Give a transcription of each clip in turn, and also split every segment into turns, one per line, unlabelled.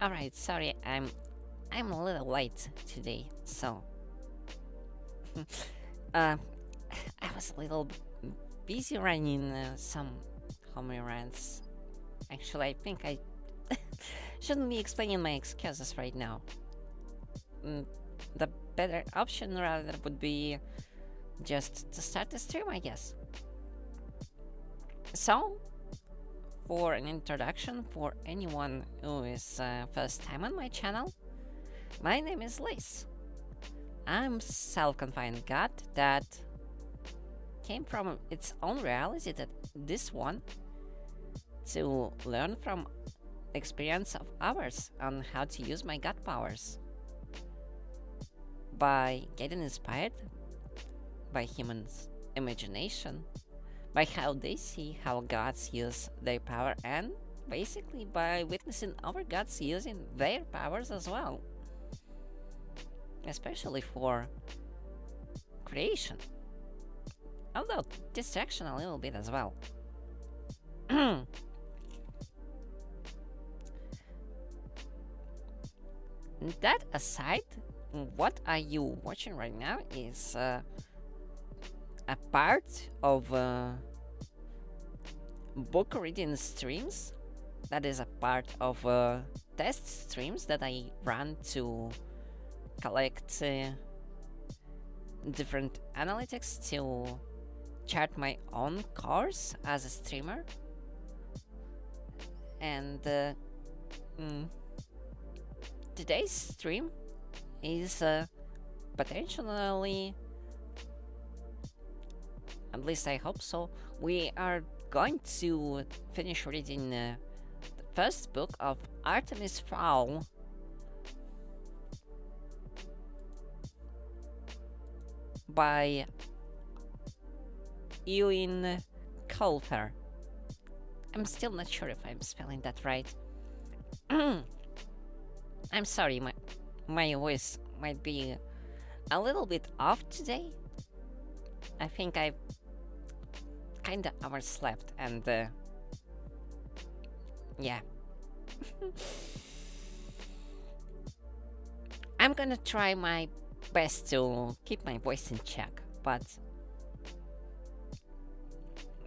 Alright, sorry, I'm a little late today, so uh, I was a little busy running some home errands. Actually, I think I shouldn't be explaining my excuses right now. Mm, the better option rather would be just to start the stream, I guess. So, for an introduction for anyone who is first time on my channel, my name is Lyss. I'm self-confined god that came from its own reality, that this one, to learn from experience of others on how to use my god powers. By getting inspired by humans' imagination, by how they see how gods use their power, and basically by witnessing other gods using their powers as well. Especially for creation. Although distraction a little bit as well. That aside, what are you watching right now is a part of book reading streams. That is a part of test streams that I run to collect different analytics to chart my own course as a streamer. And today's stream is potentially, at least I hope so, we are going to finish reading the first book of Artemis Fowl by Ewan Colfer. I'm still not sure if I'm spelling that right. I'm sorry, my voice might be a little bit off today. I think I kinda overslept and yeah. I'm gonna try my best to keep my voice in check, but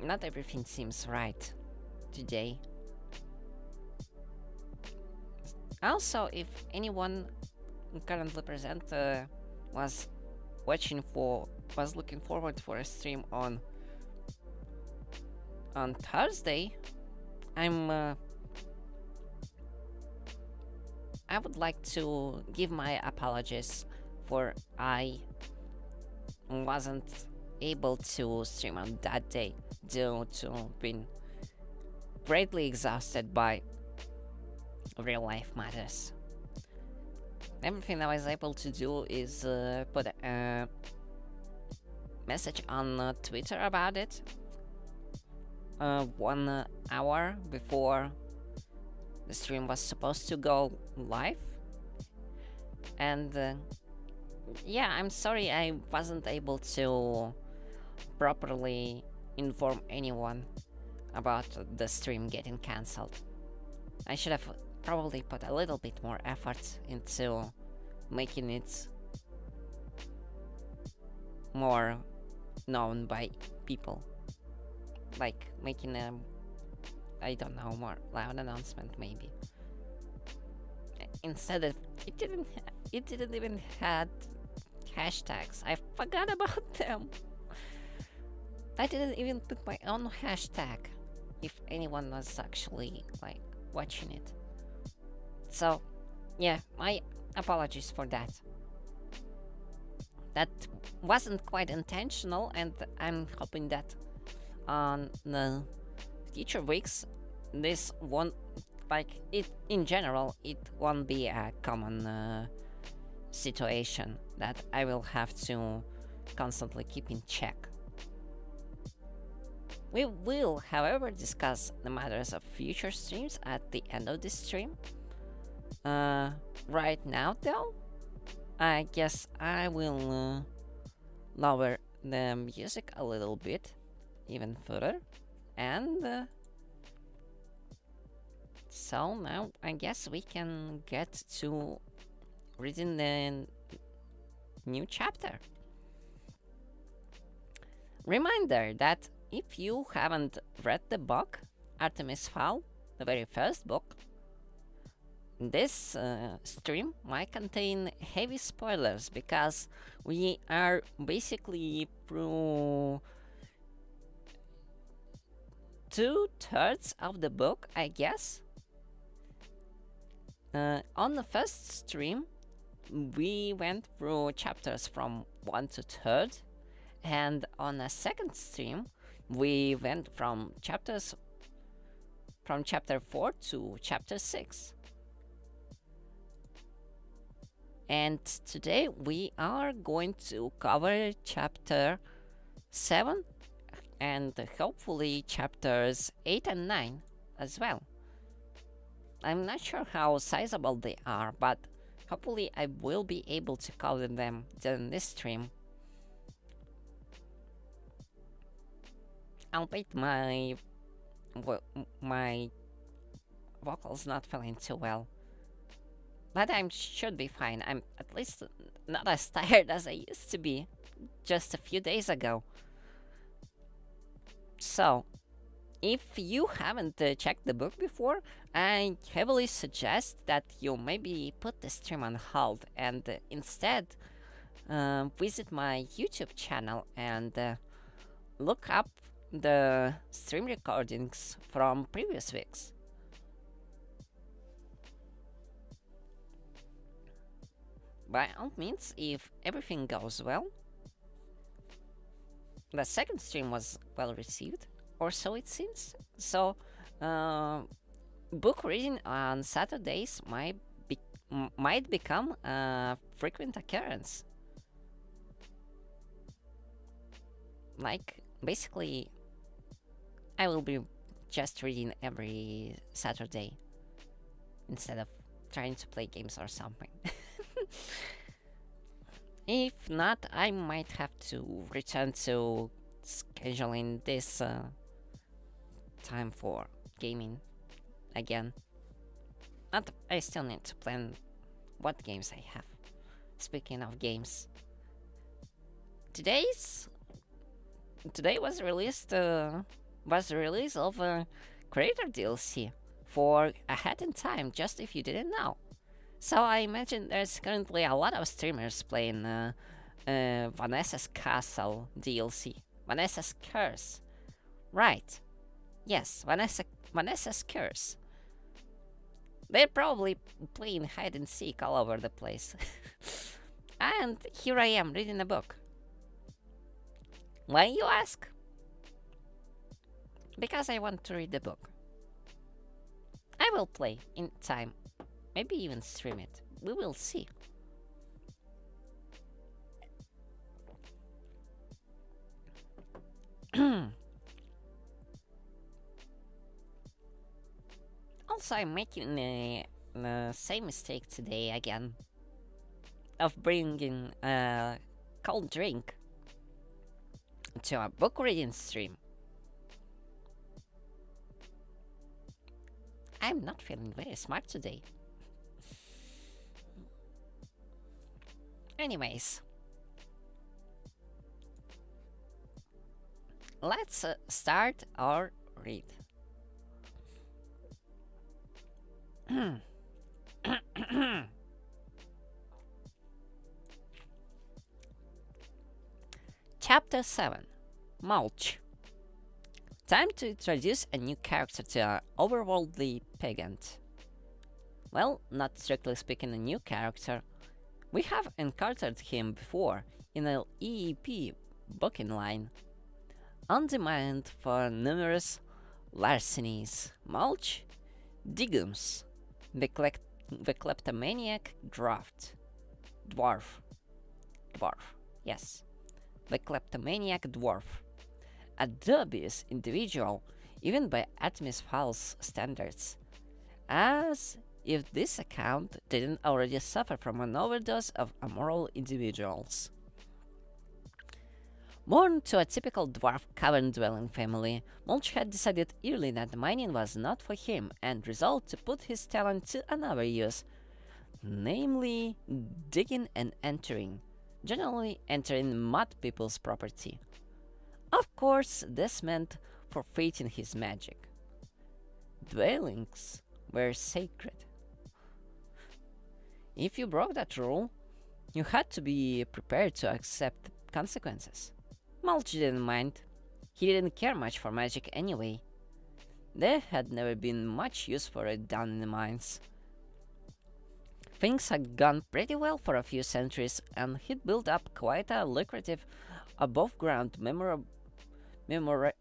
not everything seems right today. Also, if anyone currently present was looking forward for a stream on Thursday, I would like to give my apologies for I wasn't able to stream on that day due to being greatly exhausted by real life matters. Everything I was able to do is put a message on Twitter about it 1 hour before the stream was supposed to go live. And yeah, I'm sorry I wasn't able to properly inform anyone about the stream getting cancelled. I should have probably put a little bit more effort into making it more known by people. Like making a, I don't know, more loud announcement maybe. Instead of, it didn't even had hashtags. I forgot about them. I didn't even put my own hashtag if anyone was actually like watching it. So yeah, my apologies for that. That wasn't quite intentional, and I'm hoping that on the future weeks this won't, like, it in general, it won't be a common situation that I will have to constantly keep in check. We will, however, discuss the matters of future streams at the end of this stream. Right now, though, I guess I will lower the music a little bit, even further, And so now I guess we can get to reading the new chapter. Reminder that if you haven't read the book, Artemis Fowl, the very first book, this stream might contain heavy spoilers because we are basically through 2/3 of the book, I guess. On the first stream, we went through chapters from 1 to 3rd, and on the second stream, we went from chapter 4 to chapter 6. And today we are going to cover chapter 7 and hopefully chapters 8 and 9 as well. I'm not sure how sizable they are, but hopefully I will be able to cover them during this stream. Albeit my vocals not feeling too well. But I should be fine. I'm at least not as tired as I used to be just a few days ago. So, if you haven't checked the book before, I heavily suggest that you maybe put the stream on hold and instead visit my YouTube channel and look up the stream recordings from previous weeks. By all means, if everything goes well, the second stream was well received, or so it seems. So, book reading on Saturdays might become a frequent occurrence. Like, basically, I will be just reading every Saturday instead of trying to play games or something. If not, I might have to return to scheduling this time for gaming again. But I still need to plan what games I have. Speaking of games, today was released was the release of a creator DLC for Ahead in Time, just if you didn't know. So I imagine there's currently a lot of streamers playing Vanessa's Castle DLC. Vanessa's Curse. Right. Yes, Vanessa's Curse. They're probably playing hide and seek all over the place. And here I am reading a book. Why, you ask? Because I want to read the book. I will play in time. Maybe even stream it. We will see. Also, I'm making the same mistake today again of bringing a cold drink to a book reading stream. I'm not feeling very smart today. Anyways, let's start our read. Chapter 7, Mulch. Time to introduce a new character to our overworldly pageant. Well, not strictly speaking a new character. We have encountered him before in an EEP booking line. On demand for numerous larcenies, Mulch, Digums, the kleptomaniac dwarf, yes, the kleptomaniac dwarf, a dubious individual even by Artemis Fowl's standards, as if this account didn't already suffer from an overdose of amoral individuals. Born to a typical dwarf cavern-dwelling family, Mulch had decided early that mining was not for him and resolved to put his talent to another use, namely digging and entering, generally entering mud people's property. Of course, this meant forfeiting his magic. Dwellings were sacred. If you broke that rule, you had to be prepared to accept consequences. Mulch didn't mind. He didn't care much for magic anyway. There had never been much use for it down in the mines. Things had gone pretty well for a few centuries, and he'd built up quite a lucrative above-ground memorabilia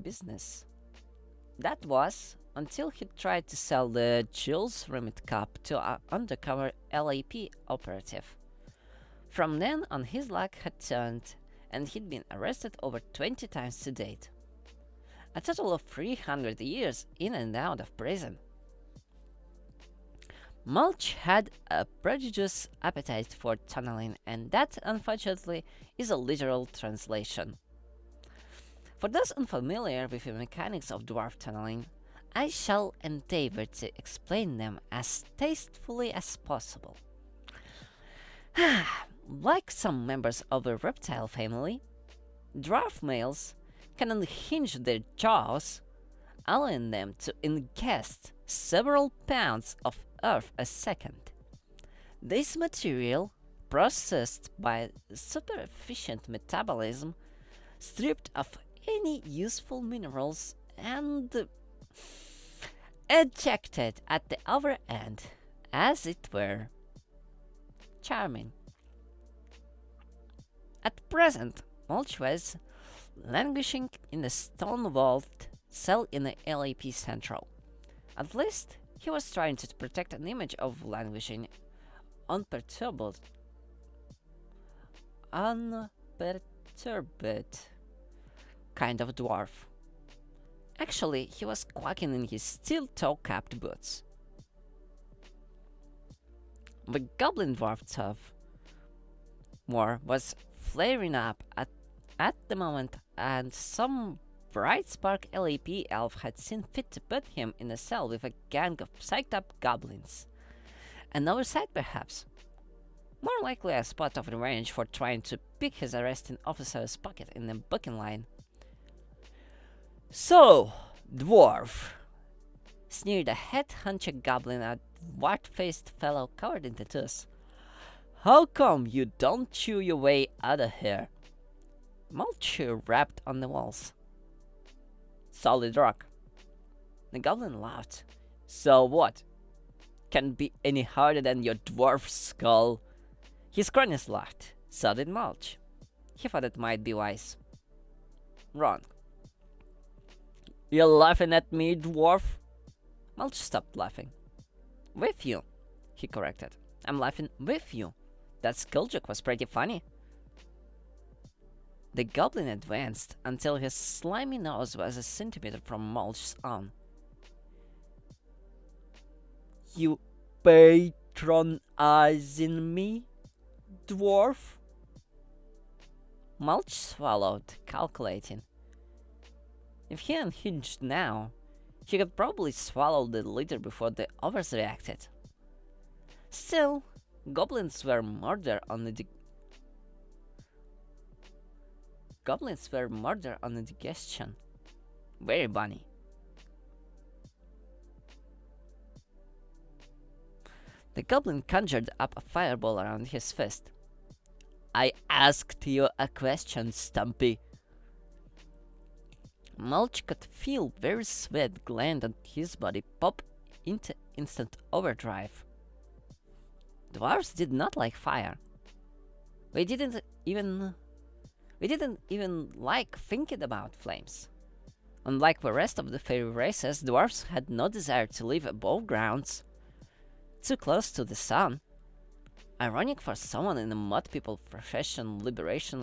business. That was until he tried to sell the Jules Rimet Cup to an undercover LAP operative. From then on, his luck had turned, and he'd been arrested over 20 times to date. A total of 300 years in and out of prison. Mulch had a prodigious appetite for tunneling, and that, unfortunately, is a literal translation. For those unfamiliar with the mechanics of dwarf tunneling, I shall endeavor to explain them as tastefully as possible. Like some members of the reptile family, dwarf males can unhinge their jaws, allowing them to ingest several pounds of earth a second. This material, processed by super efficient metabolism, stripped of any useful minerals and ejected at the other end, as it were. Charming. At present, Mulch was languishing in the stone-walled cell in the LAP Central. At least, he was trying to protect an image of languishing, unperturbed kind of dwarf. Actually, he was quacking in his steel toe-capped boots. The goblin dwarf tough war was flaring up at the moment, and some bright spark LAP elf had seen fit to put him in a cell with a gang of psyched-up goblins. An oversight, perhaps. More likely a spot of revenge for trying to pick his arresting officer's pocket in the booking line. "So, dwarf," sneered a head-hunching goblin, a white-faced fellow covered in tattoos. "How come you don't chew your way out of here?" Mulch rapped on the walls. "Solid rock." The goblin laughed. "So what? Can't be any harder than your dwarf skull." His cronies laughed. So did Mulch. He thought it might be wise. Wrong. "You're laughing at me, dwarf?" Mulch stopped laughing. "With you," he corrected. "I'm laughing with you. That skull joke was pretty funny." The goblin advanced until his slimy nose was a centimeter from Mulch's own. "You patronizing me, dwarf?" Mulch swallowed, calculating. If he unhinged now, he could probably swallow the litter before the others reacted. Still, goblins were murder on the digestion. Very bunny. The goblin conjured up a fireball around his fist. "I asked you a question, Stumpy." Mulch could feel very sweat gland on his body pop into instant overdrive. Dwarves did not like fire. We didn't even like thinking about flames. Unlike the rest of the fairy races, dwarves had no desire to live above grounds, too close to the sun. Ironic for someone in the mud people profession liberation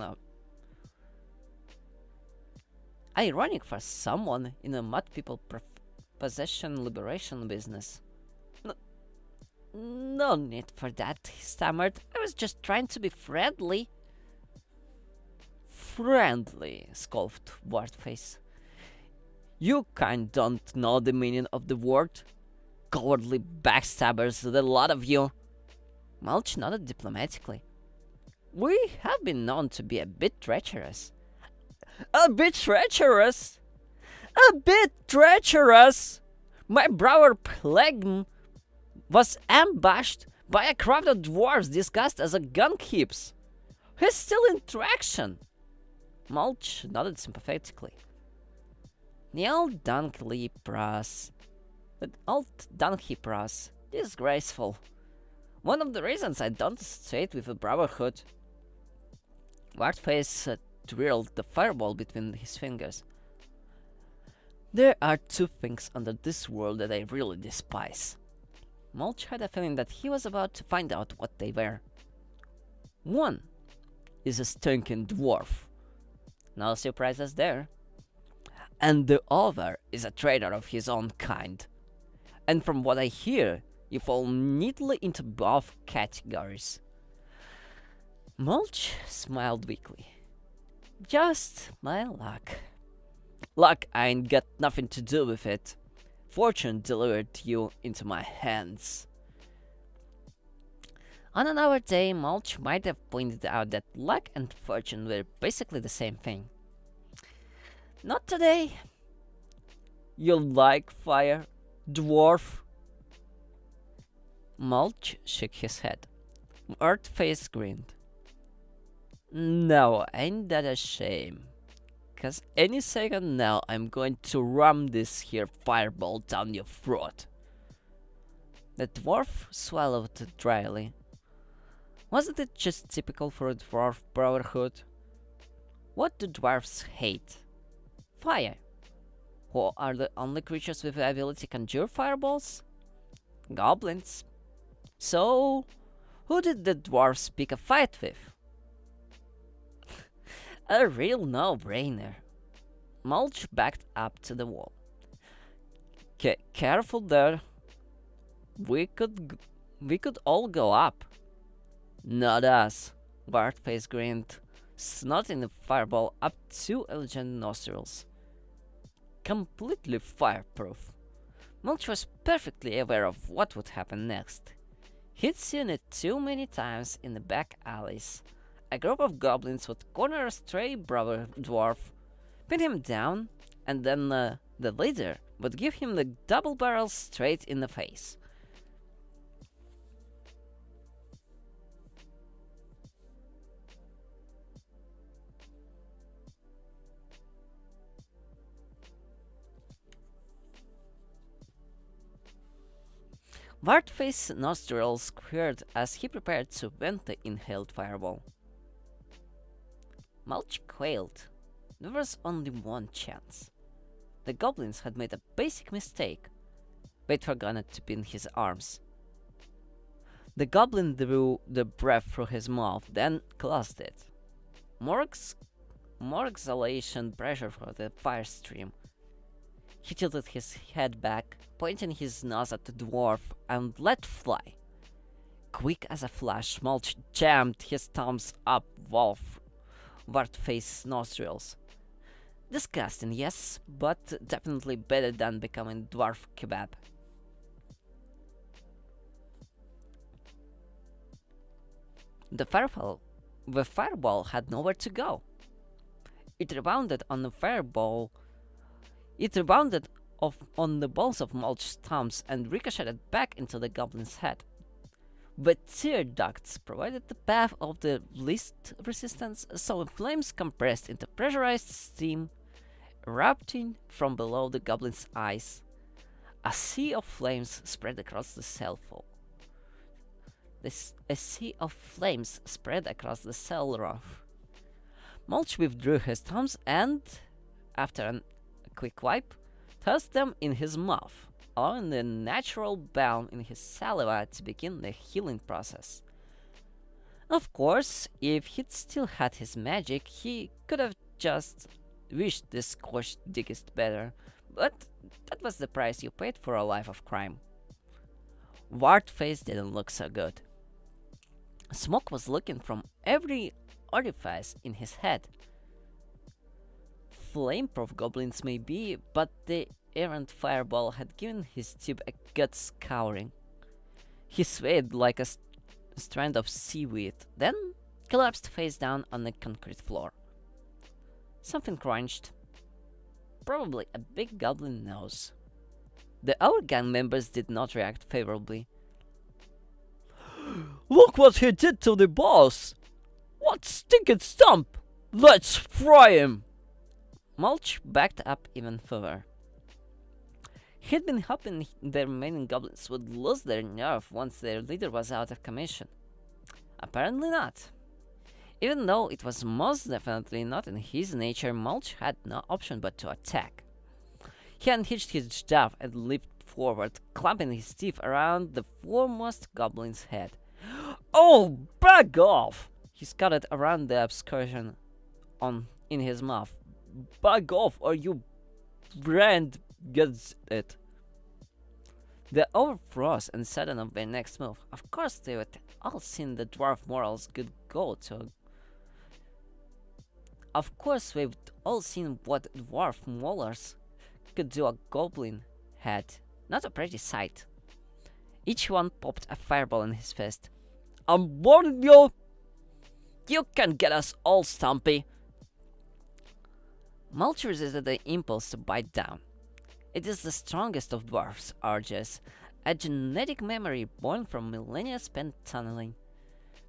business. No need for that, he stammered. I was just trying to be friendly. Friendly, scoffed Wartface. You kind don't know the meaning of the word. Cowardly backstabbers, the lot of you. Mulch nodded diplomatically. We have been known to be a bit treacherous. A bit treacherous? A bit treacherous! My brother Plegm was ambushed by a crowd of dwarves disguised as a gun heaps. He's still in traction. Mulch nodded sympathetically. The old donkey pras. Disgraceful. One of the reasons I don't associate with the Brotherhood. Wartface twirled the fireball between his fingers. There are two things under this world that I really despise. Mulch had a feeling that he was about to find out what they were. One is a stinking dwarf. No surprises there. And the other is a traitor of his own kind. And from what I hear, you fall neatly into both categories. Mulch smiled weakly. Just my luck. Luck ain't got nothing to do with it. Fortune delivered you into my hands. On another day, Mulch might have pointed out that luck and fortune were basically the same thing. Not today. You like fire, dwarf? Mulch shook his head. Artface grinned. No, ain't that a shame? 'Cause any second now I'm going to ram this here fireball down your throat. The dwarf swallowed dryly. Wasn't it just typical for a dwarf brotherhood? What do dwarves hate? Fire. Who are the only creatures with the ability to conjure fireballs? Goblins. So, who did the dwarves pick a fight with? A real no-brainer. Mulch backed up to the wall. Careful there. We could all go up. Not us. Wartface grinned, snotting the fireball up two elegant nostrils. Completely fireproof. Mulch was perfectly aware of what would happen next. He'd seen it too many times in the back alleys. A group of goblins would corner a stray brother dwarf, pin him down, and then the leader would give him the double barrel straight in the face. Wartface's nostrils squared as he prepared to vent the inhaled fireball. Mulch quailed. There was only one chance. The goblins had made a basic mistake. They'd forgotten to pin his arms. The goblin drew the breath through his mouth, then closed it. More exhalation pressure for the fire stream. He tilted his head back, pointing his nose at the dwarf, and let fly. Quick as a flash, Mulch jammed his thumbs up Wartface's nostrils. Disgusting, yes, but definitely better than becoming dwarf kebab. The fireball had nowhere to go. It rebounded on the balls of Mulch's thumbs and ricocheted back into the goblin's head. The tear ducts provided the path of the least resistance, so the flames compressed into pressurized steam, erupting from below the goblin's eyes. A sea of flames spread across the cell roof. Mulch withdrew his thumbs and, after a quick wipe, tossed them in his mouth, allowing the natural balm in his saliva to begin the healing process. Of course, if he'd still had his magic, he could have just wished the scorched diggest better, but that was the price you paid for a life of crime. Wart face didn't look so good. Smoke was looking from every orifice in his head. Flameproof goblins may be, but the errant fireball had given his tube a good scouring. He swayed like a strand of seaweed, then collapsed face down on the concrete floor. Something crunched. Probably a big goblin nose. The other gang members did not react favorably.
Look what he did to the boss! What stinking stump! Let's fry him!
Mulch backed up even further. He'd been hoping the remaining goblins would lose their nerve once their leader was out of commission. Apparently not. Even though it was most definitely not in his nature, Mulch had no option but to attack. He unhitched his staff and leaped forward, clamping his teeth around the foremost goblin's head.
Oh, back off!
He scuttled around the excursion in his mouth.
Back off or you brand gets it.
The other froze and sudden of their next move. Of course they would all seen the dwarf morals could go to. Of course we've all seen what dwarf molars could do a goblin head. Not a pretty sight. Each one popped a fireball in his fist.
I'm warning you!
You can get us all, Stumpy! Mulch resisted the impulse to bite down. It is the strongest of dwarf's urges, a genetic memory born from millennia spent tunneling.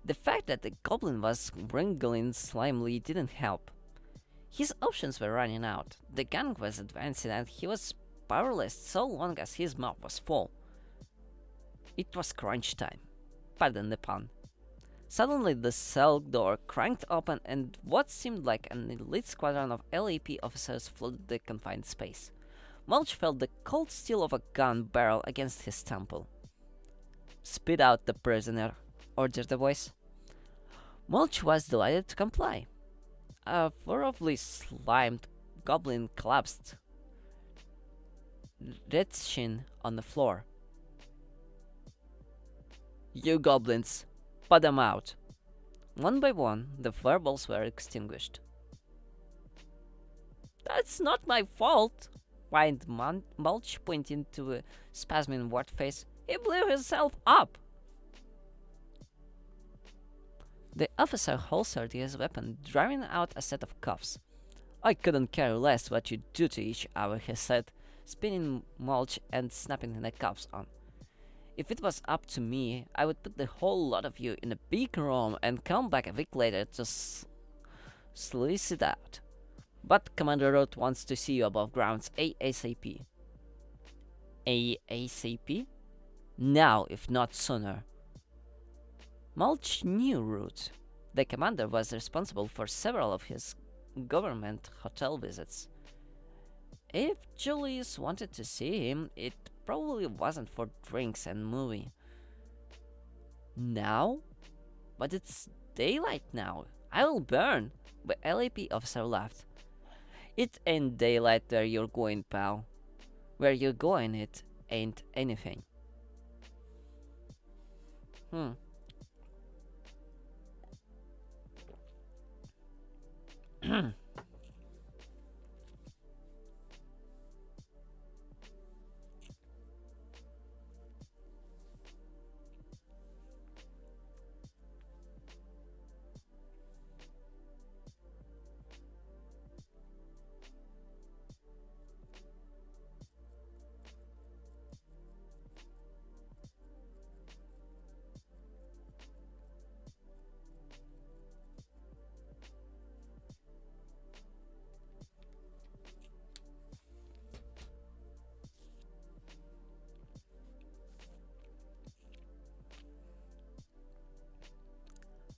The fact that the goblin was wriggling slimely didn't help. His options were running out. The gang was advancing and he was powerless so long as his mouth was full. It was crunch time. Pardon the pun. Suddenly the cell door cranked open and what seemed like an elite squadron of LAP officers flooded the confined space. Mulch felt the cold steel of a gun barrel against his temple. "Spit out the prisoner," ordered the voice. Mulch was delighted to comply. A thoroughly slimed goblin collapsed, retching on the floor. "You goblins, put them out." One by one, the fireballs were extinguished. "That's not my fault," whined Mulch, pointing to a spasming wart face. "He blew himself up." The officer holstered his weapon, drawing out a set of cuffs.
"I couldn't care less what you do to each other," he said, spinning Mulch and snapping the cuffs on.
"If it was up to me, I would put the whole lot of you in a big room and come back a week later to slice it out. But Commander Roth wants to see you above grounds ASAP." ASAP? Now, if not sooner. Mulch knew Root. The commander was responsible for several of his government hotel visits. If Julius wanted to see him, it probably wasn't for drinks and movie. Now? But it's daylight now. I will burn. The LAP officer laughed. "It ain't daylight where you're going, pal. Where you're going, it ain't anything."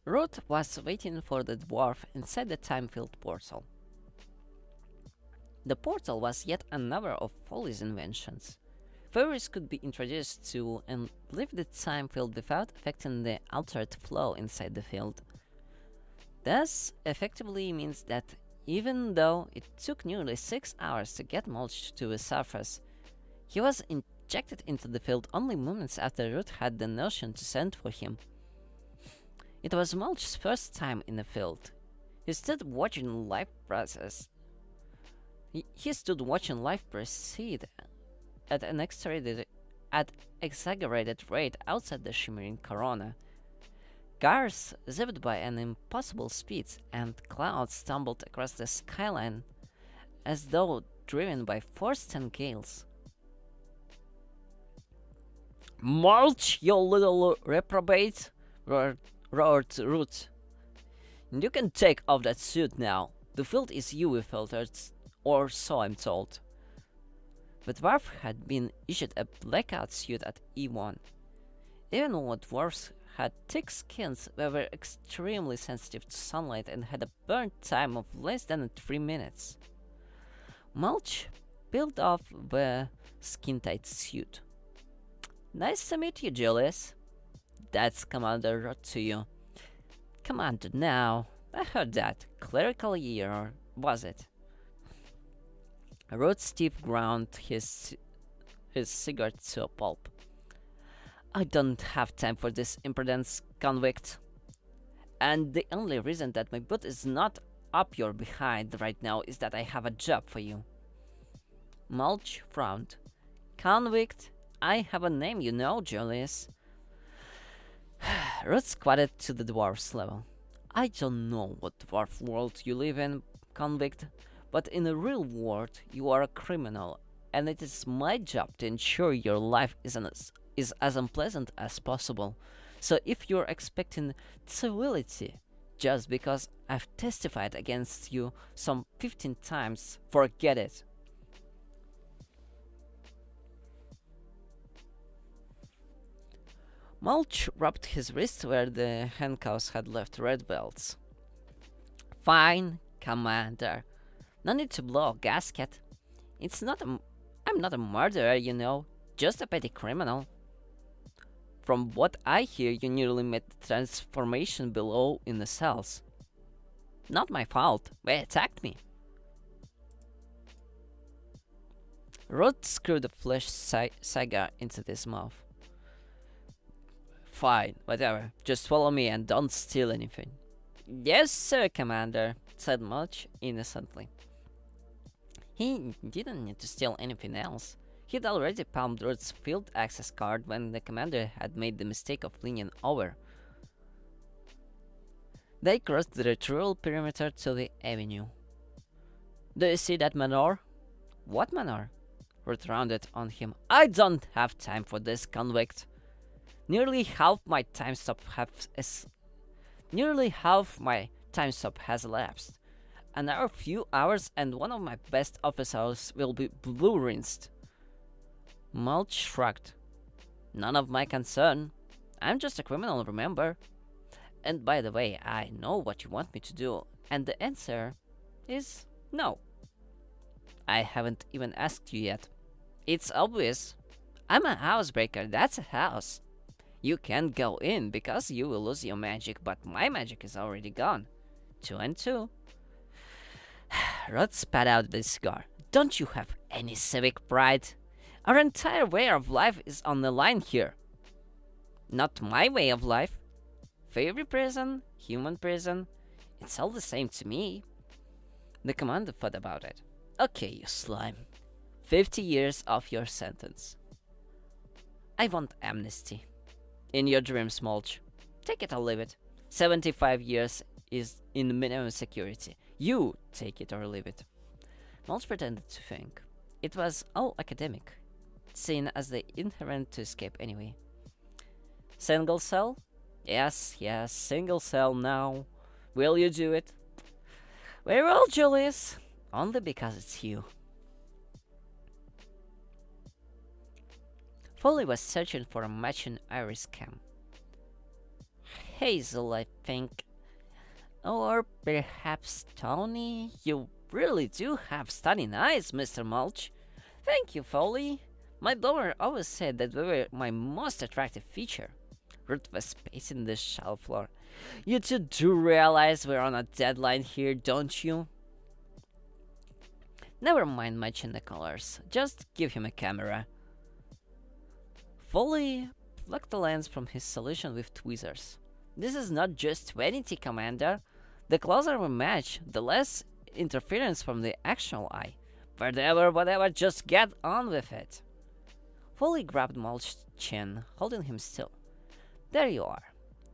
Ruth was waiting for the dwarf inside the time-filled portal. The portal was yet another of Foley's inventions. Fairies could be introduced to and leave the time field without affecting the altered flow inside the field. This effectively means that even though it took nearly 6 hours to get Mulch to the surface, he was
ejected into the field only moments after Ruth had the notion to send for him. It was Mulch's first time in the field. He stood watching life process. He stood watching life proceed at an exaggerated rate outside the shimmering corona. Cars zipped by at impossible speeds, and clouds stumbled across the skyline as though driven by forced gales. "Mulch, you little reprobate!" roared Root. "You can take off that suit now. The field is UV filtered, or so I'm told." But Dwarf had been issued a blackout suit at E1. Even though dwarves had thick skins, they were extremely sensitive to sunlight and had a burn time of less than 3 minutes. Mulch peeled off the skin-tight suit. "Nice to meet you, Julius." "That's Commander Rod to you." "Commander now. I heard that. Clerical error, was it?" Rod Steve ground his cigarette to a pulp. "I don't have time for this impudence, convict. And the only reason that my butt is not up your behind right now is that I have a job for you." Mulch frowned. "Convict? I have a name, you know, Julius." Rod squatted to the dwarf's level. "I don't know what dwarf world you live in, convict, but in the real world you are a criminal, and it is my job to ensure your life is as unpleasant as possible. So if you're expecting civility just because I've testified against you some 15 times, forget it." Mulch rubbed his wrist where the handcuffs had left red welts. "Fine, Commander. No need to blow a gasket. I'm not a murderer, you know, just a petty criminal. From what I hear, you nearly made the transformation below in the cells." "Not my fault. They attacked me." Rod screwed a flesh cigar into his mouth. "Fine, whatever. Just follow me and don't steal anything." "Yes, sir, Commander," said Mulch innocently. He didn't need to steal anything else. He'd already palmed Rod's field access card when the commander had made the mistake of leaning over. They crossed the retrieval perimeter to the avenue. "Do you see that manor?" "What manor?" Rod rounded on him. "I don't have time for this, convict. Nearly half my time stop has elapsed. Another few hours and one of my best officers will be blue-rinsed." Mulch shrugged. "None of my concern. I'm just a criminal, remember? And by the way, I know what you want me to do, and the answer is no. I haven't even asked you yet. It's obvious. I'm a housebreaker, that's a house. You can't go in because you will lose your magic, but my magic is already gone. 2 and 2. Rod spat out the cigar. "Don't you have any civic pride? Our entire way of life is on the line here." "Not my way of life. Fairy prison, human prison, it's all the same to me." The commander thought about it. "Okay, you slime. 50 years off your sentence. I want amnesty. In your dreams, Mulch. Take it or leave it. 75 years is in minimum security. You take it or leave it." Mulch pretended to think. It was all academic, seen as the inherent to escape anyway. "Single cell? Yes, single cell now. Will you do it?" "Very well, Julius. Only because it's you." Foley was searching for a matching iris cam. "Hazel, I think. Or perhaps Tony? You really do have stunning eyes, Mr. Mulch." "Thank you, Foley. My blower always said that they were my most attractive feature." Ruth was pacing the shop floor. "You two do realize we're on a deadline here, don't you?" "Never mind matching the colors. Just give him a camera." Foley plucked the lens from his solution with tweezers. This is not just vanity, Commander. The closer we match, the less interference from the actual eye. Whatever, just get on with it. Foley grabbed Mulch's chin, holding him still. There you are.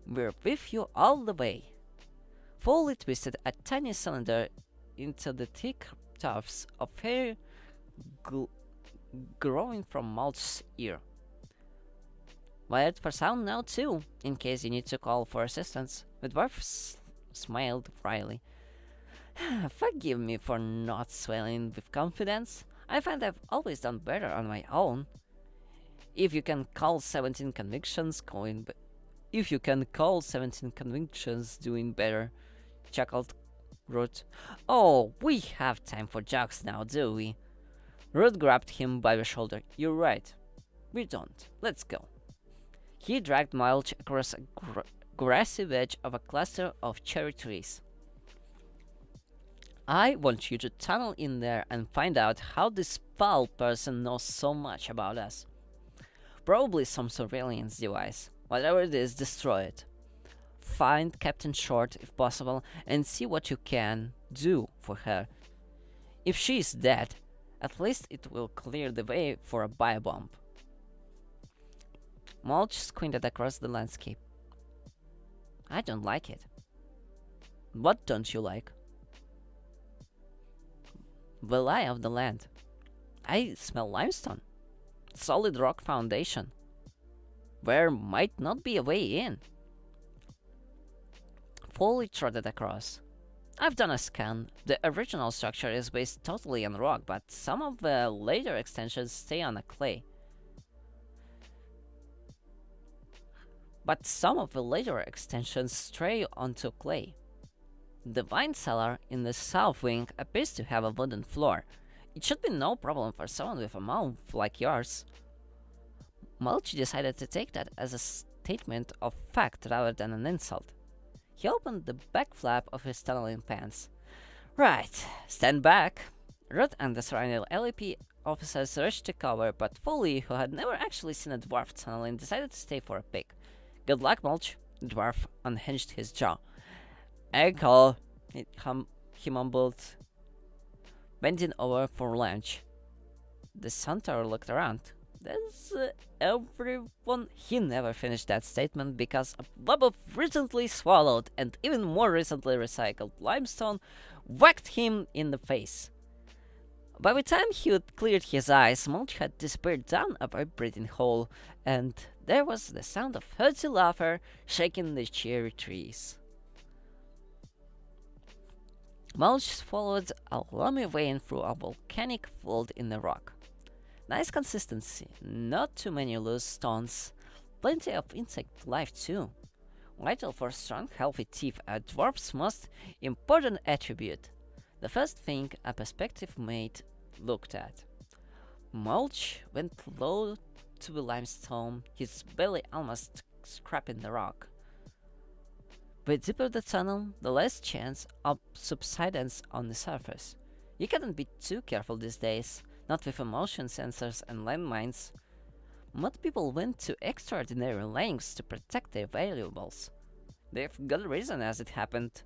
We're with you all the way. Foley twisted a tiny cylinder into the thick tufts of hair growing from Mulch's ear. Wired for sound now too, in case you need to call for assistance. The dwarf smiled wryly. Forgive me for not swelling with confidence. I find I've always done better on my own. If you can call 17 convictions doing better, chuckled Root. Oh, we have time for jokes now, do we? Root grabbed him by the shoulder. You're right. We don't. Let's go. He dragged Mulch across a grassy edge of a cluster of cherry trees. I want you to tunnel in there and find out how this foul person knows so much about us. Probably some surveillance device. Whatever it is, destroy it. Find Captain Short if possible and see what you can do for her. If she is dead, at least it will clear the way for a biobomb. Mulch squinted across the landscape. I don't like it. What don't you like? The lie of the land. I smell limestone. Solid rock foundation. There might not be a way in. Foley trotted across. I've done a scan. The original structure is based totally on rock, but some of the later extensions stay on a clay. Stray onto clay. The wine cellar in the south wing appears to have a wooden floor. It should be no problem for someone with a mouth like yours. Mulch decided to take that as a statement of fact rather than an insult. He opened the back flap of his tunneling pants. Right, stand back. Rudd and the surrounding LAP officers rushed to cover, but Foley, who had never actually seen a dwarf tunneling, decided to stay for a peek. Good luck, Mulch. The dwarf unhinged his jaw. Ankle, he mumbled, bending over for lunch. The centaur looked around. There's everyone. He never finished that statement because a blob of recently swallowed and even more recently recycled limestone whacked him in the face. By the time he had cleared his eyes, Mulch had disappeared down a vibrating hole, and there was the sound of hearty laughter shaking the cherry trees. Mulch followed a loamy vein through a volcanic fold in the rock. Nice consistency, not too many loose stones, plenty of insect life too. Vital for strong, healthy teeth, a dwarf's most important attribute. The first thing a perspective mate looked at. Mulch went low to the limestone, his belly almost scraping the rock. The deeper the tunnel, the less chance of subsidence on the surface. You couldn't be too careful these days, not with motion sensors and landmines. Mud people went to extraordinary lengths to protect their valuables. They've got a reason as it happened.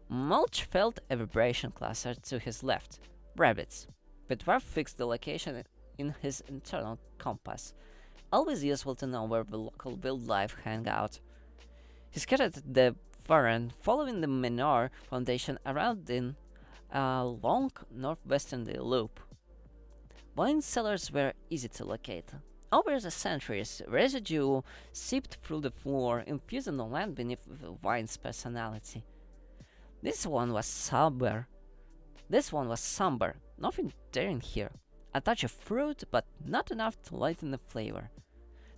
Mulch felt a vibration closer to his left. Rabbits. The dwarf fixed the location in his internal compass. Always useful to know where the local wildlife hang out. He scattered the Warren, following the Menor Foundation around in a long northwesterly loop. Wine cellars were easy to locate. Over the centuries, residue seeped through the floor, infusing the land beneath the wine's personality. This one was somber, nothing daring here. A touch of fruit, but not enough to lighten the flavor.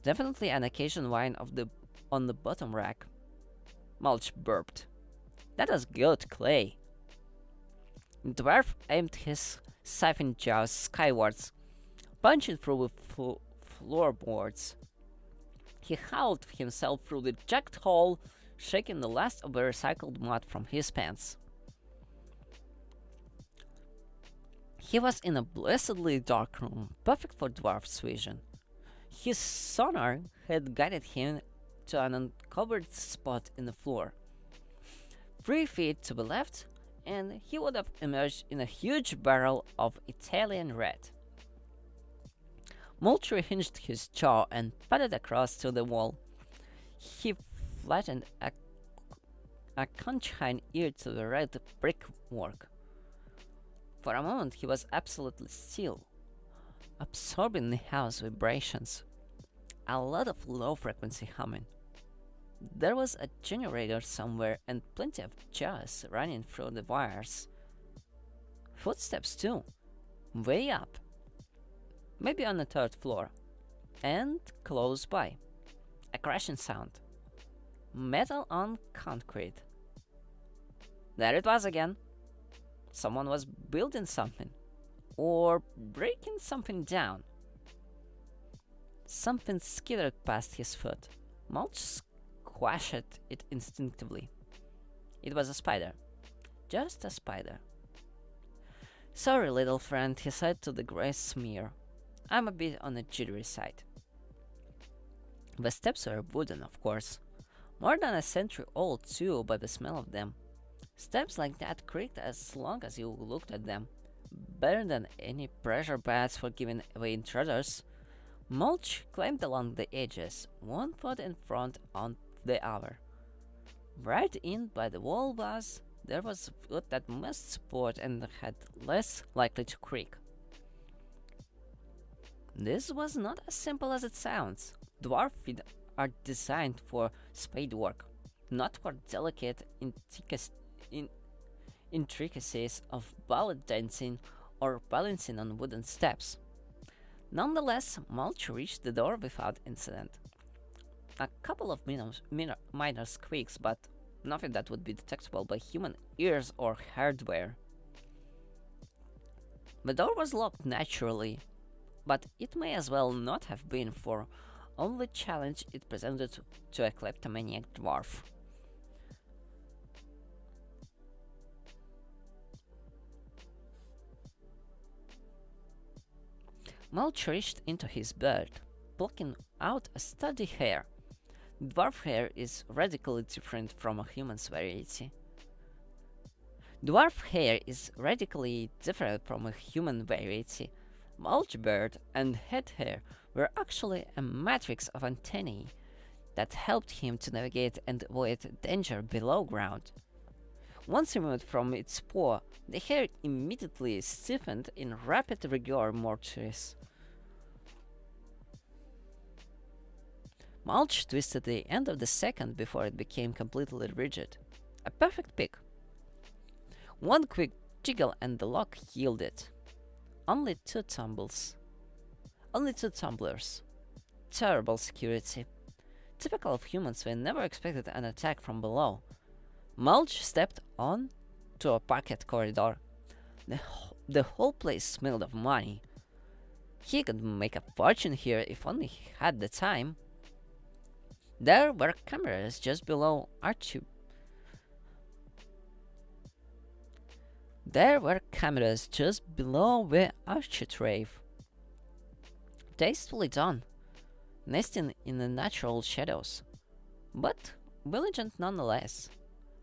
Definitely an occasion wine on the bottom rack. Mulch burped. That was good clay. The dwarf aimed his siphon jaws skywards, punching through the floorboards. He hauled himself through the jagged hole, shaking the last of the recycled mud from his pants. He was in a blessedly dark room, perfect for dwarf's vision. His sonar had guided him to an uncovered spot in the floor. 3 feet to the left, and he would have emerged in a huge barrel of Italian red. Mulch hinged his jaw and padded across to the wall. He flattened a conchine ear to the red brickwork. For a moment he was absolutely still, absorbing the house vibrations. A lot of low-frequency humming. There was a generator somewhere and plenty of jazz running through the wires. Footsteps too, way up. Maybe on the third floor. And close by. A crashing sound. Metal on concrete. There it was again. Someone was building something. Or breaking something down. Something skidded past his foot. Mulch squashed it instinctively. It was a spider. Just a spider. Sorry, little friend, he said to the grey smear. I'm a bit on the jittery side. The steps were wooden, of course. More than a century old, too, by the smell of them. Steps like that creaked as long as you looked at them. Better than any pressure pads for giving away intruders. Mulch climbed along the edges, one foot in front on the other. Right in by the wall there was wood that must support and had less likely to creak. This was not as simple as it sounds. Dwarf feet are designed for spade work, not for delicate intricacies of ballet dancing or balancing on wooden steps. Nonetheless, Mulch reached the door without incident. A couple of minor squeaks, but nothing that would be detectable by human ears or hardware. The door was locked naturally, but it may as well not have been for all the challenge it presented to a kleptomaniac dwarf. Mulch reached into his beard, plucking out a sturdy hair. Dwarf hair is radically different from a human's variety. Dwarf hair is radically different from a human variety. Mulch beard and head hair were actually a matrix of antennae that helped him to navigate and avoid danger below ground. Once removed from its paw, the hair immediately stiffened in rapid rigor mortis. Mulch twisted the end of the second before it became completely rigid. A perfect pick. One quick jiggle and the lock yielded. Only two tumblers. Terrible security. Typical of humans, we never expected an attack from below. Mulch stepped on to a parquet corridor. The whole place smelled of money. He could make a fortune here if only he had the time. There were cameras just below the architrave. Tastefully done, nesting in the natural shadows, but vigilant nonetheless.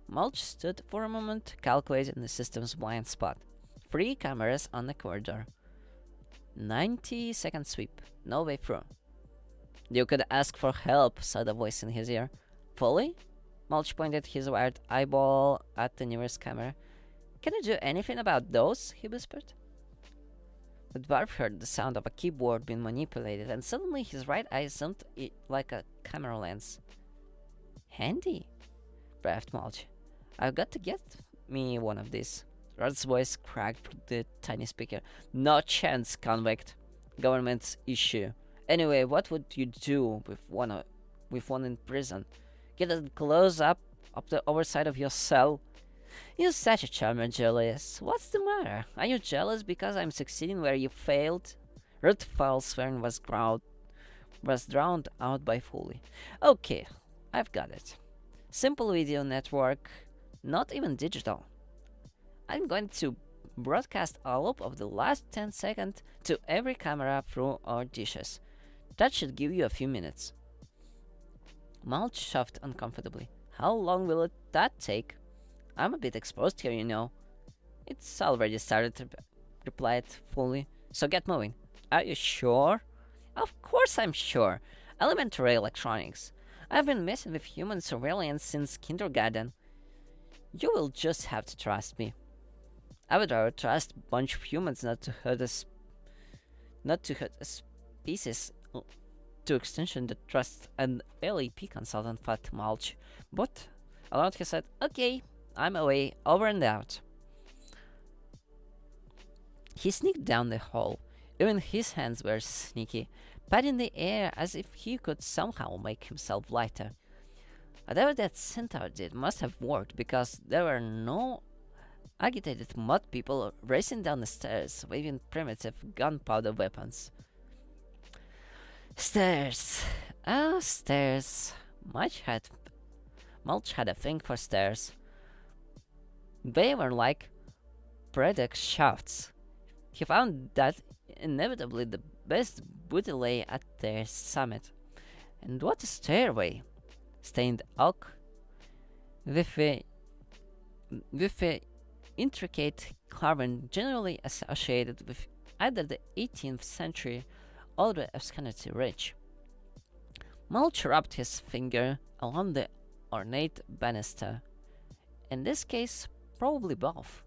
Mulch stood for a moment, calculating the system's blind spot. 3 cameras on the corridor. 90-second sweep, no way through. You could ask for help, said a voice in his ear. Fully? Mulch pointed his wired eyeball at the nearest camera. Can you do anything about those? He whispered. The dwarf heard the sound of a keyboard being manipulated, and suddenly his right eye zoomed like a camera lens. Handy, breathed Mulch. I've got to get me one of these. Rod's voice cracked through the tiny speaker. No chance, convict. Government's issue. Anyway, what would you do with one in prison? Get a close up the overside of your cell? You're such a charmer, Julius. What's the matter? Are you jealous because I'm succeeding where you failed? Ruth foul swearing was drowned out by Foley. Okay, I've got it. Simple video network, not even digital. I'm going to broadcast a loop of the last 10 seconds to every camera through our dishes. That should give you a few minutes. Mulch shoved uncomfortably. How long will that take? I'm a bit exposed here, you know. It's already started, replied fully. So get moving. Are you sure? Of course I'm sure. Elementary electronics. I've been messing with human surveillance since kindergarten. You will just have to trust me. I would rather trust a bunch of humans not to hurt a species to extension that trusts an LAP consultant, thought Mulch. But aloud he said, okay, I'm away, over and out. He sneaked down the hall. Even his hands were sneaky, patting the air as if he could somehow make himself lighter. Whatever that centaur did must have worked, because there were no agitated mud people racing down the stairs, waving primitive gunpowder weapons. Stairs. Ah, stairs. Mulch had a thing for stairs. They were like Predek shafts. He found that inevitably the best booty lay at their summit. And what a stairway! Stained oak, with a intricate carving generally associated with either the 18th century or the obscurity rich. Mulch rubbed his finger along the ornate banister. In this case, probably both.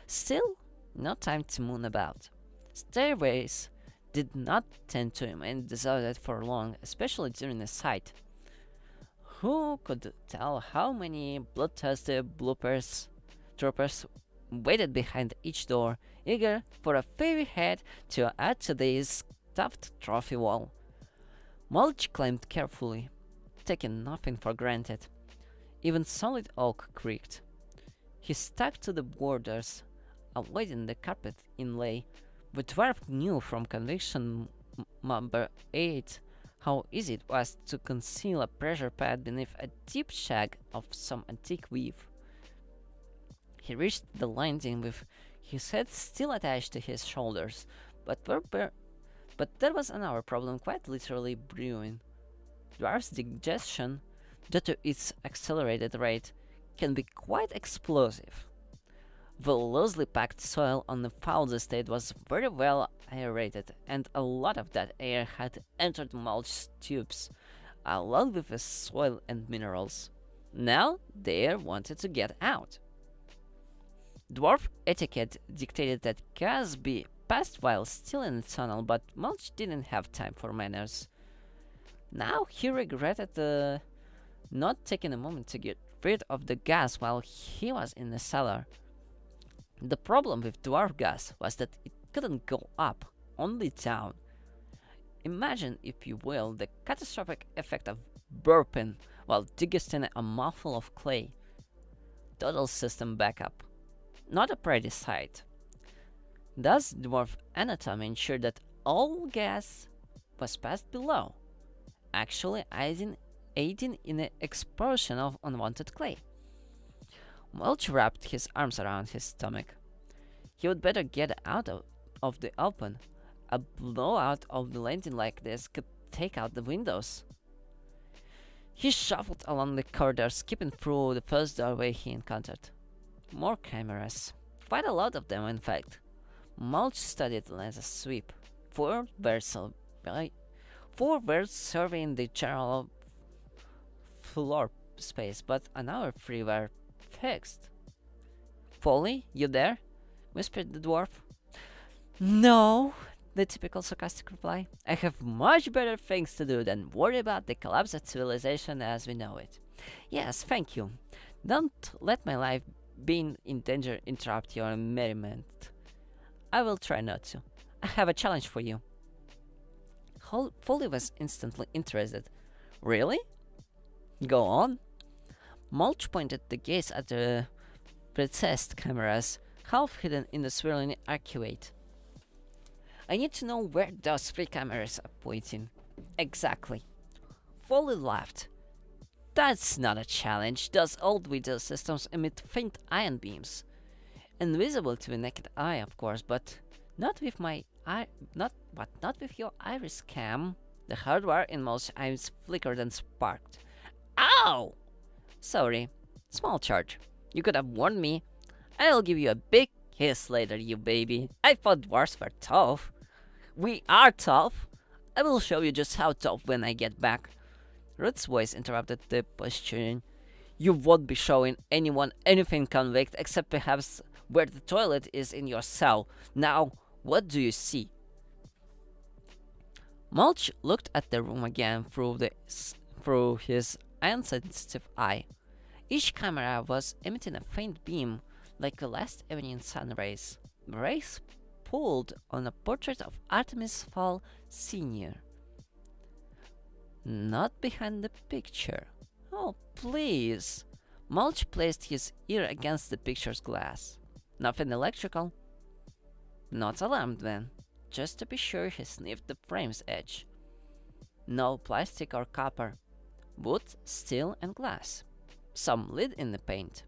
Still, no time to moon about. Stairways did not tend to remain deserted for long, especially during the sight. Who could tell how many bloodthirsty troopers waited behind each door, eager for a fairy-head to add to the stuffed trophy wall? Mulch climbed carefully, taking nothing for granted. Even solid oak creaked. He stuck to the borders, avoiding the carpet inlay. The dwarf knew from conviction number 8 how easy it was to conceal a pressure pad beneath a deep shag of some antique weave. He reached the landing with his head still attached to his shoulders, but there was another problem quite literally brewing. Dwarf's digestion, due to its accelerated rate, can be quite explosive. The loosely packed soil on the Fowl's estate was very well aerated, and a lot of that air had entered Mulch's tubes, along with the soil and minerals. Now the air wanted to get out. Dwarf etiquette dictated that gas be passed while still in the tunnel, but Mulch didn't have time for manners. Now he regretted not taking a moment to get rid of the gas while he was in the cellar. The problem with dwarf gas was that it couldn't go up, only down. Imagine, if you will, the catastrophic effect of burping while digesting a mouthful of clay. Total system backup. Not a pretty sight. Thus, dwarf anatomy ensured that all gas was passed below, actually aiding in the expulsion of unwanted clay. Mulch wrapped his arms around his stomach. He would better get out of the open. A blowout of the landing like this could take out the windows. He shuffled along the corridor, skipping through the first doorway he encountered. More cameras. Quite a lot of them, in fact. Mulch studied them as a sweep. Four were surveying the general floor space, but another three were fixed. Foley, you there? Whispered the dwarf. No, the typical sarcastic reply. I have much better things to do than worry about the collapse of civilization as we know it. Yes, thank you. Don't let my life being in danger interrupt your merriment. I will try not to. I have a challenge for you. Foley was instantly interested. Really? Go on. Mulch pointed the gaze at the recessed cameras, half hidden in the swirling arcuate. I need to know where those three cameras are pointing. Exactly. Foley laughed. That's not a challenge. Those old video systems emit faint ion beams. Invisible to the naked eye, of course, but not with my eye, not with your iris cam. The hardware in Mulch's eyes flickered and sparked. Ow! Sorry. Small charge. You could have warned me. I'll give you a big kiss later, you baby. I thought dwarves were tough. We are tough. I will show you just how tough when I get back. Ruth's voice interrupted the posturing. You won't be showing anyone anything, convict, except perhaps where the toilet is in your cell. Now, what do you see? Mulch looked at the room again through his insensitive eye. Each camera was emitting a faint beam, like the last evening sun rays. The rays pulled on a portrait of Artemis Fowl Sr. Not behind the picture. Oh, please. Mulch placed his ear against the picture's glass. Nothing electrical. Not alarmed then. Just to be sure, he sniffed the frame's edge. No plastic or copper. Wood, steel, and glass. Some lid in the paint.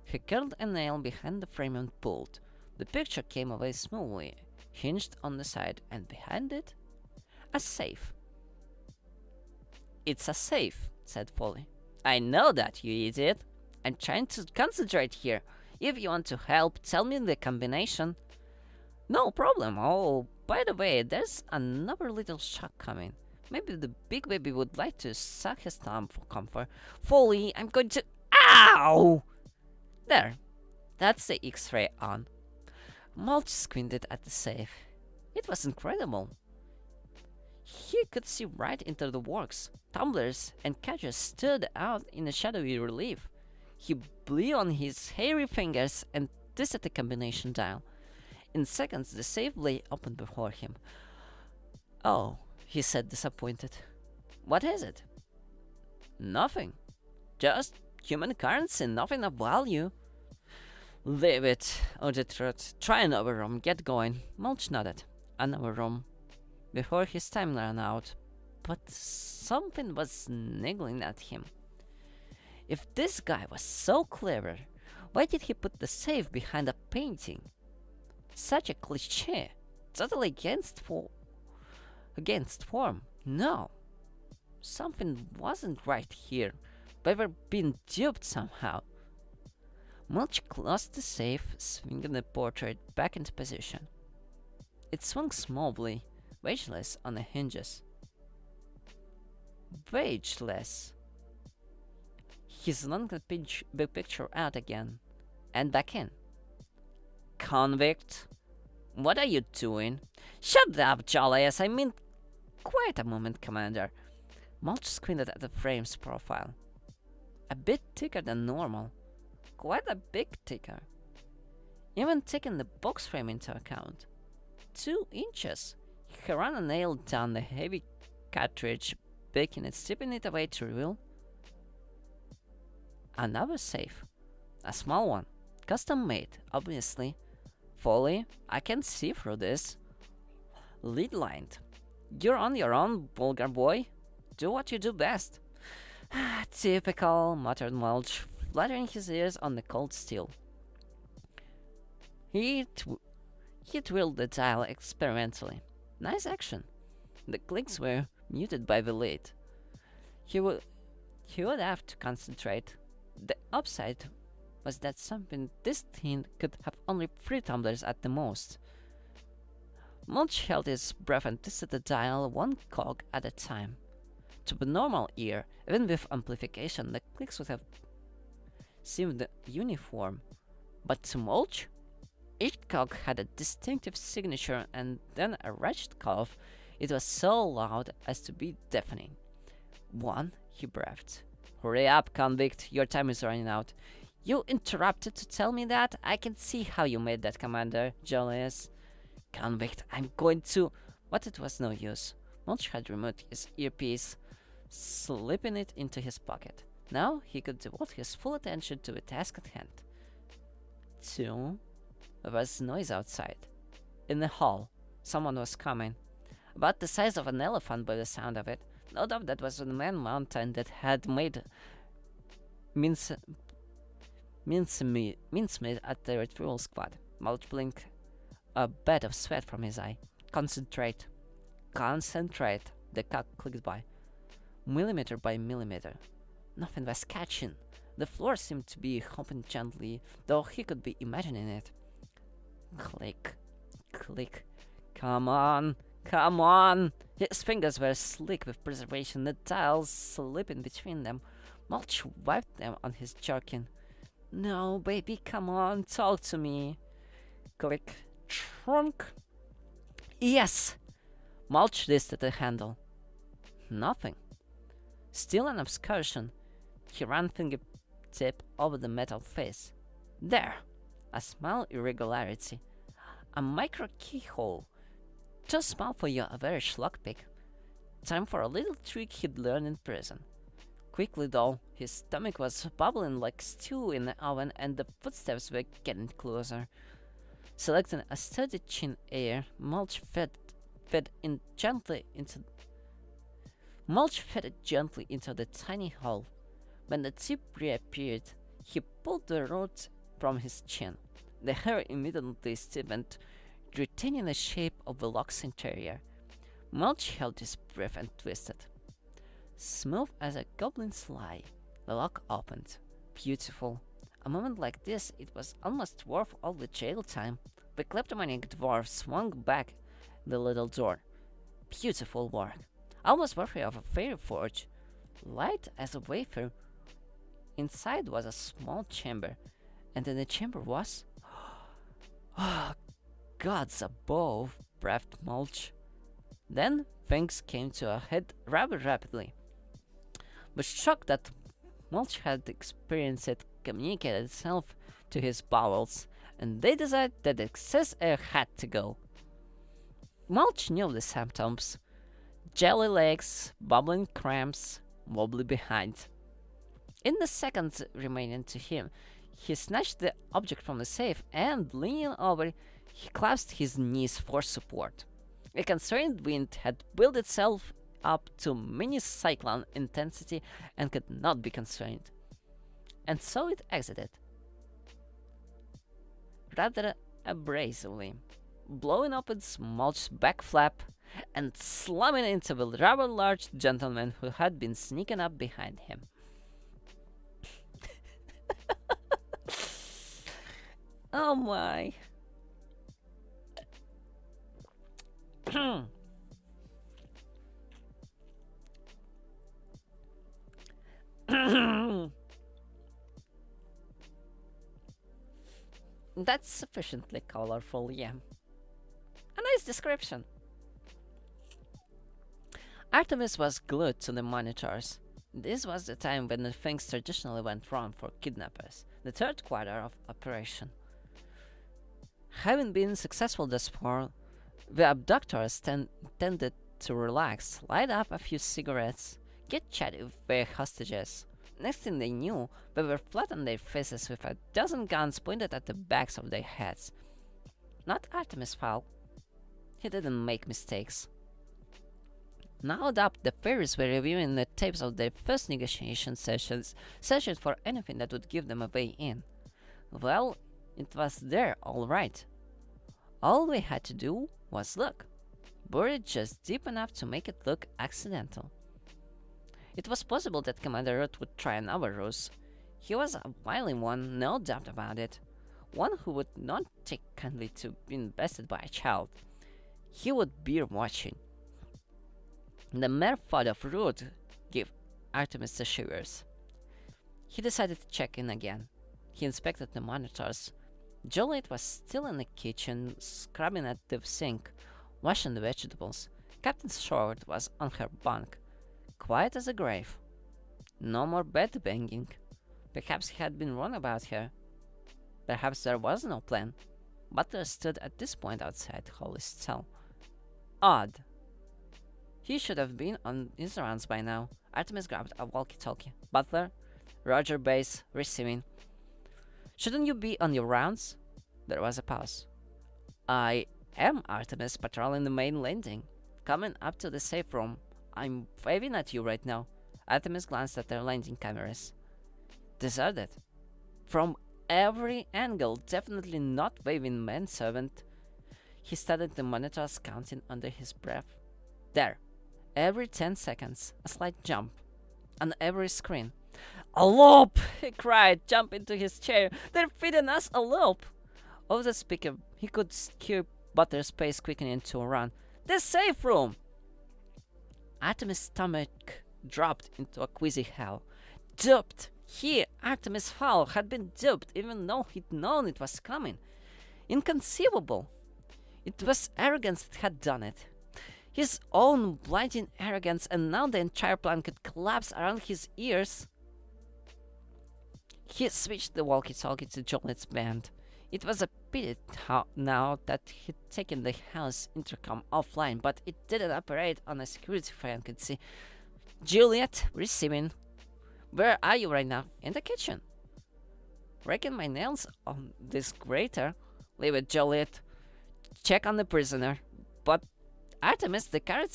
He curled a nail behind the frame and pulled. The picture came away smoothly, hinged on the side, and behind it, a safe. It's a safe, said Polly. I know that, you idiot. I'm trying to concentrate here. If you want to help, tell me the combination. No problem. Oh, by the way, there's another little shock coming. Maybe the big baby would like to suck his thumb for comfort. Folly, I'm going to... Ow! There. That's the X-ray on. Mulch squinted at the safe. It was incredible. He could see right into the works. Tumblers and catches stood out in a shadowy relief. He blew on his hairy fingers and twisted the combination dial. In seconds, the safe lay open before him. Oh, he said, disappointed. What is it? Nothing. Just human currency, nothing of value. Leave it, ordered Ruth. Try another room, get going. Mulch nodded. Another room. Before his time ran out. But something was niggling at him. If this guy was so clever, why did he put the safe behind a painting? Such a cliché. Totally against form. No. Something wasn't right here. We were being duped somehow. Mulch closed the safe, swinging the portrait back into position. It swung smoothly, weightless on the hinges. Weightless. He slung the big picture out again, and back in. Convict? What are you doing? Shut up, Jollius. I mean, quite a moment, Commander. Mulch squinted at the frame's profile. A bit thicker than normal. Quite a big thicker. Even taking the box frame into account. 2 inches. He ran a nail down the heavy cartridge, baking it, stripping it away to reveal another safe. A small one. Custom made, obviously. Folly, I can see through this. Lead lined. You're on your own, vulgar boy. Do what you do best. Typical, muttered Mulch, fluttering his ears on the cold steel. He twirled the dial experimentally. Nice action. The clicks were muted by the lid. He would have to concentrate. The upside was that something this thin could have only 3 tumblers at the most. Mulch held his breath and twisted the dial 1 cog at a time. To the normal ear, even with amplification, the clicks would have seemed uniform. But to Mulch, each cog had a distinctive signature and then a wretched cough. It was so loud as to be deafening. 1, he breathed. Hurry up, convict, your time is running out. You interrupted to tell me that? I can see how you made that, Commander, Jollius. Convict, I'm going to... But it was no use. Mulch had removed his earpiece, slipping it into his pocket. Now he could devote his full attention to the task at hand. 2. There was noise outside. In the hall, someone was coming. About the size of an elephant by the sound of it. No doubt that was the man mountain that had made mincemeat at the retrieval squad. Mulch blinked, a bed of sweat from his eye. Concentrate. Concentrate. The cock clicked by, millimeter by millimeter. Nothing was catching. The floor seemed to be hopping gently, though he could be imagining it. Click, click. Come on, come on! His fingers were slick with preservation, the tiles slipping between them. Mulch wiped them on his jerkin. No, baby, come on, talk to me. Click. Trunk. Yes! Mulch listed the handle. Nothing. Still an excursion. He ran fingertip over the metal face. There! A small irregularity. A micro keyhole. Too small for your average lockpick. Time for a little trick he'd learned in prison. Quickly though, his stomach was bubbling like stew in the oven and the footsteps were getting closer. Selecting a steady chin air, Mulch fed it gently into the tiny hole. When the tip reappeared, he pulled the rod from his chin. The hair immediately stiffened, retaining the shape of the lock's interior. Mulch held his breath and twisted. Smooth as a goblin's lie, the lock opened. Beautiful. A moment like this, it was almost worth all the jail time. The kleptomaniac dwarf swung back the little door. Beautiful work. Almost worthy of a fairy forge. Light as a wafer. Inside was a small chamber, and in the chamber was... Oh, gods above, breathed Mulch. Then things came to a head rather rapidly. The shock that Mulch had experienced communicated itself to his bowels, and they decided that excess air had to go. Mulch knew the symptoms. Jelly legs, bubbling cramps, wobbly behind. In the seconds remaining to him, he snatched the object from the safe and, leaning over, he clasped his knees for support. A constrained wind had built itself up to mini-cyclone intensity and could not be constrained. And so it exited. Rather abrasively, blowing up its Mulch's back flap and slamming into the rather large gentleman who had been sneaking up behind him. Oh my. That's sufficiently colorful, yeah. A nice description. Artemis was glued to the monitors. This was the time when the things traditionally went wrong for kidnappers, the third quarter of operation. Having been successful thus far, the abductors tended to relax, light up a few cigarettes, get chatty with their hostages. Next thing they knew, they were flat on their faces with a dozen guns pointed at the backs of their heads. Not Artemis Fowl. He didn't make mistakes. Now that the fairies were reviewing the tapes of their first negotiation sessions, searching for anything that would give them a way in. Well, it was there, all right. All we had to do was look, buried just deep enough to make it look accidental. It was possible that Commander Root would try another ruse. He was a wily one, no doubt about it. One who would not take kindly to being bested by a child. He would be watching. The mere thought of Root gave Artemis the shivers. He decided to check in again. He inspected the monitors. Juliet was still in the kitchen, scrubbing at the sink, washing the vegetables. Captain Short was on her bunk, quiet as a grave. No more bed banging. Perhaps he had been wrong about her. Perhaps there was no plan. Butler stood at this point outside Holly's cell. Odd. He should have been on his rounds by now. Artemis grabbed a walkie-talkie. Butler, Roger Base, receiving. Shouldn't you be on your rounds? There was a pause. I am Artemis, patrolling the main landing. Coming up to the safe room. I'm waving at you right now. Artemis glanced at their landing cameras. Deserted. From every angle, definitely not waving manservant. He studied the monitors, counting under his breath. There. Every 10 seconds, a slight jump on every screen. A loop! He cried, jumping into his chair. They're feeding us a loop! Over the speaker, he could hear Butter's pace quickening to a run. The safe room! Artemis' stomach dropped into a queasy hell. Duped! He, Artemis Fowl, had been duped even though he'd known it was coming. Inconceivable! It was arrogance that had done it. His own blinding arrogance, and now the entire plan could collapse around his ears. He switched the walkie-talkie to Joliet's band. It was a pity now that he'd taken the house intercom offline, but it didn't operate on a security fan could see. Juliet, receiving. Where are you right now? In the kitchen. Raking my nails on this grater. Leave it, Juliet. Check on the prisoner. But Artemis, the carrot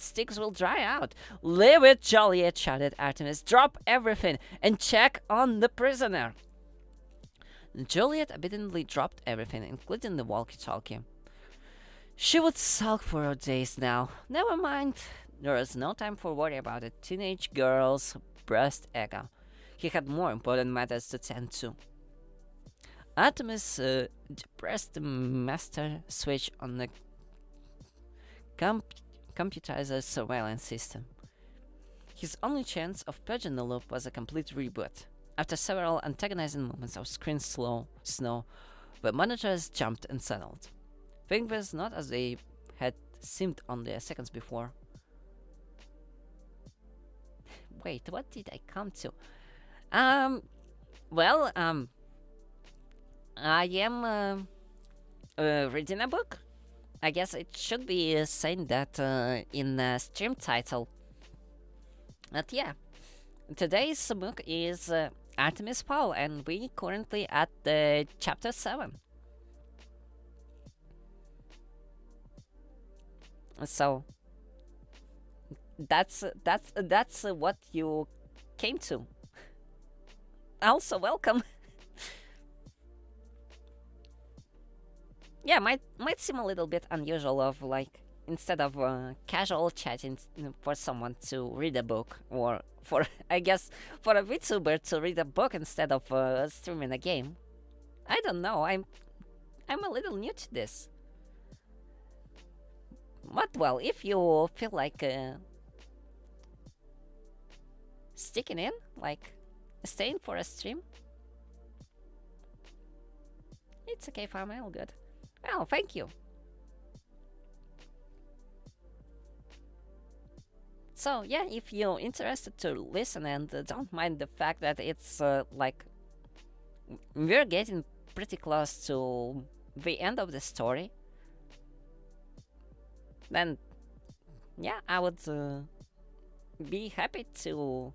sticks will dry out. Leave it, Juliet, shouted Artemis. Drop everything and check on the prisoner. Juliet obediently dropped everything, including the walkie-talkie. She would sulk for days now. Never mind. There was no time for worry about a teenage girl's breast ego. He had more important matters to tend to. Artemis pressed the master switch on the computerized surveillance system. His only chance of purging the loop was a complete reboot. After several antagonizing moments of screen snow, the monitors jumped and settled. Things were not as they had seemed only seconds before. Wait, what did I come to? Well, I am reading a book. I guess it should be saying that in the stream title. But yeah, today's book is Artemis Fowl, and we currently at chapter 7. So that's what you came to. Also, welcome. Yeah, might seem a little bit unusual of like instead of casual chatting for someone to read a book, or for I guess for a Vtuber to read a book instead of streaming a game. I don't know. I'm a little new to this. But well, if you feel like sticking in, like staying for a stream, it's okay for me. All good. Well, thank you. So yeah, if you're interested to listen and don't mind the fact that it's like we're getting pretty close to the end of the story, then yeah, I would be happy to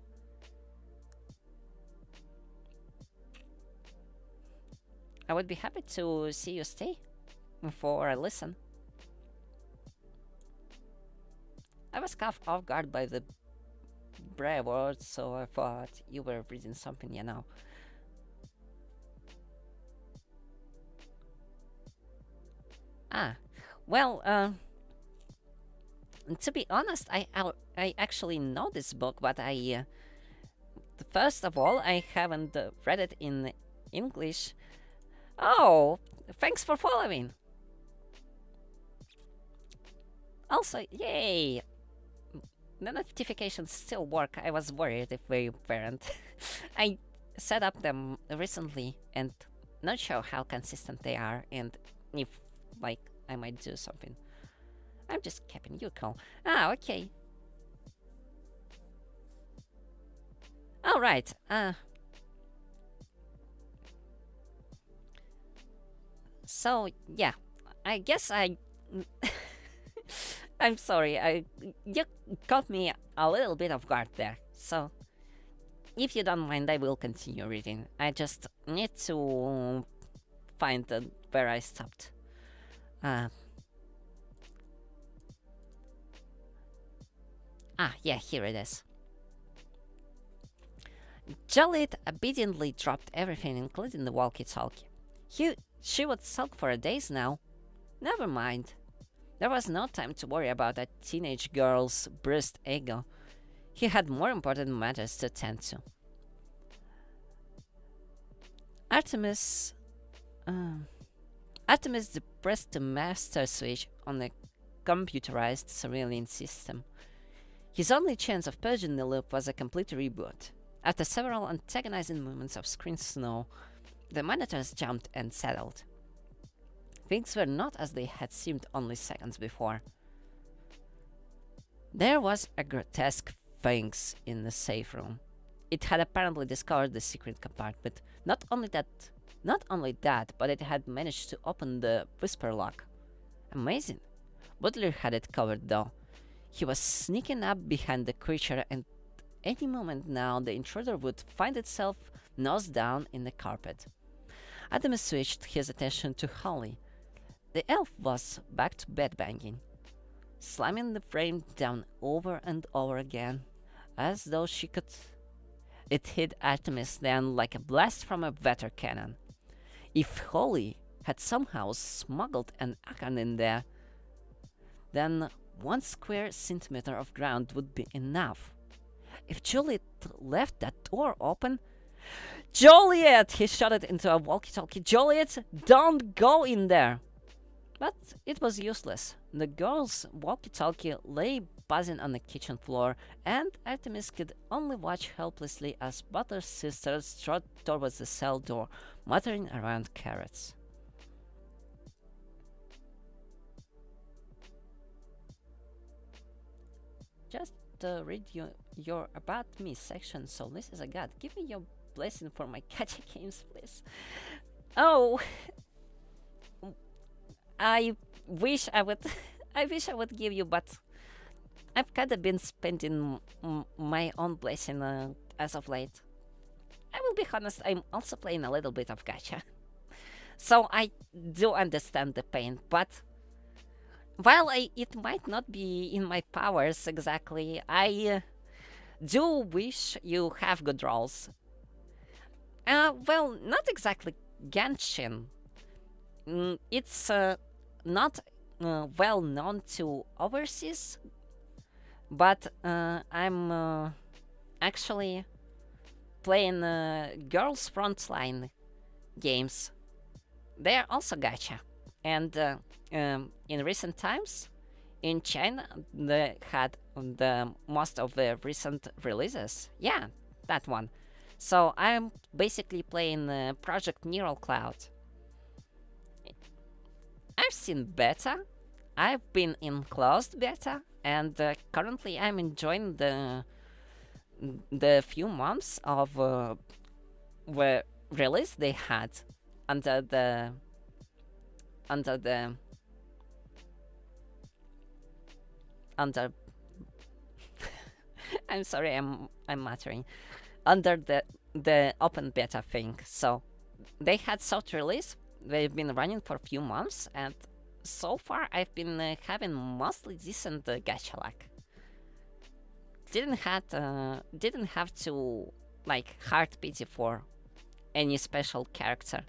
see you stay for a listen. I was caught off guard by the brave words, so I thought you were reading something, you know. Well, to be honest, I actually know this book, but first of all, I haven't read it in English. Oh, thanks for following. Also, yay! The notifications still work. I was worried if they weren't. I set up them recently and not sure how consistent they are and if, like, I might do something. I'm just keeping you calm. Okay. Alright, so, yeah. I guess I'm sorry, you caught me a little bit off guard there. So, if you don't mind, I will continue reading. I just need to find where I stopped. Yeah, here it is. Joliet obediently dropped everything, including the walkie-talkie. She would sulk for days now. Never mind.
There was no time to worry about a teenage girl's bruised ego. He had more important matters to tend to. Artemis. Um, Artemis depressed the master switch on the computerized surveillance system. His only chance of purging the loop was a complete reboot. After several antagonizing moments of screen snow, the monitors jumped and settled. Things were not as they had seemed only seconds before. There was a grotesque sphinx in the safe room. It had apparently discovered the secret compartment. Not only that, but it had managed to open the whisper lock. Amazing. Butler had it covered though. He was sneaking up behind the creature, and any moment now the intruder would find itself nose down in the carpet. Adam switched his attention to Holly. The elf was back to bed banging, slamming the frame down over and over again, as though she could. It hit Artemis then like a blast from a water cannon. If Holly had somehow smuggled an acorn in there, then 1 square centimeter of ground would be enough. If Juliet left that door open... Juliet! He shouted into a walkie-talkie. Juliet, don't go in there! But it was useless. The girl's walkie-talkie lay buzzing on the kitchen floor, and Artemis could only watch helplessly as Butler's sister strode towards the cell door, muttering around carrots. Just read your About Me section, so Lyss is a god. Give me your blessing for my gacha games, please. Oh, I wish I would. I wish I would give you, but I've kind of been spending my own blessing as of late. I will be honest, I'm also playing a little bit of gacha, so I do understand the pain. But while it might not be in my powers exactly, I do wish you have good rolls. Well, not exactly Genshin. It's not well known to overseas, but I'm actually playing Girls Frontline games. They are also gacha, and in recent times, in China, they had the most of the recent releases. Yeah, that one. So I'm basically playing Project Neural Cloud. I've seen beta, I've been in closed beta, and currently I'm enjoying the few months of release they had under the I'm sorry, I'm muttering, under the open beta thing. So they had soft release. They've been running for a few months, and so far I've been having mostly decent gacha luck. Didn't have to like hard pity for any special character.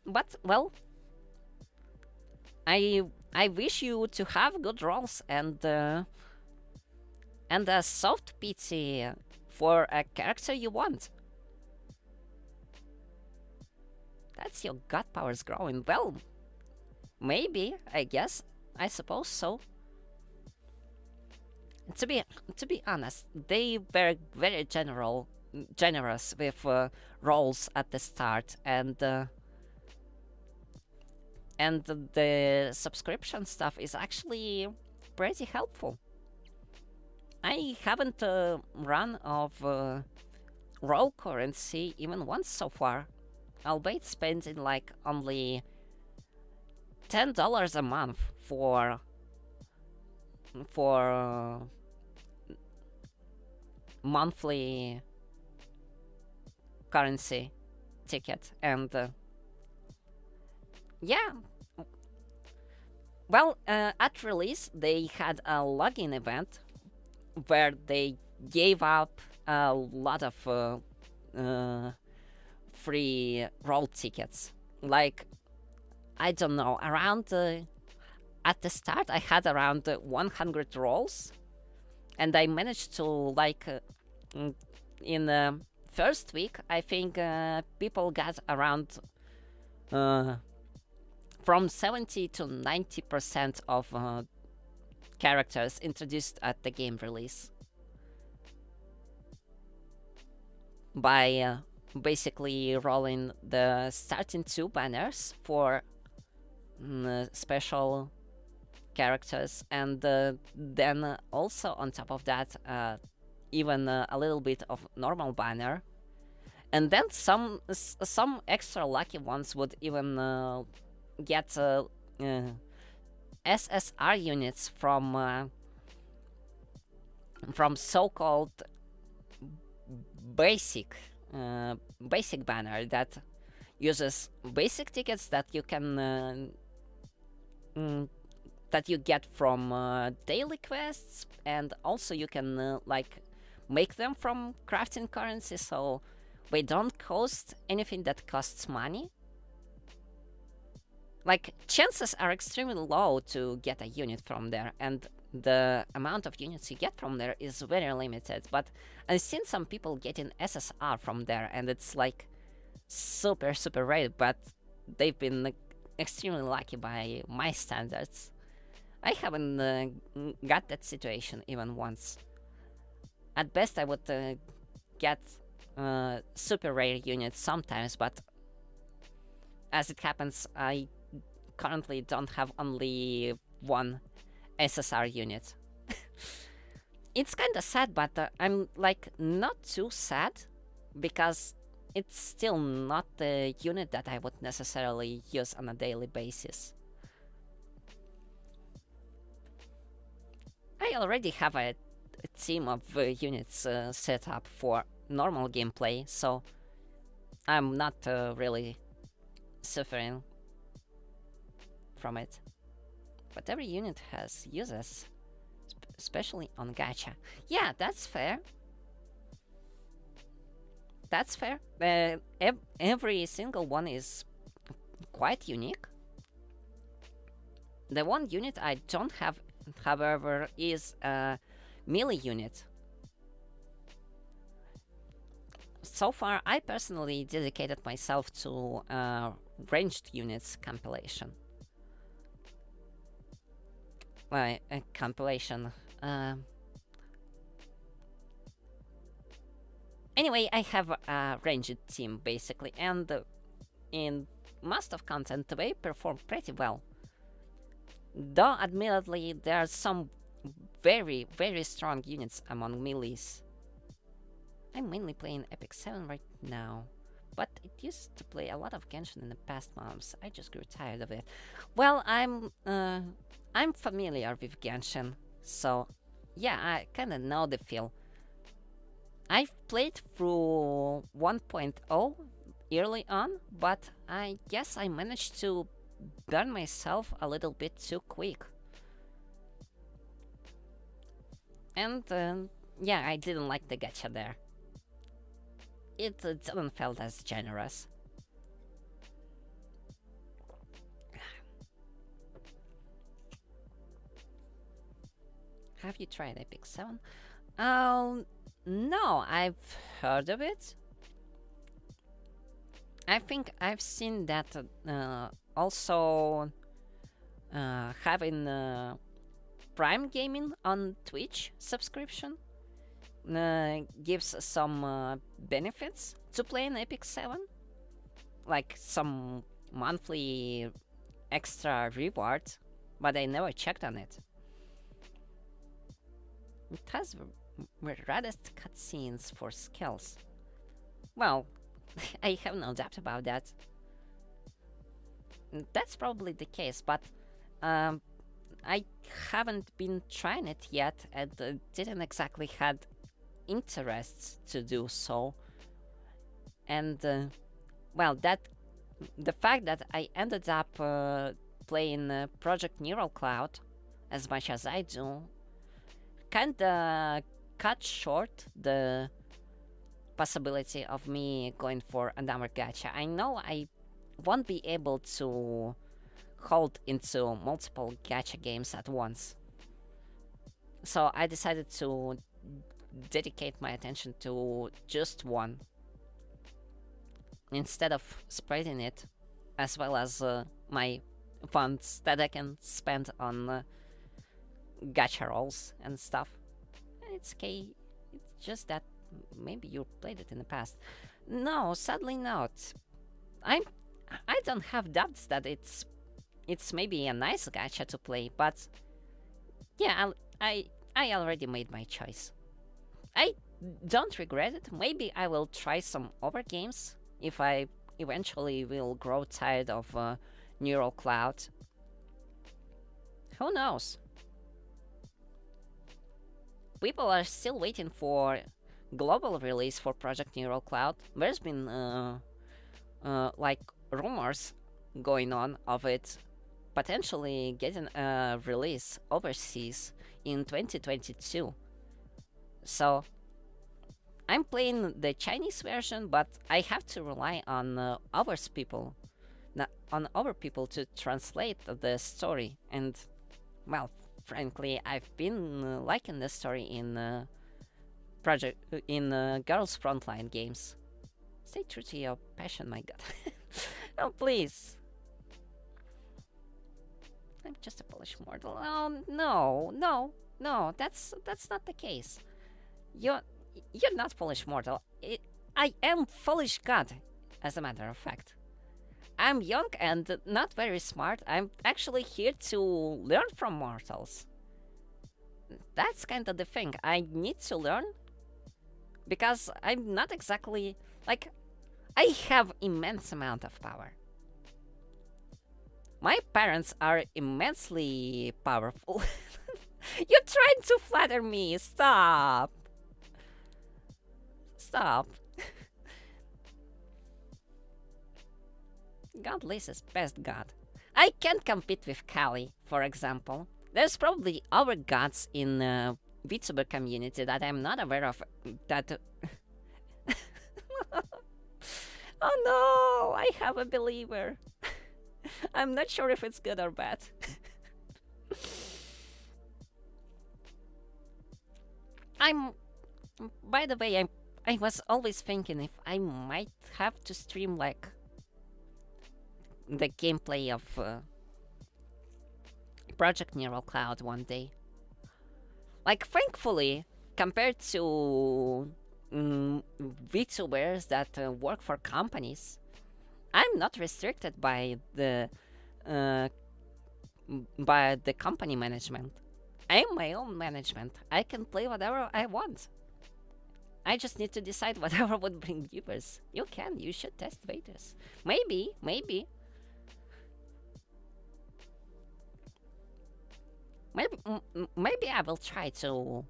But well, I wish you to have good rolls and a soft pity for a character you want. That's your god powers growing. Well, maybe, I guess, I suppose so. To be honest, they were very generous with rolls at the start, and the subscription stuff is actually pretty helpful. I haven't run of roll currency even once so far, albeit spending like only $10 a month for monthly currency ticket, and yeah. Well, at release they had a login event where they gave up a lot of free roll tickets. Like I don't know, around at the start I had around 100 rolls, and I managed to in the first week I think people got around uh, from 70 to 90% of characters introduced at the game release by basically rolling the starting 2 banners for special characters, and then also on top of that even a little bit of normal banner, and then some extra lucky ones would even get SSR units from so-called basic basic banner that uses basic tickets that you can that you get from daily quests, and also you can like make them from crafting currency, so they don't cost anything that costs money. Like, chances are extremely low to get a unit from there, and the amount of units you get from there is very limited. But I've seen some people getting SSR from there, and it's like super rare, but they've been like, extremely lucky by my standards. I haven't got that situation even once. At best, I would get super rare units sometimes, but as it happens, I currently don't have only one SSR unit. It's kinda sad, but I'm like not too sad, because it's still not the unit that I would necessarily use on a daily basis. I already have a team of units set up for normal gameplay, so I'm not really suffering from it. But every unit has uses, especially on gacha. Yeah, that's fair. That's fair. Every single one is quite unique. The one unit I don't have, however, is a melee unit. So far, I personally dedicated myself to ranged units compilation. A compilation. Anyway, I have a ranged team basically, and in most of content they perform pretty well. Though admittedly there are some very strong units among melees. I'm mainly playing Epic 7 right now, but it used to play a lot of Genshin in the past months. I just grew tired of it. Well, I'm familiar with Genshin, so yeah, I kinda know the feel. I've played through 1.0 early on, but I guess I managed to burn myself a little bit too quick. And yeah, I didn't like the gacha there. It didn't feel as generous. Have you tried Epic 7? No, I've heard of it. I think I've seen that also having Prime Gaming on Twitch subscription gives some benefits to playing Epic 7, like some monthly extra reward, but I never checked on it. It has the reddest cutscenes for skills. Well, I have no doubt about that. That's probably the case, but I haven't been trying it yet, and didn't exactly had interests to do so. And well, the fact that I ended up playing Project Neural Cloud as much as I do kinda cut short the possibility of me going for another gacha. I know I won't be able to hauled into multiple gacha games at once. So I decided to dedicate my attention to just one instead of spreading it, as well as my funds that I can spend on gacha rolls and stuff. It's okay. It's just that maybe you played it in the past. No, sadly not. I'm. I don't have doubts that it's maybe a nice gacha to play, but yeah, I already made my choice. I don't regret it. Maybe I will try some other games if I eventually will grow tired of Neural Cloud. Who knows? People are still waiting for global release for Project Neural Cloud. There's been like rumors going on of it potentially getting a release overseas in 2022. So I'm playing the Chinese version, but I have to rely on on other people to translate the story. And well, frankly, I've been liking the story in Girls Frontline games. Stay true to your passion, my god. Oh, please. I'm just a Polish mortal. Oh, no, that's not the case. You're not Polish mortal. I am Polish god, as a matter of fact. I'm young and not very smart. I'm actually here to learn from mortals. That's kind of the thing. I need to learn because I'm not exactly like I have immense amount of power. My parents are immensely powerful. You're trying to flatter me. Stop. Stop. God Lyss is best god. I can't compete with Kali, for example. There's probably other gods in the Vtuber community that I'm not aware of that... Oh no, I have a believer. I'm not sure if it's good or bad. By the way, I was always thinking if I might have to stream like the gameplay of Project Neural Cloud one day. Like, thankfully, compared to VTubers that work for companies, I'm not restricted uh, by the company management. I'm my own management. I can play whatever I want. I just need to decide whatever would bring viewers. You should test betas. Maybe. Maybe I will try to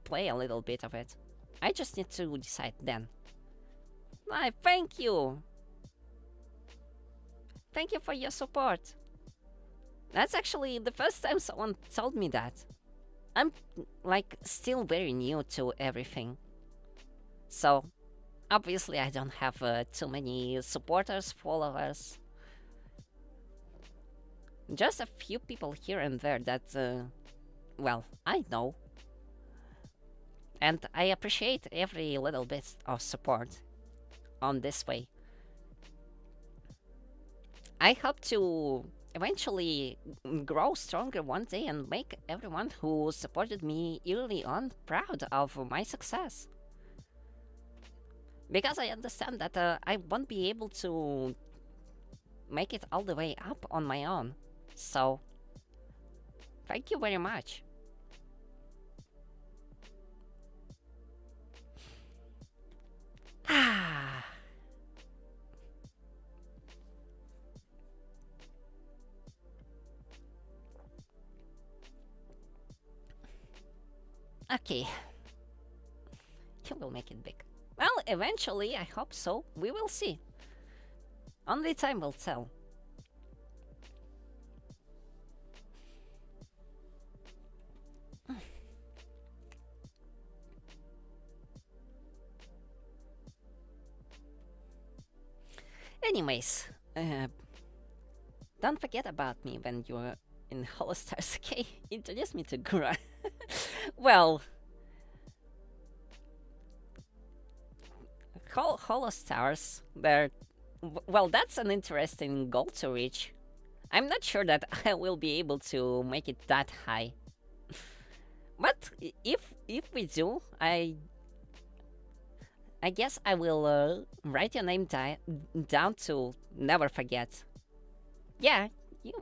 play a little bit of it. I just need to decide then. Thank you! Thank you for your support. That's actually the first time someone told me that. I'm, like, still very new to everything. So, obviously I don't have too many supporters, followers. Just a few people here and there that, well, I know. And I appreciate every little bit of support on this way. I hope to eventually grow stronger one day and make everyone who supported me early on proud of my success. Because I understand that I won't be able to make it all the way up on my own. So, thank you very much. Okay. You will make it big. Well, eventually, I hope so. We will see. Only time will tell. Anyways, Don't forget about me when you're in Hollow Stars, okay? Introduce me to Gura. Well, Hollow Stars, they're. Well, that's an interesting goal to reach. I'm not sure that I will be able to make it that high. But if we do, I guess I will write your name down to never forget. Yeah, you.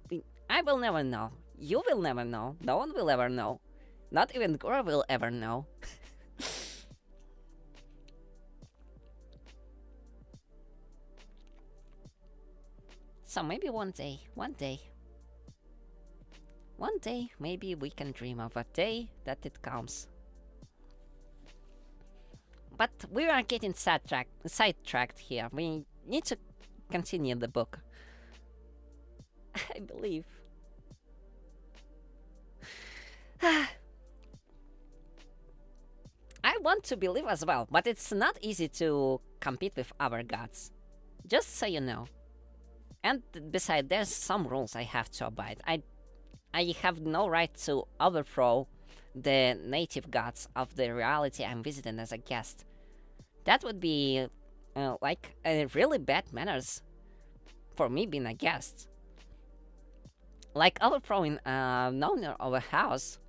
I will never know. You will never know. No one will ever know. Not even Gora will ever know. So maybe one day, maybe we can dream of a day that it comes. But we are getting sidetracked here. We need to continue the book. I believe. I want to believe as well, but it's not easy to compete with our gods. Just so you know. And besides, there's some rules I have to abide. I have no right to overthrow the native gods of the reality I'm visiting as a guest. That would be like really bad manners for me being a guest. Like overthrowing an owner of a house.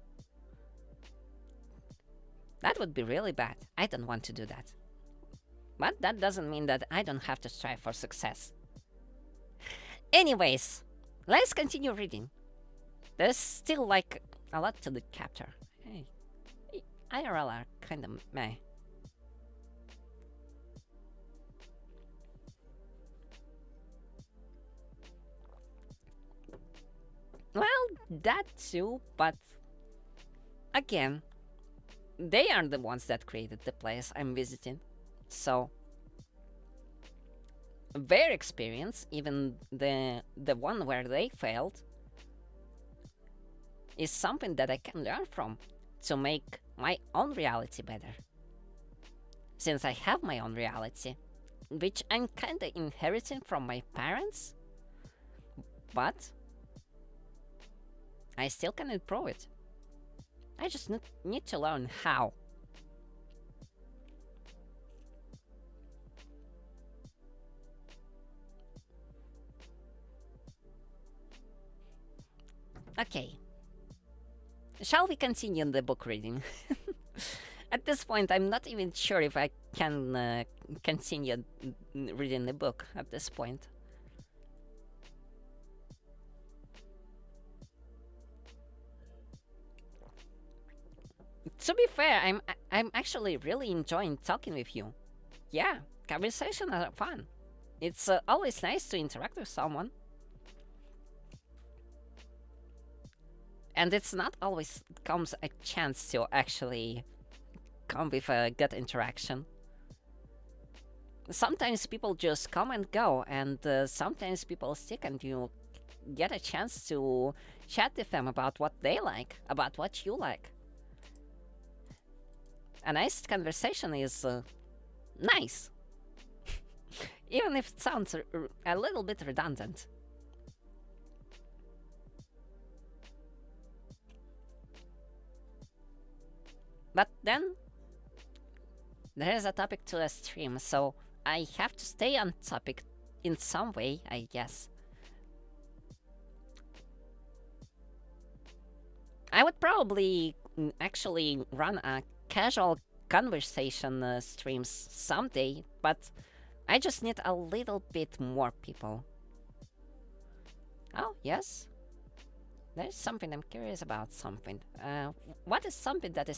That would be really bad. I don't want to do that. But that doesn't mean that I don't have to strive for success. Anyways, let's continue reading. There's still like a lot to the chapter. Hey, IRL are kind of meh. Well, that too, but again, they are the ones that created the place I'm visiting. So their experience, even the one where they failed, is something that I can learn from to make my own reality better. Since I have my own reality, which I'm kinda inheriting from my parents, but I still can improve it. I just need to learn how. Okay. Shall we continue the book reading? At this point, I'm not even sure if I can continue reading the book at this point. To be fair, I'm actually really enjoying talking with you. Yeah, conversations are fun. It's always nice to interact with someone. And it's not always comes a chance to actually come with a good interaction. Sometimes people just come and go, and sometimes people stick and you get a chance to chat with them about what they like, about what you like. A nice conversation is nice. Even if it sounds a little bit redundant. But then, there is a topic to the stream, so I have to stay on topic in some way, I guess. I would probably actually run a casual conversation streams someday, but I just need a little bit more people. Oh, yes? There's something I'm curious about something. What is something that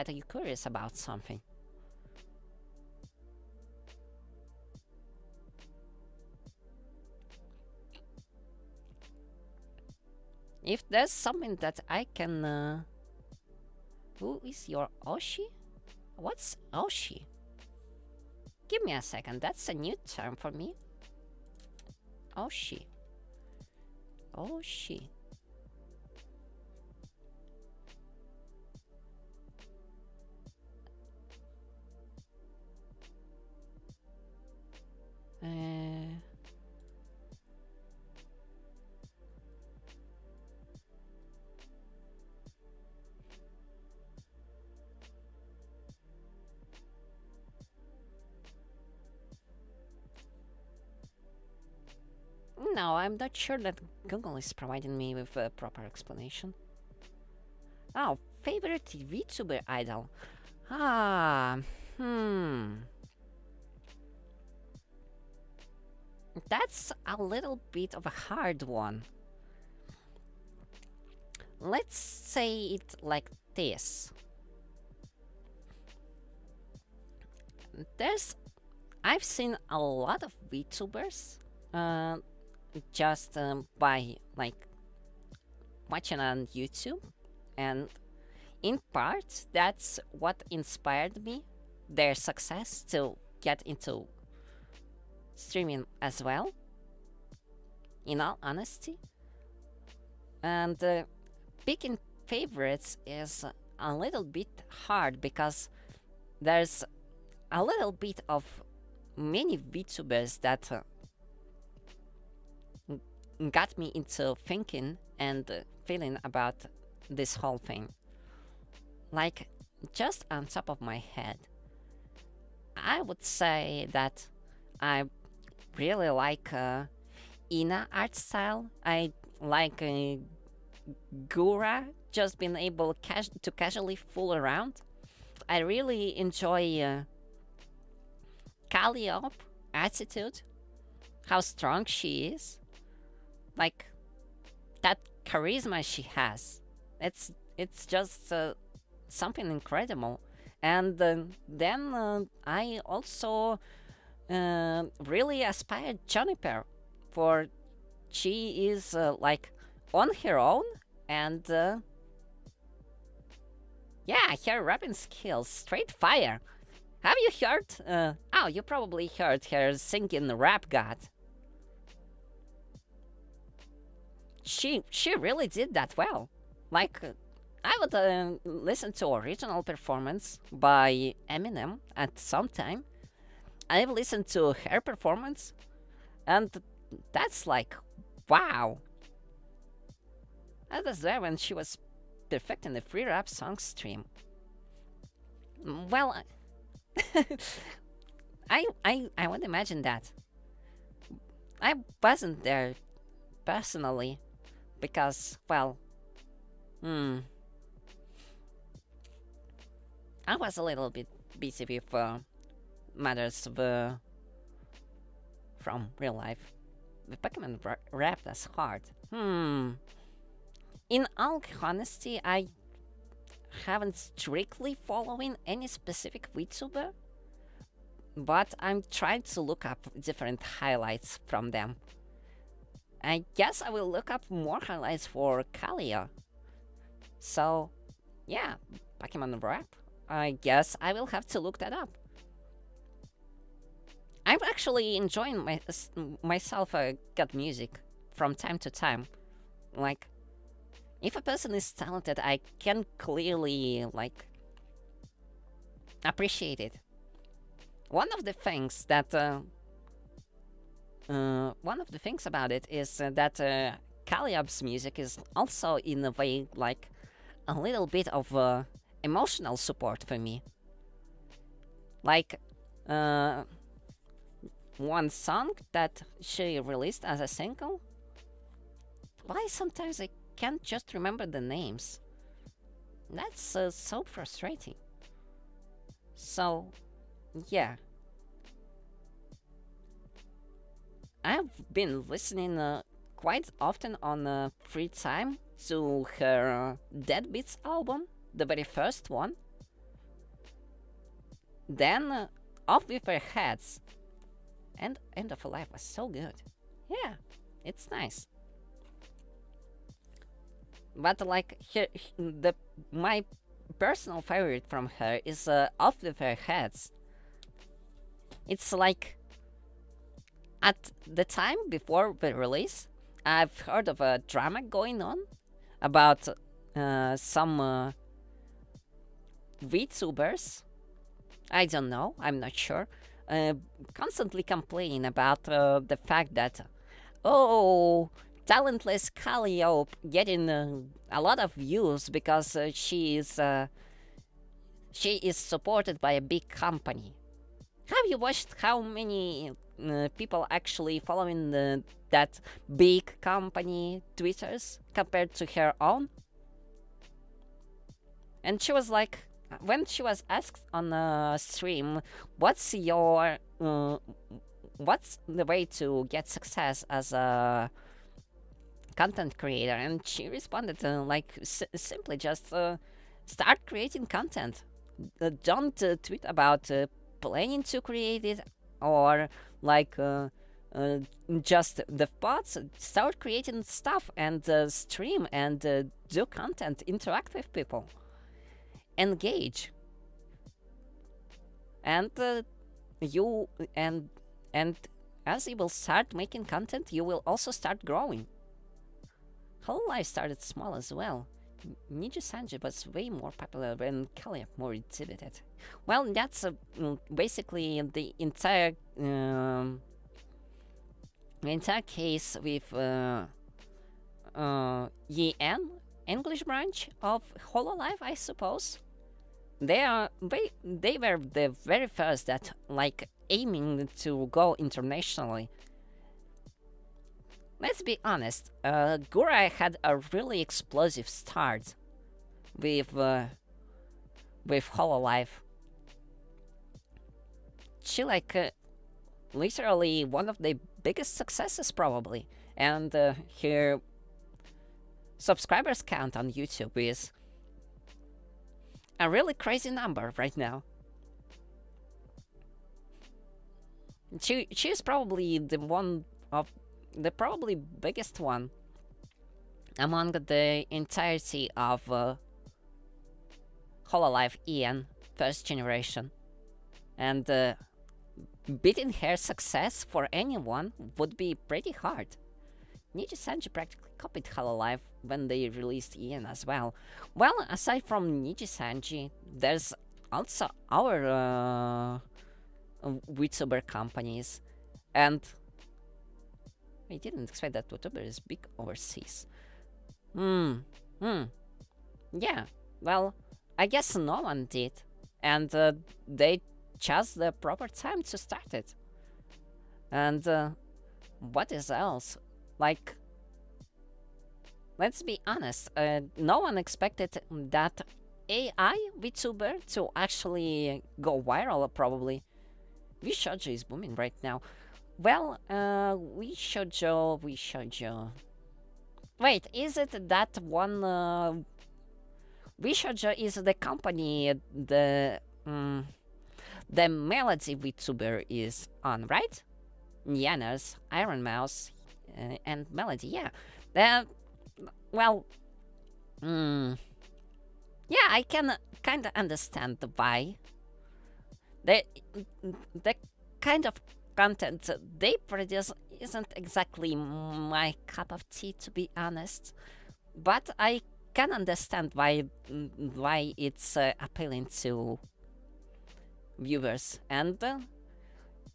you're curious about something? If there's something that I can... Who is your Oshi? What's Oshi? Give me a second, that's a new term for me. Oshi. Oshi. No, I'm not sure that Google is providing me with a proper explanation. Oh, favorite VTuber idol. Ah, That's a little bit of a hard one. Let's say it like this. I've seen a lot of VTubers just by like watching on YouTube, and in part that's what inspired me, their success, to get into streaming as well, in all honesty. And picking favorites is a little bit hard because there's a little bit of many VTubers that got me into thinking and feeling about this whole thing. Like, just on top of my head, I would say that I really like Ina art style. I like Gura, just being able to casually fool around. I really enjoy Calliope attitude, how strong she is, like that charisma she has. It's just something incredible. And then I also really aspired Juniper, for she is like on her own, and yeah, her rapping skills, straight fire. Have you heard? Oh, you probably heard her singing Rap God. She really did that well. Like, I would listen to original performance by Eminem at some time. I've listened to her performance, and that's like, wow. I was there when she was perfecting the free rap song stream. Well, I would imagine that. I wasn't there personally because, well, I was a little bit busy with matters from real life. The Pokemon rap that's hard. In all honesty, I haven't strictly following any specific VTuber, but I'm trying to look up different highlights from them. I guess I will look up more highlights for Kalia. So, yeah, Pokemon rap. I guess I will have to look that up. I'm actually enjoying myself good music from time to time. Like, if a person is talented, I can clearly like appreciate it. One of the things about it is that Calliope's music is also in a way like a little bit of emotional support for me. Like one song that she released as a single. Why sometimes I can't just remember the names? That's so frustrating. So, yeah. I've been listening quite often on free time to her Dead Beats album, the very first one. Then Off With Her Heads. And End of Life was so good. Yeah, it's nice. But like my personal favorite from her is Off With Her Heads. It's like, at the time before the release, I've heard of a drama going on about some VTubers. I don't know, I'm not sure. Constantly complaining about the fact that, oh, talentless Calliope getting a lot of views because she is supported by a big company. Have you watched how many people actually following that big company Twitters compared to her own. And she was like, when she was asked on a stream, what's your what's the way to get success as a content creator? And she responded like simply just start creating content. Don't tweet about planning to create it or like just the thoughts. Start creating stuff and stream and do content, interact with people, engage, and you and as you will start making content, you will also start growing. Hololive started small as well. Niji Sanji was way more popular when Kaliyap more exhibited. Well, that's basically the entire case with EN English branch of Hololive, I suppose. They were the very first that like aiming to go internationally. Let's be honest, Gurai had a really explosive start with Hololive. She like literally one of the biggest successes probably, and her subscribers count on YouTube is a really crazy number right now. She's probably the one of the probably biggest one among the entirety of Hololive EN first generation, and beating her success for anyone would be pretty hard. Niji Sanji practically copied Hololive when they released EN as well. Well, aside from Niji Sanji, there's also our Vtuber companies, and I didn't expect that Vtuber is big overseas. Yeah, well, I guess no one did, and they chose the proper time to start it. And what is else? Like, let's be honest, no one expected that AI VTuber to actually go viral, probably. Vshoujo is booming right now. Well, Vshoujo... Wait, is it that one... Vshoujo is the company the Melody VTuber is on, right? Nianas, Iron Mouse, and Melody, yeah. Well, yeah, I can kind of understand why. The kind of content they produce isn't exactly my cup of tea, to be honest. But I can understand why it's appealing to viewers. And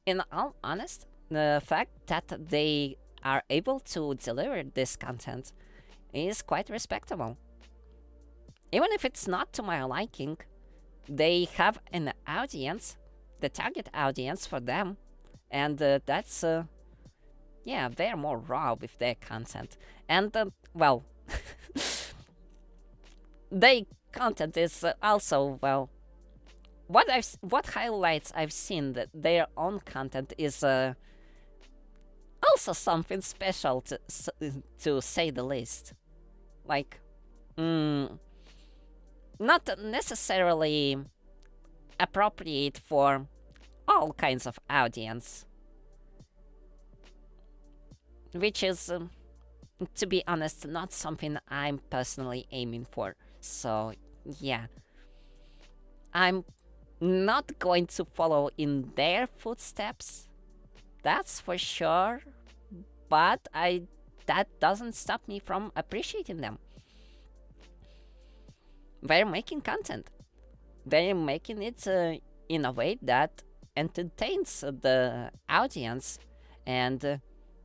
in all honest, the fact that they are able to deliver this content is quite respectable. Even if it's not to my liking, they have an audience, the target audience for them, and that's, yeah, they're more raw with their content. And, well, their content is also, well, what highlights I've seen that their own content is also something special to say the least. Like, not necessarily appropriate for all kinds of audience, which is, to be honest, not something I'm personally aiming for. So, yeah, I'm not going to follow in their footsteps, that's for sure, but that doesn't stop me from appreciating them. They're making content. They're making it in a way that entertains the audience, and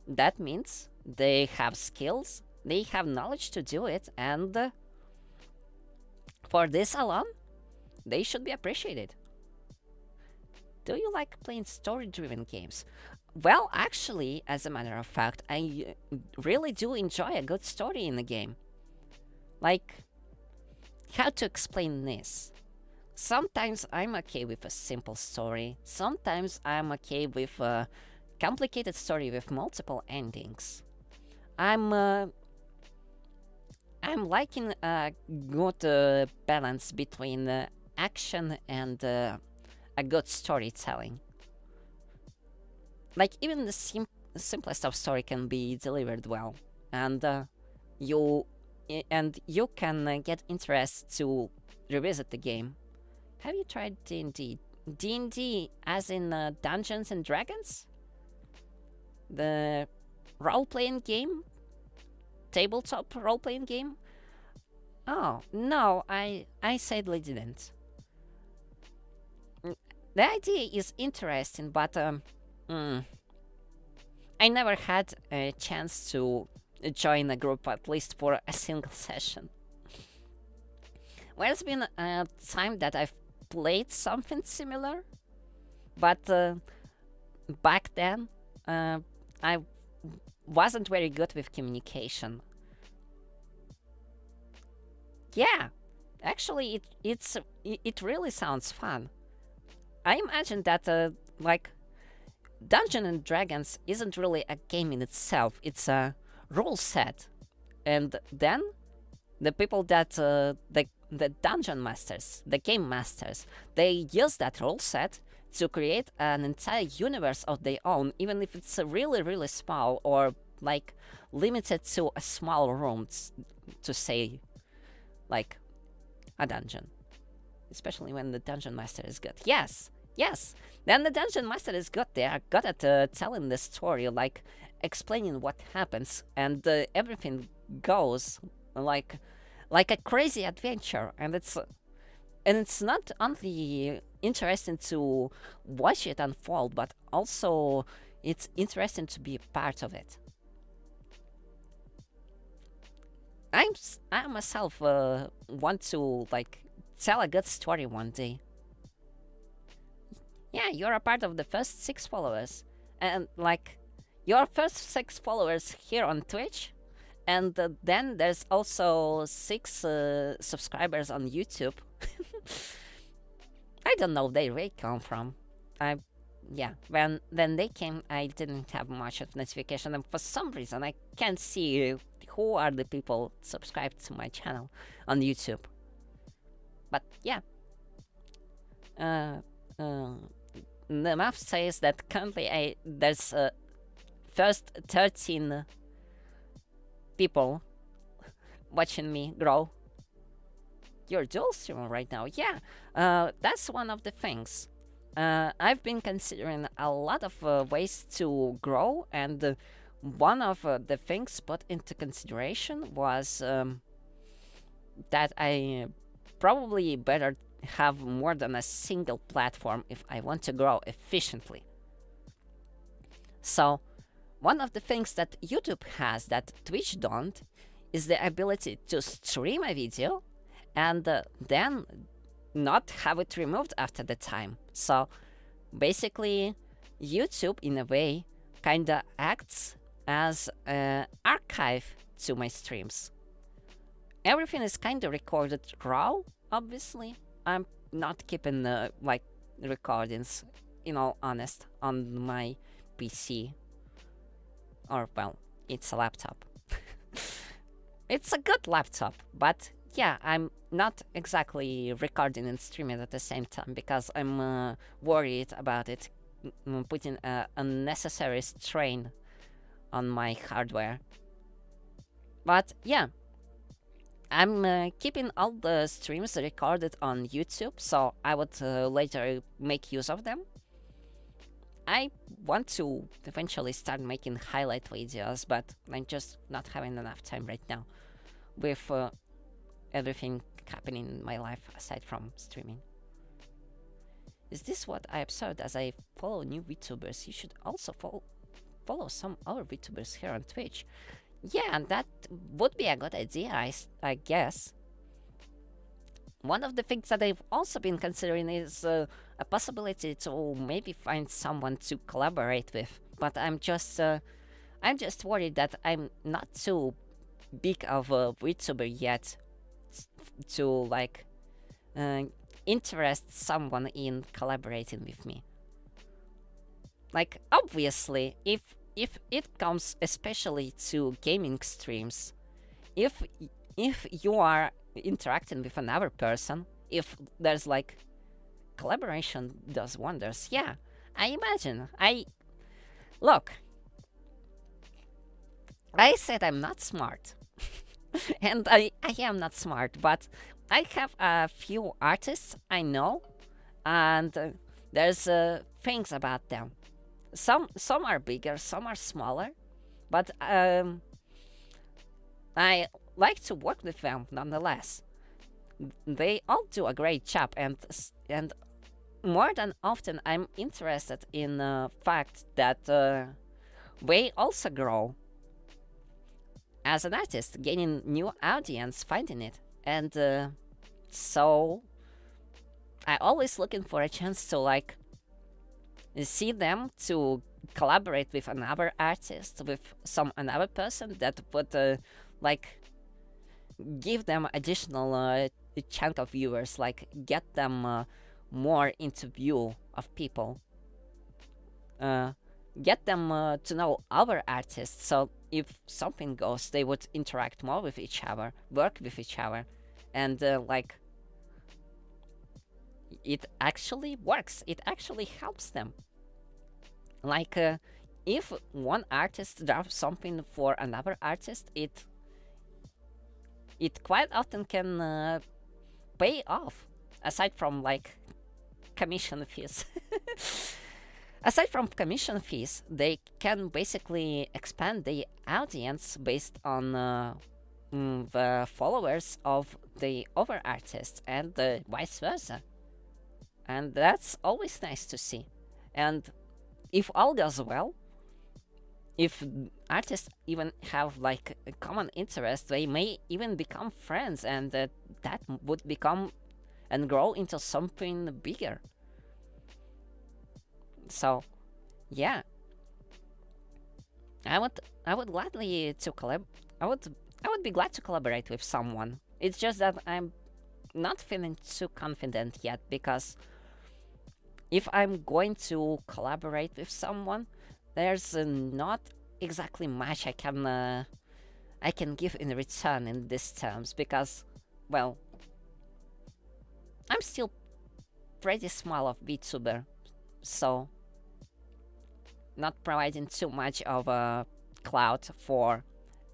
that means they have skills, they have knowledge to do it, and for this alone, they should be appreciated. Do you like playing story-driven games? Well, actually, as a matter of fact, I really do enjoy a good story in the game. Like, how to explain this? Sometimes I'm okay with a simple story, sometimes I'm okay with a complicated story with multiple endings. I'm uh, I'm liking a good balance between action and a good storytelling. Like even the simplest of story can be delivered well, and you you can get interest to revisit the game. Have you tried D&D? D&D as in Dungeons and Dragons? The role-playing game? Tabletop role-playing game? Oh, no, I sadly didn't. The idea is interesting, but mm, I never had a chance to join a group at least for a single session. Well, it's been a time that I've played something similar, but back then I wasn't very good with communication. Yeah, actually, it really sounds fun. I imagine that like Dungeons and Dragons isn't really a game in itself; it's a rule set, and then the people that the dungeon masters, the game masters, they use that rule set to create an entire universe of their own, even if it's really really small or like limited to a small room, to say like a dungeon. Especially when the dungeon master is good. Yes, yes. Then the dungeon master is good. They are good at telling the story, like explaining what happens, and everything goes like a crazy adventure. And it's not only interesting to watch it unfold, but also it's interesting to be a part of it. I myself want to like tell a good story one day. Yeah, you're a part of the first 6 followers, and like your first 6 followers here on Twitch, and then there's also 6 subscribers on YouTube. I don't know where they come from. I Yeah, when they came, I didn't have much of notification, and for some reason, I can't see who are the people subscribed to my channel on YouTube. But yeah, uh, uh, the map says that currently there's first 13 people watching me grow. You're dual streaming right now, yeah. That's one of the things. I've been considering a lot of ways to grow, and one of the things put into consideration was that I probably better have more than a single platform if I want to grow efficiently. So, one of the things that YouTube has that Twitch don't is the ability to stream a video and then not have it removed after the time. So basically, YouTube in a way kinda acts as an archive to my streams. Everything is kinda recorded raw, obviously. I'm not keeping like recordings, honest, on my PC. Or well, it's a laptop. It's a good laptop, but yeah, I'm not exactly recording and streaming at the same time because I'm worried about it putting a unnecessary strain on my hardware. But yeah, I'm keeping all the streams recorded on YouTube, so I would later make use of them. I want to eventually start making highlight videos, but I'm just not having enough time right now with everything happening in my life aside from streaming. Is this what I observed as I follow new VTubers? You should also follow some other VTubers here on Twitch. Yeah, that would be a good idea, I guess. One of the things that I've also been considering is a possibility to maybe find someone to collaborate with. but I'm just worried that I'm not too big of a VTuber yet to like uh, interest someone in collaborating with me. Like obviously, if it comes especially to gaming streams, if if you are interacting with another person, if there's like collaboration does wonders. Yeah, I imagine. I look. I said I'm not smart, and I am not smart, but I have a few artists I know, and there's things about them. Some are bigger, some are smaller, but I like to work with them nonetheless. They all do a great job, and more than often I'm interested in the fact that they also grow as an artist, gaining new audience, finding it, and so I always looking for a chance to like see them to collaborate with another artist, with some another person that would like give them additional chunk of viewers, like get them more into view of people, get them to know other artists. So if something goes, they would interact more with each other, work with each other, and like it actually works. It actually helps them. Like if one artist drops something for another artist, it quite often can pay off. Aside from like commission fees. Aside from commission fees, they can basically expand the audience based on the followers of the other artists and vice versa. And that's always nice to see. And if all goes well, if artists even have like a common interest, they may even become friends, and that would become and grow into something bigger. So, yeah, I would gladly to collab. I would be glad to collaborate with someone. It's just that I'm not feeling too confident yet, because if I'm going to collaborate with someone, there's not exactly much I can give in return in these terms, because, well, I'm still pretty small of VTuber, so not providing too much of a clout for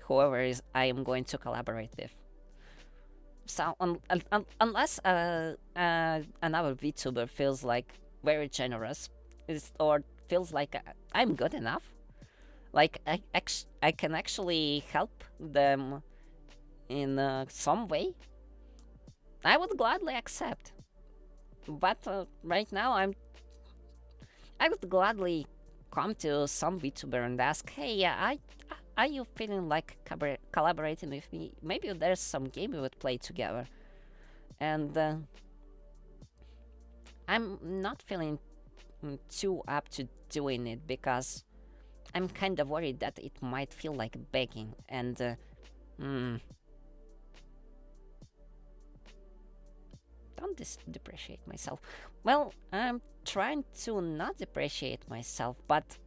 whoever is I am going to collaborate with. So unless another VTuber feels like very generous, or feels like I'm good enough, like I can actually help them in some way, I would gladly accept. But right now I would gladly come to some VTuber and ask, hey, are you feeling like collaborating with me? Maybe there's some game we would play together. And I'm not feeling too up to doing it, because I'm kind of worried that it might feel like begging, and don't depreciate myself. Well, I'm trying to not depreciate myself, but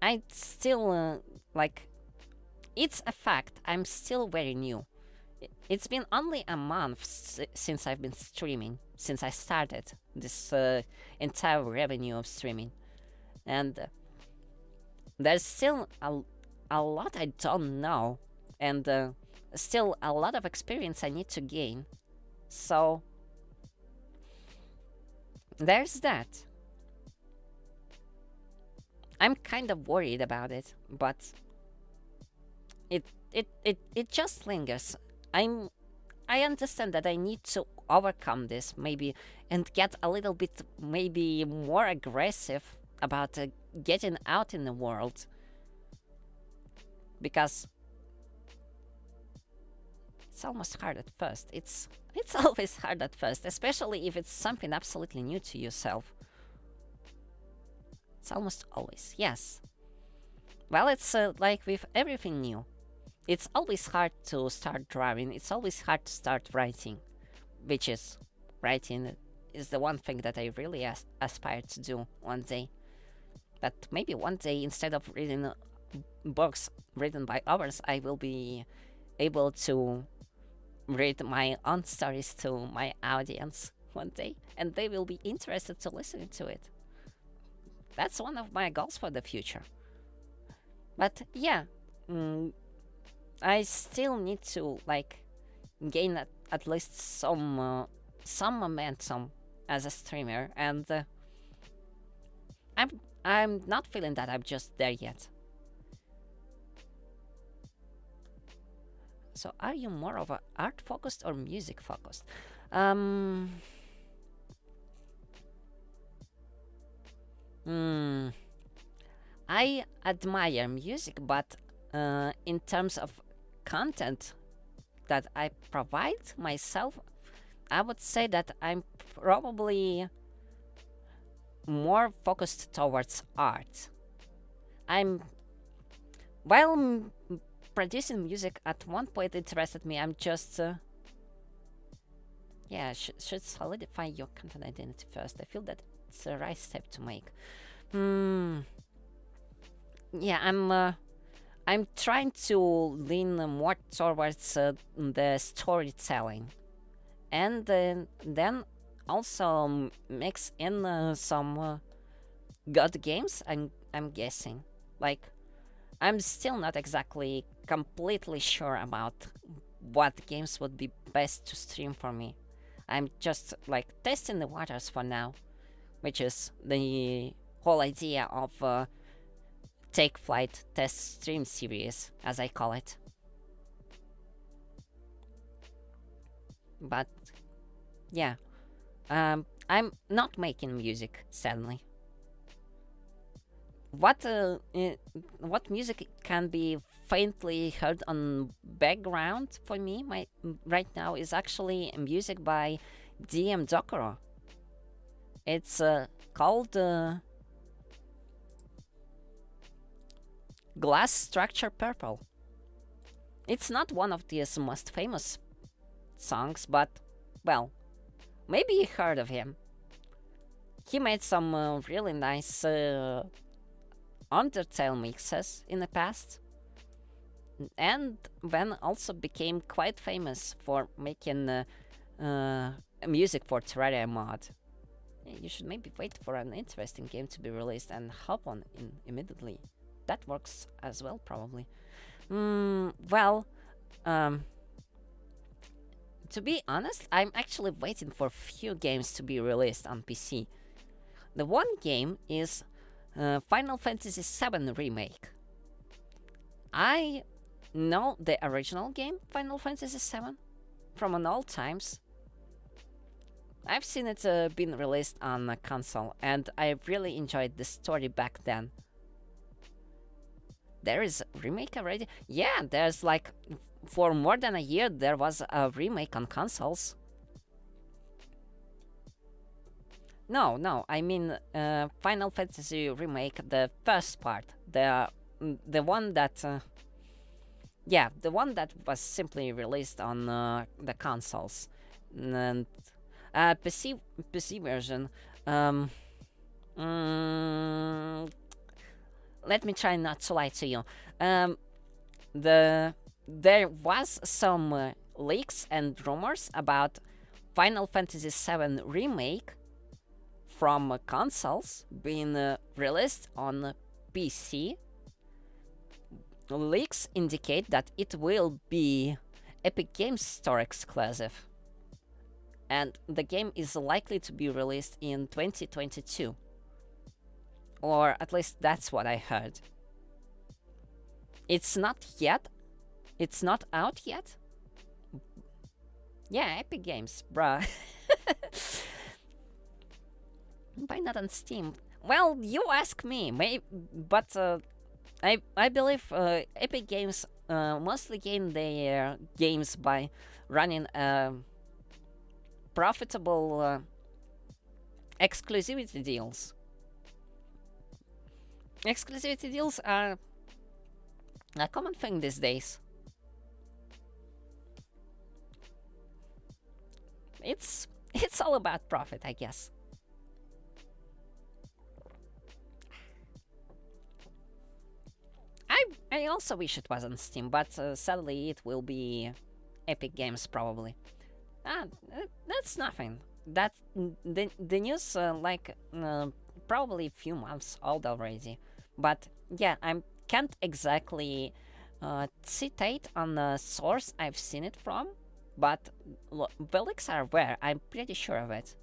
I still like, it's a fact, I'm still very new. It's been only a month since I've been streaming, since I started this entire revenue of streaming, and there's still a lot I don't know, and still a lot of experience I need to gain. So there's that. I'm kind of worried about it, but it just lingers. I understand that I need to overcome this, maybe, and get a little bit maybe more aggressive about getting out in the world, because it's almost hard at first. It's always hard at first, especially if it's something absolutely new to yourself. It's almost always, yes. Well, it's like with everything new. It's always hard to start drawing, it's always hard to start writing, which is, writing is the one thing that I really aspire to do one day. That maybe one day, instead of reading books written by others, I will be able to read my own stories to my audience one day, and they will be interested to listen to it. That's one of my goals for the future. But yeah, I still need to like gain at least some momentum as a streamer, and I'm not feeling that I'm just there yet. So, are you more of a art focused or music focused? Um. I admire music, but in terms of content that I provide myself, I would say that I'm probably more focused towards art. I'm while producing music at one point interested me. I'm just yeah, should solidify your content identity first. I feel that it's the right step to make. Yeah, I'm trying to lean more towards the storytelling, and then also mix in some god games. I'm guessing. Like, I'm still not exactly completely sure about what games would be best to stream for me. I'm just like testing the waters for now, which is the whole idea of Take Flight Test Stream Series, as I call it. But yeah, I'm not making music, sadly. What music can be faintly heard on background for me right now is actually music by DM Dokuro. It's called Glass Structure Purple. It's not one of his most famous songs, but, well, maybe you heard of him. He made some really nice Undertale mixes in the past, and then also became quite famous for making music for Terraria mod. You should maybe wait for an interesting game to be released and hop on in immediately. That works as well, probably. Well, to be honest, I'm actually waiting for few games to be released on PC. The one game is Final Fantasy VII Remake. I know the original game, Final Fantasy VII, from an old times. I've seen it being released on a console, and I really enjoyed the story back then. There is a remake already? Yeah, there's like, for more than a year, there was a remake on consoles. No, I mean Final Fantasy Remake, the first part, the one that, yeah, the one that was simply released on the consoles, and PC version. Let me try not to lie to you. There was some leaks and rumors about Final Fantasy VII Remake from consoles being released on PC. Leaks indicate that it will be Epic Games Store exclusive, and the game is likely to be released in 2022. Or at least that's what I heard. It's not yet. It's not out yet. Yeah, Epic Games, bruh. Why not on Steam? Well, you ask me. But I believe Epic Games mostly gain their games by running profitable exclusivity deals. exclusivity deals are a common thing these days. It's all about profit, I guess. I also wish it was on Steam, but sadly it will be Epic Games probably. Ah, that's nothing. That the news probably a few months old already, but yeah, I can't exactly citate on the source I've seen it from, but the leaks are where I'm pretty sure of it.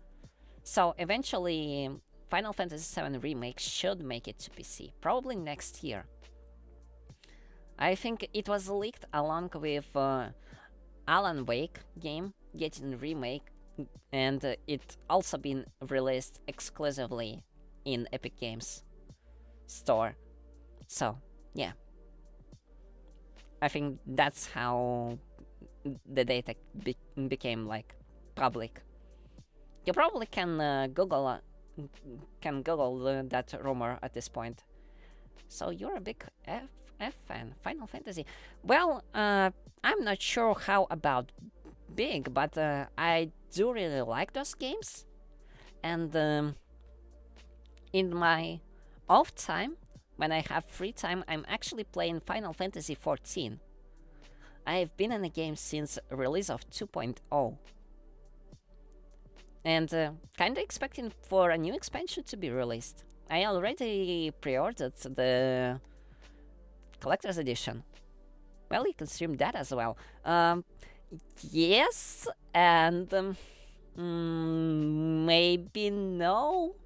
So eventually, Final Fantasy VII Remake should make it to PC, probably next year. I think it was leaked along with Alan Wake game getting remake, and it also been released exclusively in Epic Games store. So yeah, I think that's how the data became like public. You probably can Google that rumor at this point. So you're a big F fan, Final Fantasy. Well, I'm not sure how about big, but I do really like those games. And in my off time, when I have free time, I'm actually playing Final Fantasy 14. I've been in the game since release of 2.0. And kinda expecting for a new expansion to be released. I already pre-ordered the collector's edition. Well, you can stream that as well. Yes, and maybe no.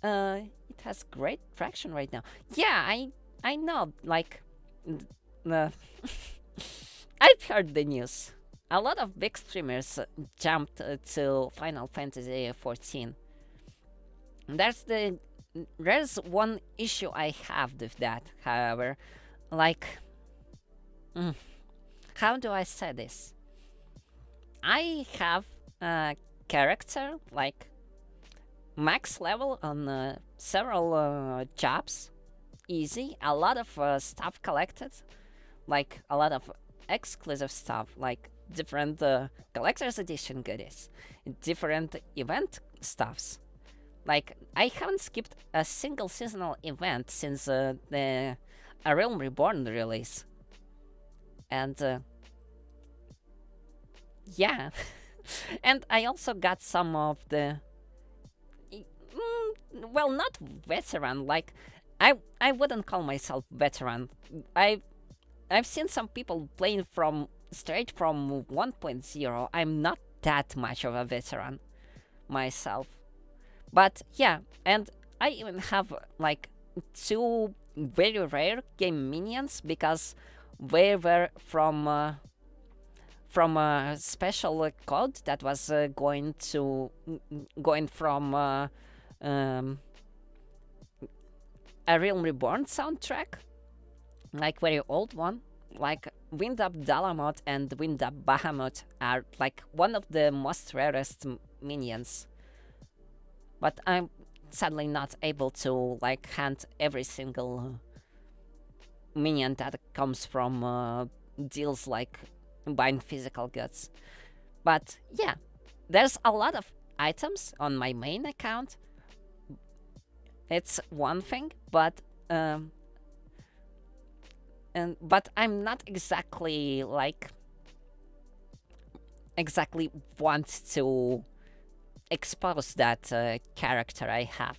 It has great traction right now. Yeah, I know. Like, uh, I've heard the news. A lot of big streamers jumped to Final Fantasy 14. There's one issue I have with that, however. Like, how do I say this? I have a character, like, max level on several jobs. Easy. A lot of stuff collected. Like, a lot of exclusive stuff, like different collector's edition goodies, different event stuffs. Like, I haven't skipped a single seasonal event since the A Realm Reborn release. And yeah. And I also got some of the well, not veteran, like I wouldn't call myself veteran. I've seen some people playing from straight from 1.0. I'm not that much of a veteran myself. But yeah, and I even have like 2 very rare game minions because they were from a special code that was going from a Realm Reborn soundtrack, like very old one. Like Wind Up Dalamot and Wind Up Bahamut are like one of the most rarest minions. But I'm sadly not able to like hunt every single minion that comes from deals like buying physical goods. But yeah, there's a lot of items on my main account. It's one thing, but but I'm not exactly want to expose that character I have.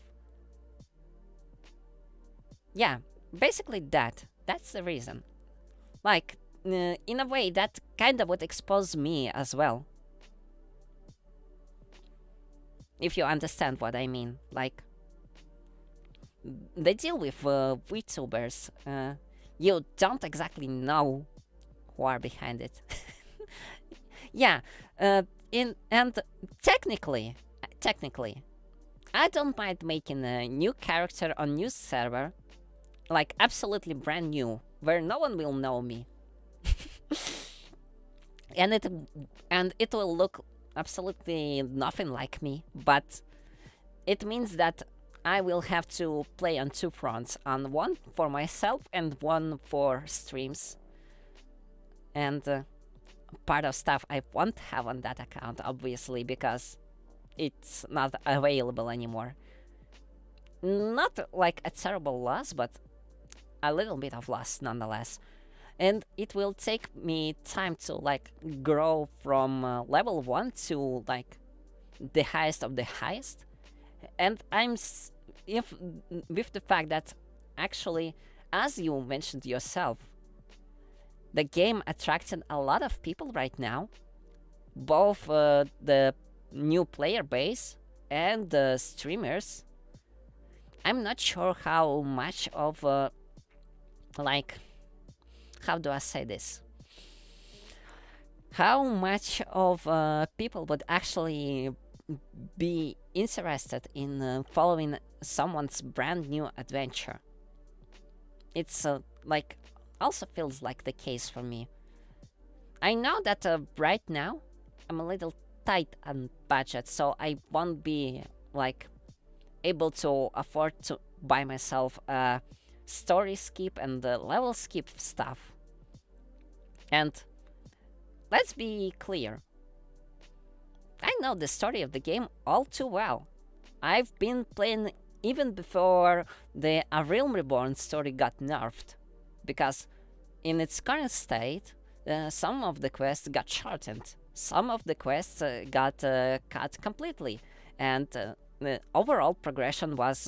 Yeah, basically that's the reason. Like, in a way, that kind of would expose me as well. If you understand what I mean. Like, they deal with Vtubers. You don't exactly know who are behind it. Yeah, and technically, I don't mind making a new character on new server, like absolutely brand new, where no one will know me, and it will look absolutely nothing like me. But it means that I will have to play on two fronts, on one for myself and one for streams. And part of stuff I won't have on that account, obviously, because it's not available anymore. Not like a terrible loss, but a little bit of loss nonetheless. And it will take me time to like grow from level 1 to like the highest of the highest. And if with the fact that actually, as you mentioned yourself, the game attracted a lot of people right now, both the new player base and the streamers. I'm not sure how much of like, how do I say this? How much of people would actually be interested in following someone's brand new adventure? It's like also feels like the case for me. I know that right now I'm a little tight on budget, so I won't be like able to afford to buy myself story skip and level skip stuff. And let's be clear, I know the story of the game all too well. I've been playing even before the A Realm Reborn story got nerfed, because in its current state, some of the quests got shortened, some of the quests got cut completely, and the overall progression was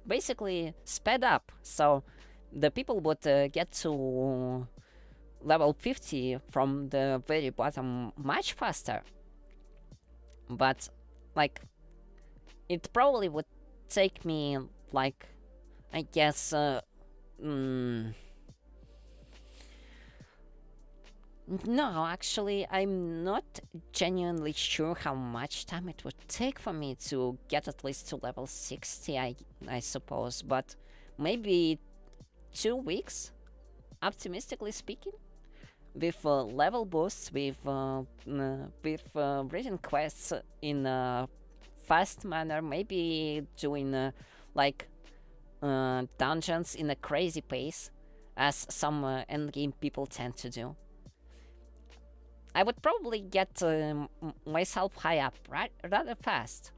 basically sped up. So the people would get to level 50 from the very bottom much faster. But like, it probably would take me like, I guess no, actually, I'm not genuinely sure how much time it would take for me to get at least to level 60, I suppose, but maybe 2 weeks, optimistically speaking, with level boosts, with written quests in a fast manner, maybe doing like dungeons in a crazy pace, as some endgame people tend to do. I would probably get myself high up rather fast.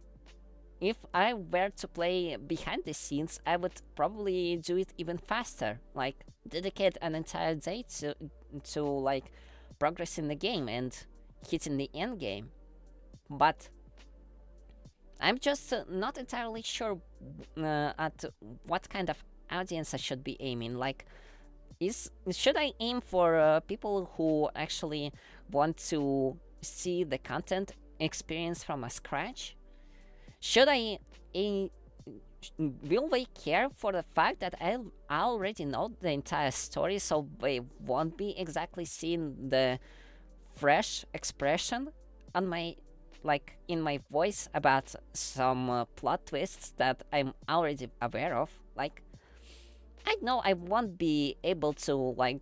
If I were to play behind the scenes, I would probably do it even faster, like dedicate an entire day to like progressing the game and hitting the end game. But I'm just not entirely sure at what kind of audience I should be aiming. Like, should I aim for people who actually want to see the content experience from a scratch? Should will they care for the fact that I already know the entire story, so they won't be exactly seeing the fresh expression on my, like, in my voice about some plot twists that I'm already aware of? Like, I know I won't be able to like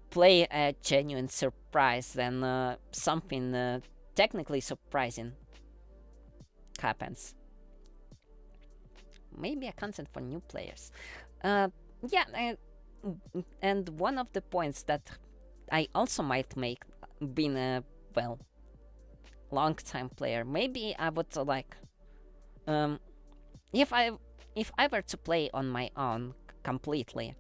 play a genuine surprise when something technically surprising happens. Maybe a content for new players. Yeah, and one of the points that I also might make, being a well long-time player, maybe I would like if I were to play on my own completely,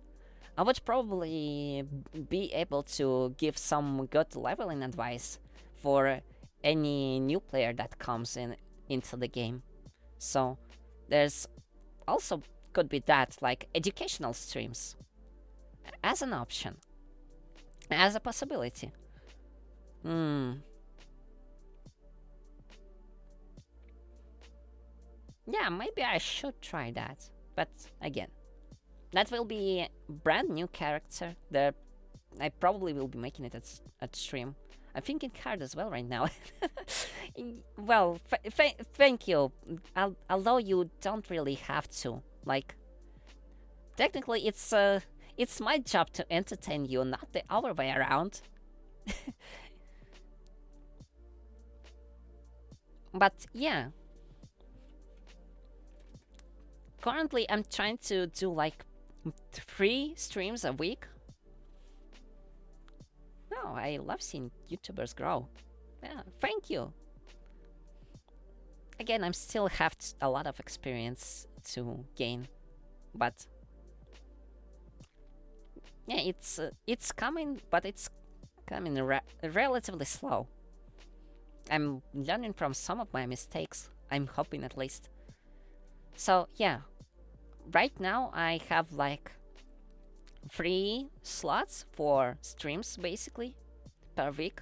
I would probably be able to give some good leveling advice for any new player that comes into the game. So there's also could be that, like educational streams as an option, as a possibility. Yeah, maybe I should try that. But again, that will be a brand new character. I probably will be making it at stream. I'm thinking hard as well right now. Well, thank you. Although you don't really have to. Like, technically, it's my job to entertain you, not the other way around. But yeah, currently I'm trying to do like 3 streams a week. No, I love seeing YouTubers grow. Yeah, thank you. Again, I'm still have a lot of experience to gain, but yeah, it's coming, but it's coming relatively slow. I'm learning from some of my mistakes. I'm hoping at least. So yeah, right now I have like 3 slots for streams basically per week.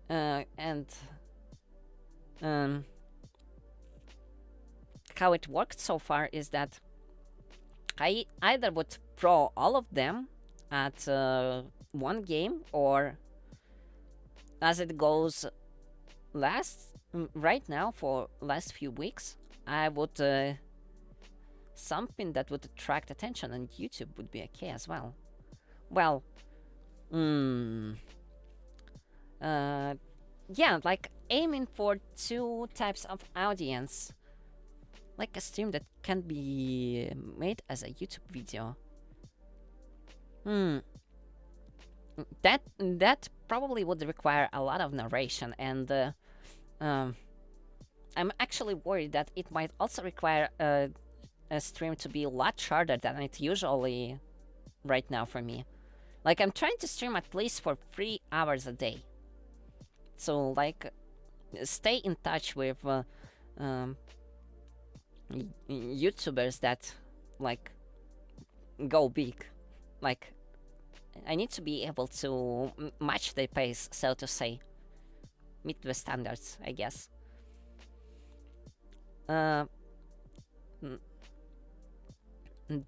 And how it worked so far is that I either would throw all of them at one game, or as it goes right now for last few weeks, I would something that would attract attention on YouTube would be okay as well. Well, yeah, like aiming for 2 types of audience, like a stream that can be made as a YouTube video. That probably would require a lot of narration, and I'm actually worried that it might also require a stream to be a lot shorter than it usually right now for me. Like, I'm trying to stream at least for 3 hours a day. So, like, stay in touch with YouTubers that, like, go big. Like, I need to be able to match their pace, so to say. Meet the standards, I guess.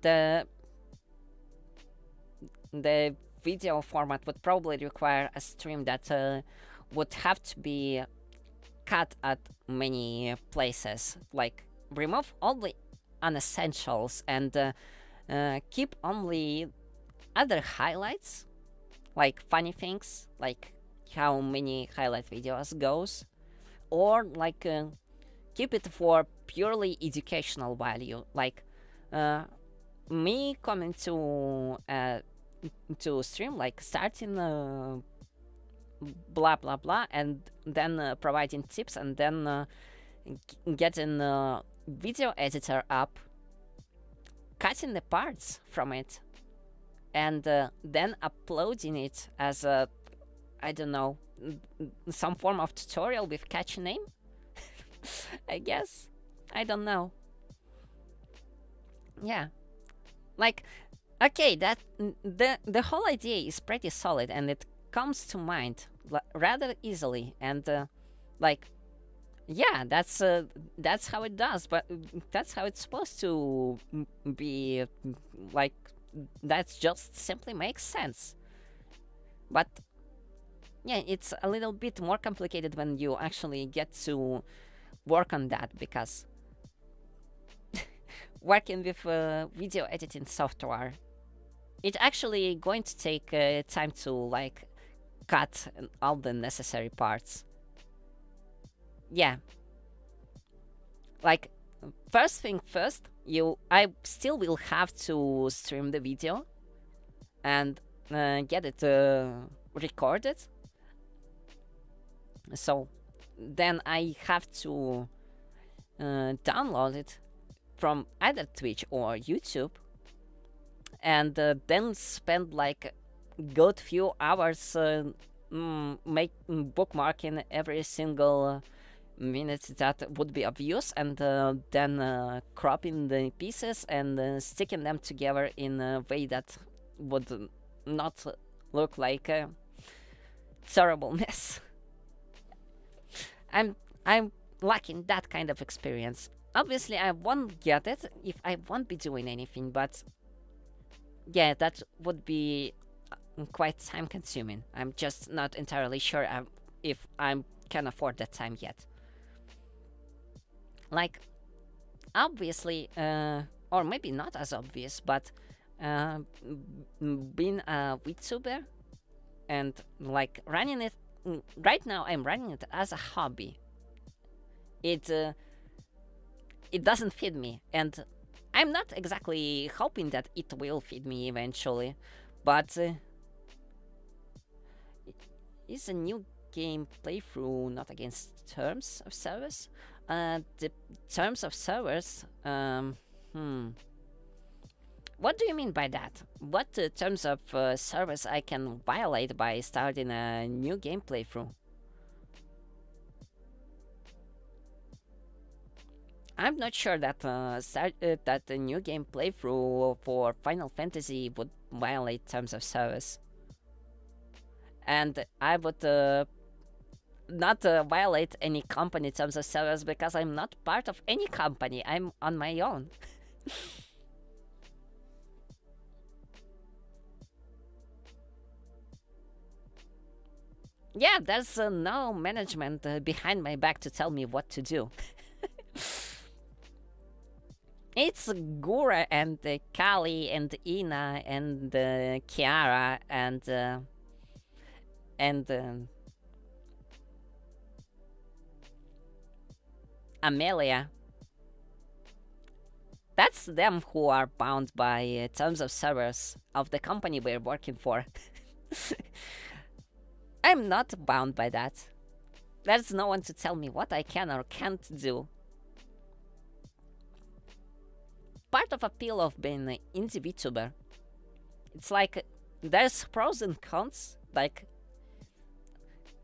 The video format would probably require a stream that would have to be cut at many places. Like, remove all the unessentials and keep only other highlights, like funny things, like how many highlight videos goes, or like keep it for purely educational value, like me coming to stream, like starting blah blah blah, and then providing tips, and then getting video editor up, cutting the parts from it, and then uploading it as a, I don't know, some form of tutorial with catchy name. I guess. I don't know. Yeah. Like, okay, that the whole idea is pretty solid, and it comes to mind rather easily, and like, yeah, that's how it does, but that's how it's supposed to be. Like, that just simply makes sense. But yeah, it's a little bit more complicated when you actually get to work on that, because working with video editing software, it's actually going to take time to like cut all the necessary parts. Yeah, like, first thing first, I still will have to stream the video and get it recorded. So then I have to download it from either Twitch or YouTube, and then spend like good few hours bookmarking every single minute that would be of use, and then cropping the pieces and sticking them together in a way that would not look like a terrible mess. I'm lacking that kind of experience. Obviously, I won't get it if I won't be doing anything, but yeah, that would be quite time consuming. I'm just not entirely sure if I can afford that time yet. Like, obviously, or maybe not as obvious, but being a Vtuber and like running it right now, I'm running it as a hobby. It it doesn't feed me, and I'm not exactly hoping that it will feed me eventually, but is a new game playthrough not against terms of service? The terms of service, what do you mean by that? What terms of service I can violate by starting a new game playthrough? I'm not sure that that a new game playthrough for Final Fantasy would violate terms of service, and I would not violate any company terms of service because I'm not part of any company. I'm on my own. Yeah, there's no management behind my back to tell me what to do. It's Gura and Kali and Ina and Kiara and Amelia. That's them who are bound by terms of service of the company we're working for. I'm not bound by that. There's no one to tell me what I can or can't do. Part of appeal of being an indie VTuber, it's like there's pros and cons. Like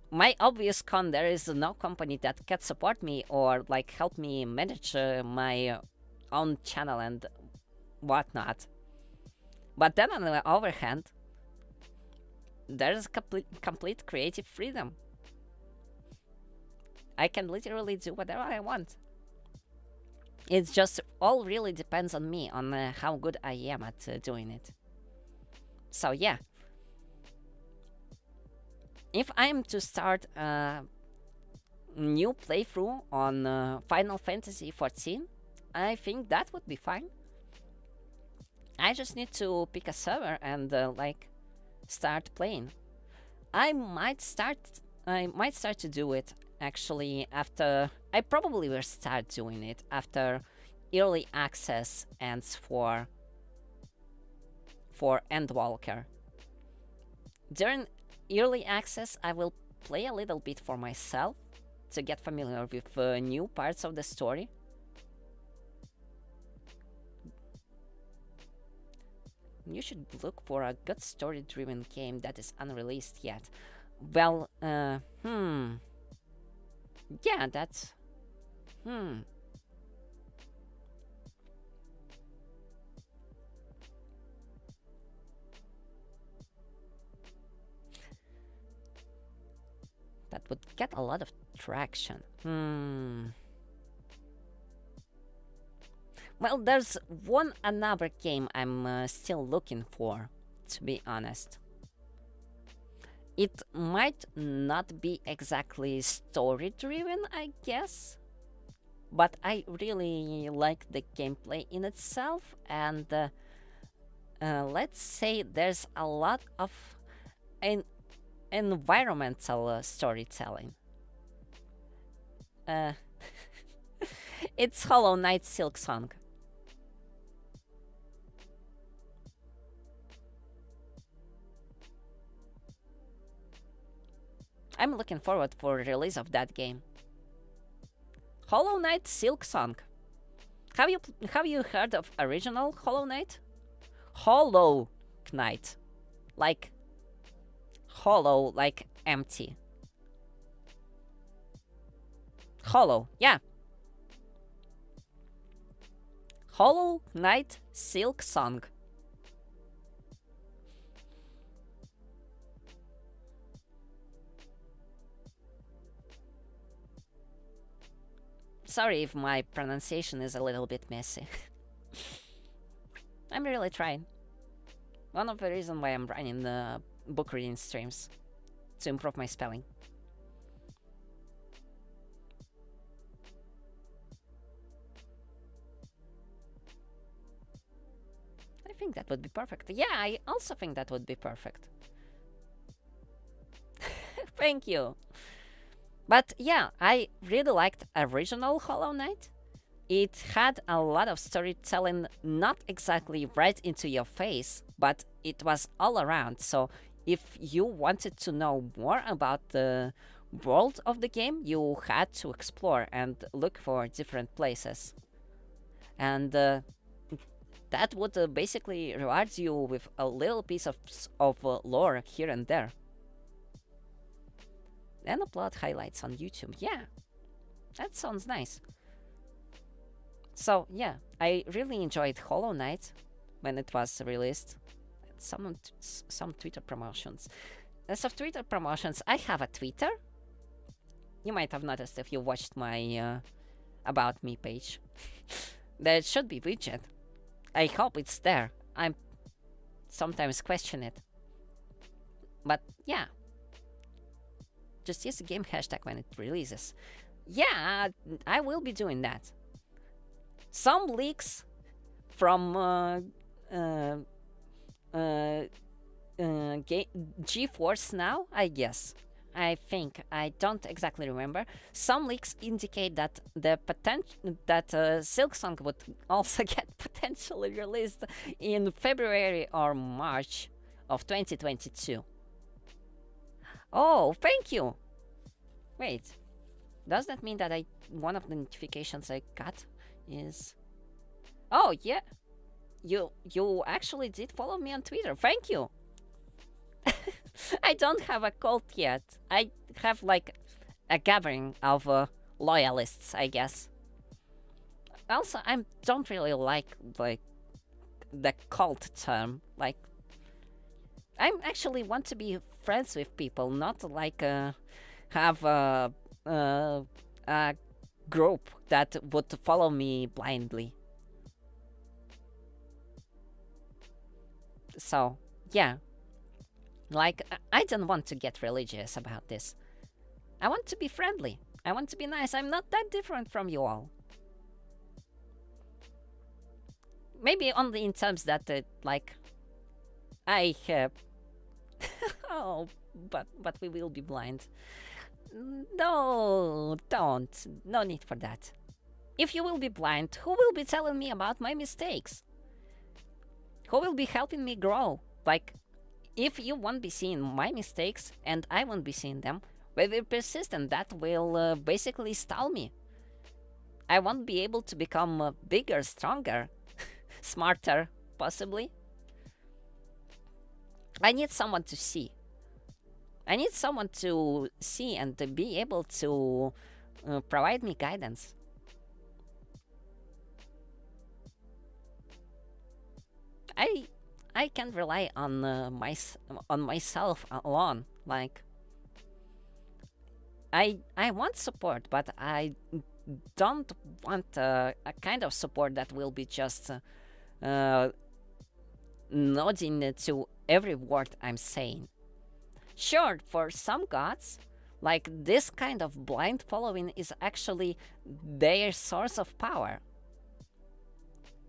my obvious con, there is no company that can support me or like help me manage my own channel and whatnot. But then on the other hand, there's complete creative freedom. I can literally do whatever I want. It just all really depends on me, on how good I am at doing it. So yeah. If I'm to start a new playthrough on Final Fantasy XIV, I think that would be fine. I just need to pick a server and like start playing. I might start to do it actually after. I probably will start doing it after early access ends for Endwalker. During early access, I will play a little bit for myself to get familiar with new parts of the story. You should look for a good story-driven game that is unreleased yet. Well, yeah, that's... That would get a lot of traction. Well, there's one another game I'm still looking for, to be honest. It might not be exactly story-driven, I guess, but I really like the gameplay in itself, and let's say there's a lot of environmental storytelling. It's Hollow Knight Silksong. I'm looking forward for the release of that game. Hollow Knight Silksong. Have you heard of original Hollow Knight? Hollow Knight, like hollow, like empty. Hollow, yeah. Hollow Knight Silksong. Sorry if my pronunciation is a little bit messy. I'm really trying. One of the reasons why I'm running the book reading streams, to improve my spelling. I think that would be perfect. Yeah, I also think that would be perfect. Thank you. But yeah, I really liked original Hollow Knight, it had a lot of storytelling, not exactly right into your face, but it was all around. So if you wanted to know more about the world of the game, you had to explore and look for different places. And that would basically reward you with a little piece of lore here and there. And upload highlights on YouTube. Yeah, that sounds nice. So yeah, I really enjoyed Hollow Knight when it was released. Some Twitter promotions. As of Twitter promotions, I have a Twitter. You might have noticed if you watched my About Me page. There should be widget. I hope it's there. I sometimes question it. But yeah. Just use the game hashtag when it releases. Yeah, I will be doing that. Some leaks from GeForce Now, I guess. I think I don't exactly remember. Some leaks indicate that the potential that Silksong would also get potentially released in February or March of 2022. Oh, thank you. Wait, does that mean that one of the notifications I got is? Oh yeah, you actually did follow me on Twitter. Thank you. I don't have a cult yet. I have like a gathering of loyalists, I guess. Also, I don't really like the cult term. Like, I actually want to be friends with people, not like have a group that would follow me blindly. So yeah. Like, I don't want to get religious about this. I want to be friendly. I want to be nice. I'm not that different from you all. Maybe only in terms that, like, I have. Oh, but we will be blind. No, don't. No need for that. If you will be blind, who will be telling me about my mistakes? Who will be helping me grow? Like, if you won't be seeing my mistakes and I won't be seeing them, we will persist, and that will basically stall me. I won't be able to become bigger, stronger, smarter, possibly. I need someone to see. I need someone to see and to be able to provide me guidance. I can rely on myself alone. Like, I want support, but I don't want a kind of support that will be just nodding to every word I'm saying. Sure, for some gods, like, this kind of blind following is actually their source of power.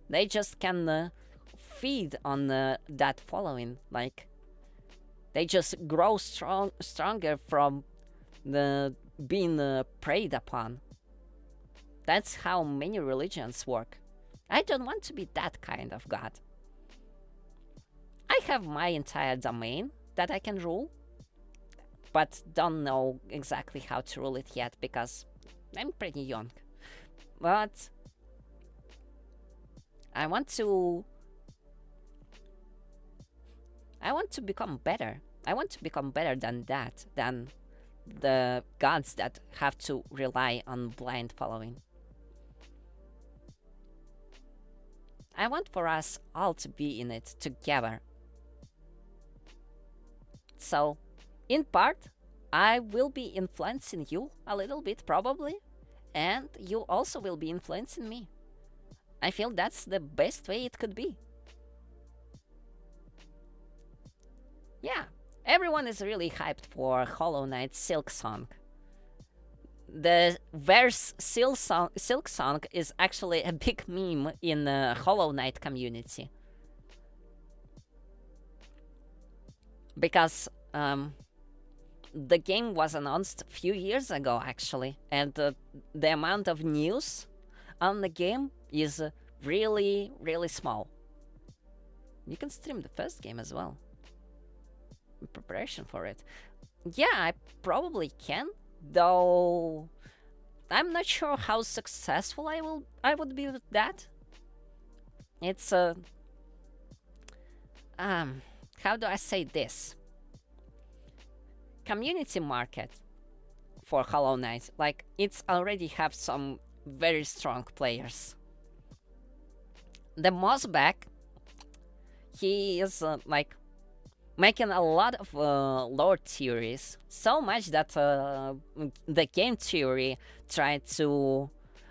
They just can feed on that following. Like, they just grow stronger from being preyed upon. That's how many religions work. I don't want to be that kind of god. I have my entire domain that I can rule, but don't know exactly how to rule it yet because I'm pretty young. But I want to become better. I want to become better than that, than the gods that have to rely on blind following. I want for us all to be in it together. So, in part, I will be influencing you a little bit, probably, and you also will be influencing me. I feel that's the best way it could be. Yeah, everyone is really hyped for Hollow Knight Silksong. The verse Silksong is actually a big meme in the Hollow Knight community. Because the game was announced a few years ago, actually, and the amount of news on the game is really, really small. You can stream the first game as well. In preparation for it. Yeah, I probably can, though I'm not sure how successful I would be with that. It's how do I say this? Community market for Hollow Knight. Like, it's already have some very strong players. The Mossback, he is like making a lot of lore theories, so much that the game theory tried to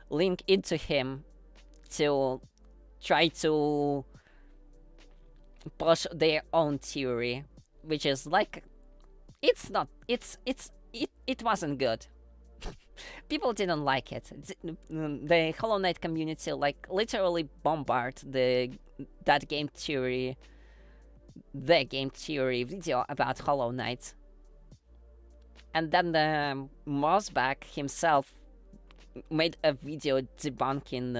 link into him to try to push their own theory, which is like, it wasn't good. People didn't like it. The Hollow Knight community like literally bombarded that game theory, the game theory video about Hollow Knight. And then the Mossback himself made a video debunking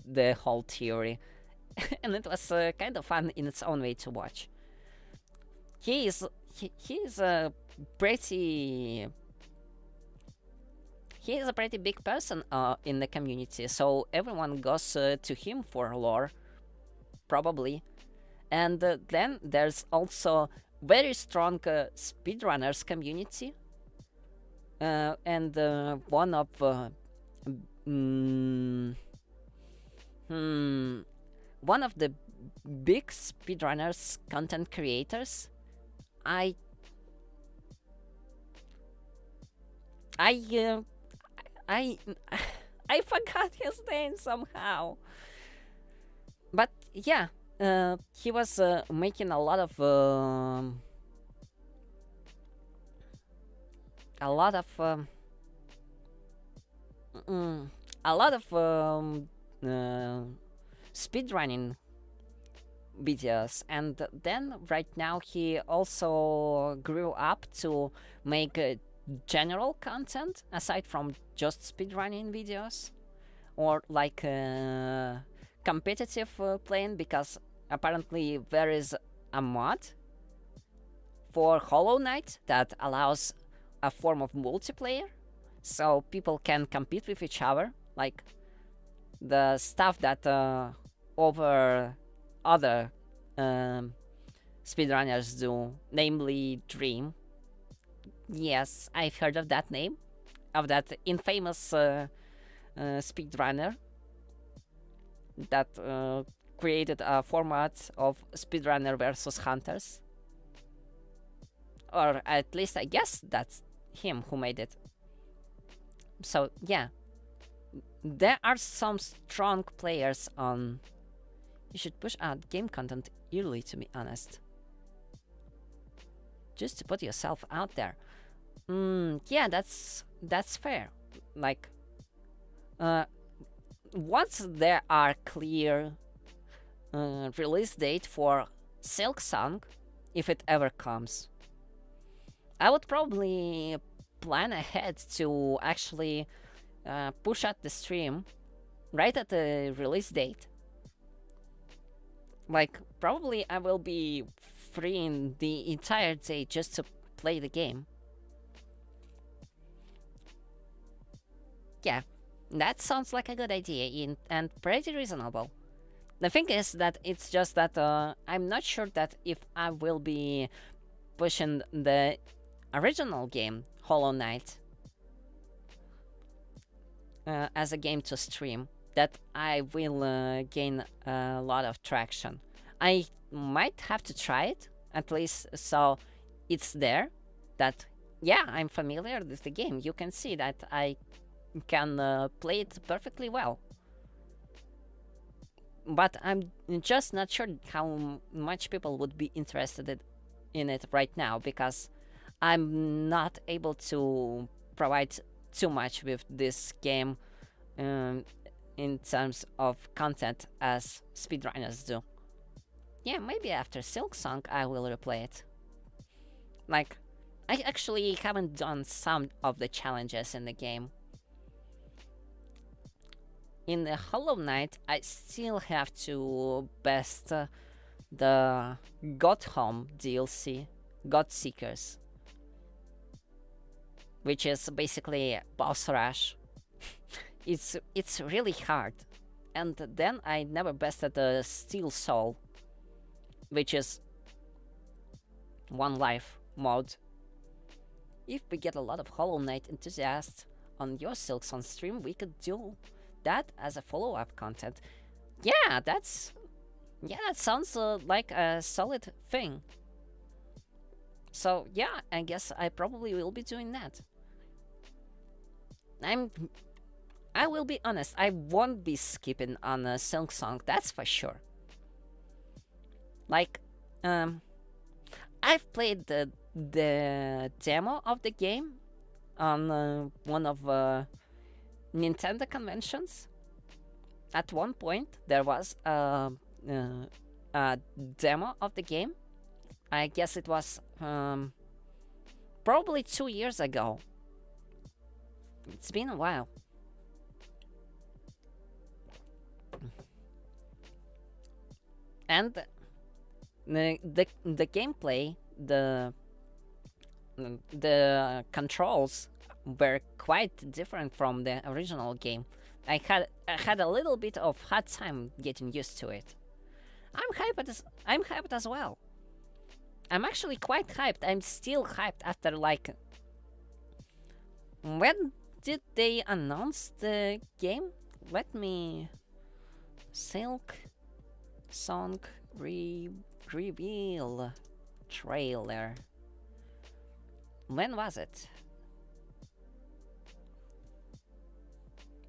the whole theory. And it was kind of fun in its own way to watch. He is a pretty big person in the community, so everyone goes to him for lore, probably. And then there's also very strong speedrunners community, and one of one of the big speedrunners content creators. I forgot his name somehow. But yeah, he was making a lot of speedrunning videos, and then right now he also grew up to make general content aside from just speedrunning videos, or like competitive playing, because apparently there is a mod for Hollow Knight that allows a form of multiplayer, so people can compete with each other, like the stuff that over other speedrunners do, namely Dream. Yes, I've heard of that name, of that infamous speedrunner that created a format of speedrunner versus hunters. Or at least I guess that's him who made it. So yeah, there are some strong players on. You should push out game content yearly, to be honest. Just to put yourself out there. Yeah, that's fair. Like, once there are clear release date for Silksong, if it ever comes, I would probably plan ahead to actually push out the stream right at the release date. Like, probably I will be free in the entire day just to play the game. Yeah, that sounds like a good idea and pretty reasonable. The thing is that it's just that I'm not sure that if I will be pushing the original game, Hollow Knight, as a game to stream, that I will gain a lot of traction. I might have to try it, at least so it's there, that, yeah, I'm familiar with the game. You can see that I can play it perfectly well. But I'm just not sure how much people would be interested in it right now, because I'm not able to provide too much with this game in terms of content as speedrunners do. Yeah, maybe after Silksong I will replay it. Like, I actually haven't done some of the challenges in the game. in the Hollow Knight, I still have to best the God Home DLC, God Seekers, which is basically boss rush. It's really hard. And then I never bested the Steel Soul, which is one life mode. If we get a lot of Hollow Knight enthusiasts on your Silksong stream, we could do that as a follow-up content. Yeah, that sounds like a solid thing. So yeah, I guess I probably will be doing that. I will be honest, I won't be skipping on a Silksong, that's for sure. Like, I've played the demo of the game on one of Nintendo conventions. At one point, there was a demo of the game. I guess it was probably 2 years ago. It's been a while. And the gameplay, the controls were quite different from the original game. I had a little bit of hard time getting used to it. I'm hyped as well. I'm actually quite hyped. I'm still hyped after like. When did they announce the game? Let me. Silk Song reveal trailer. When was it?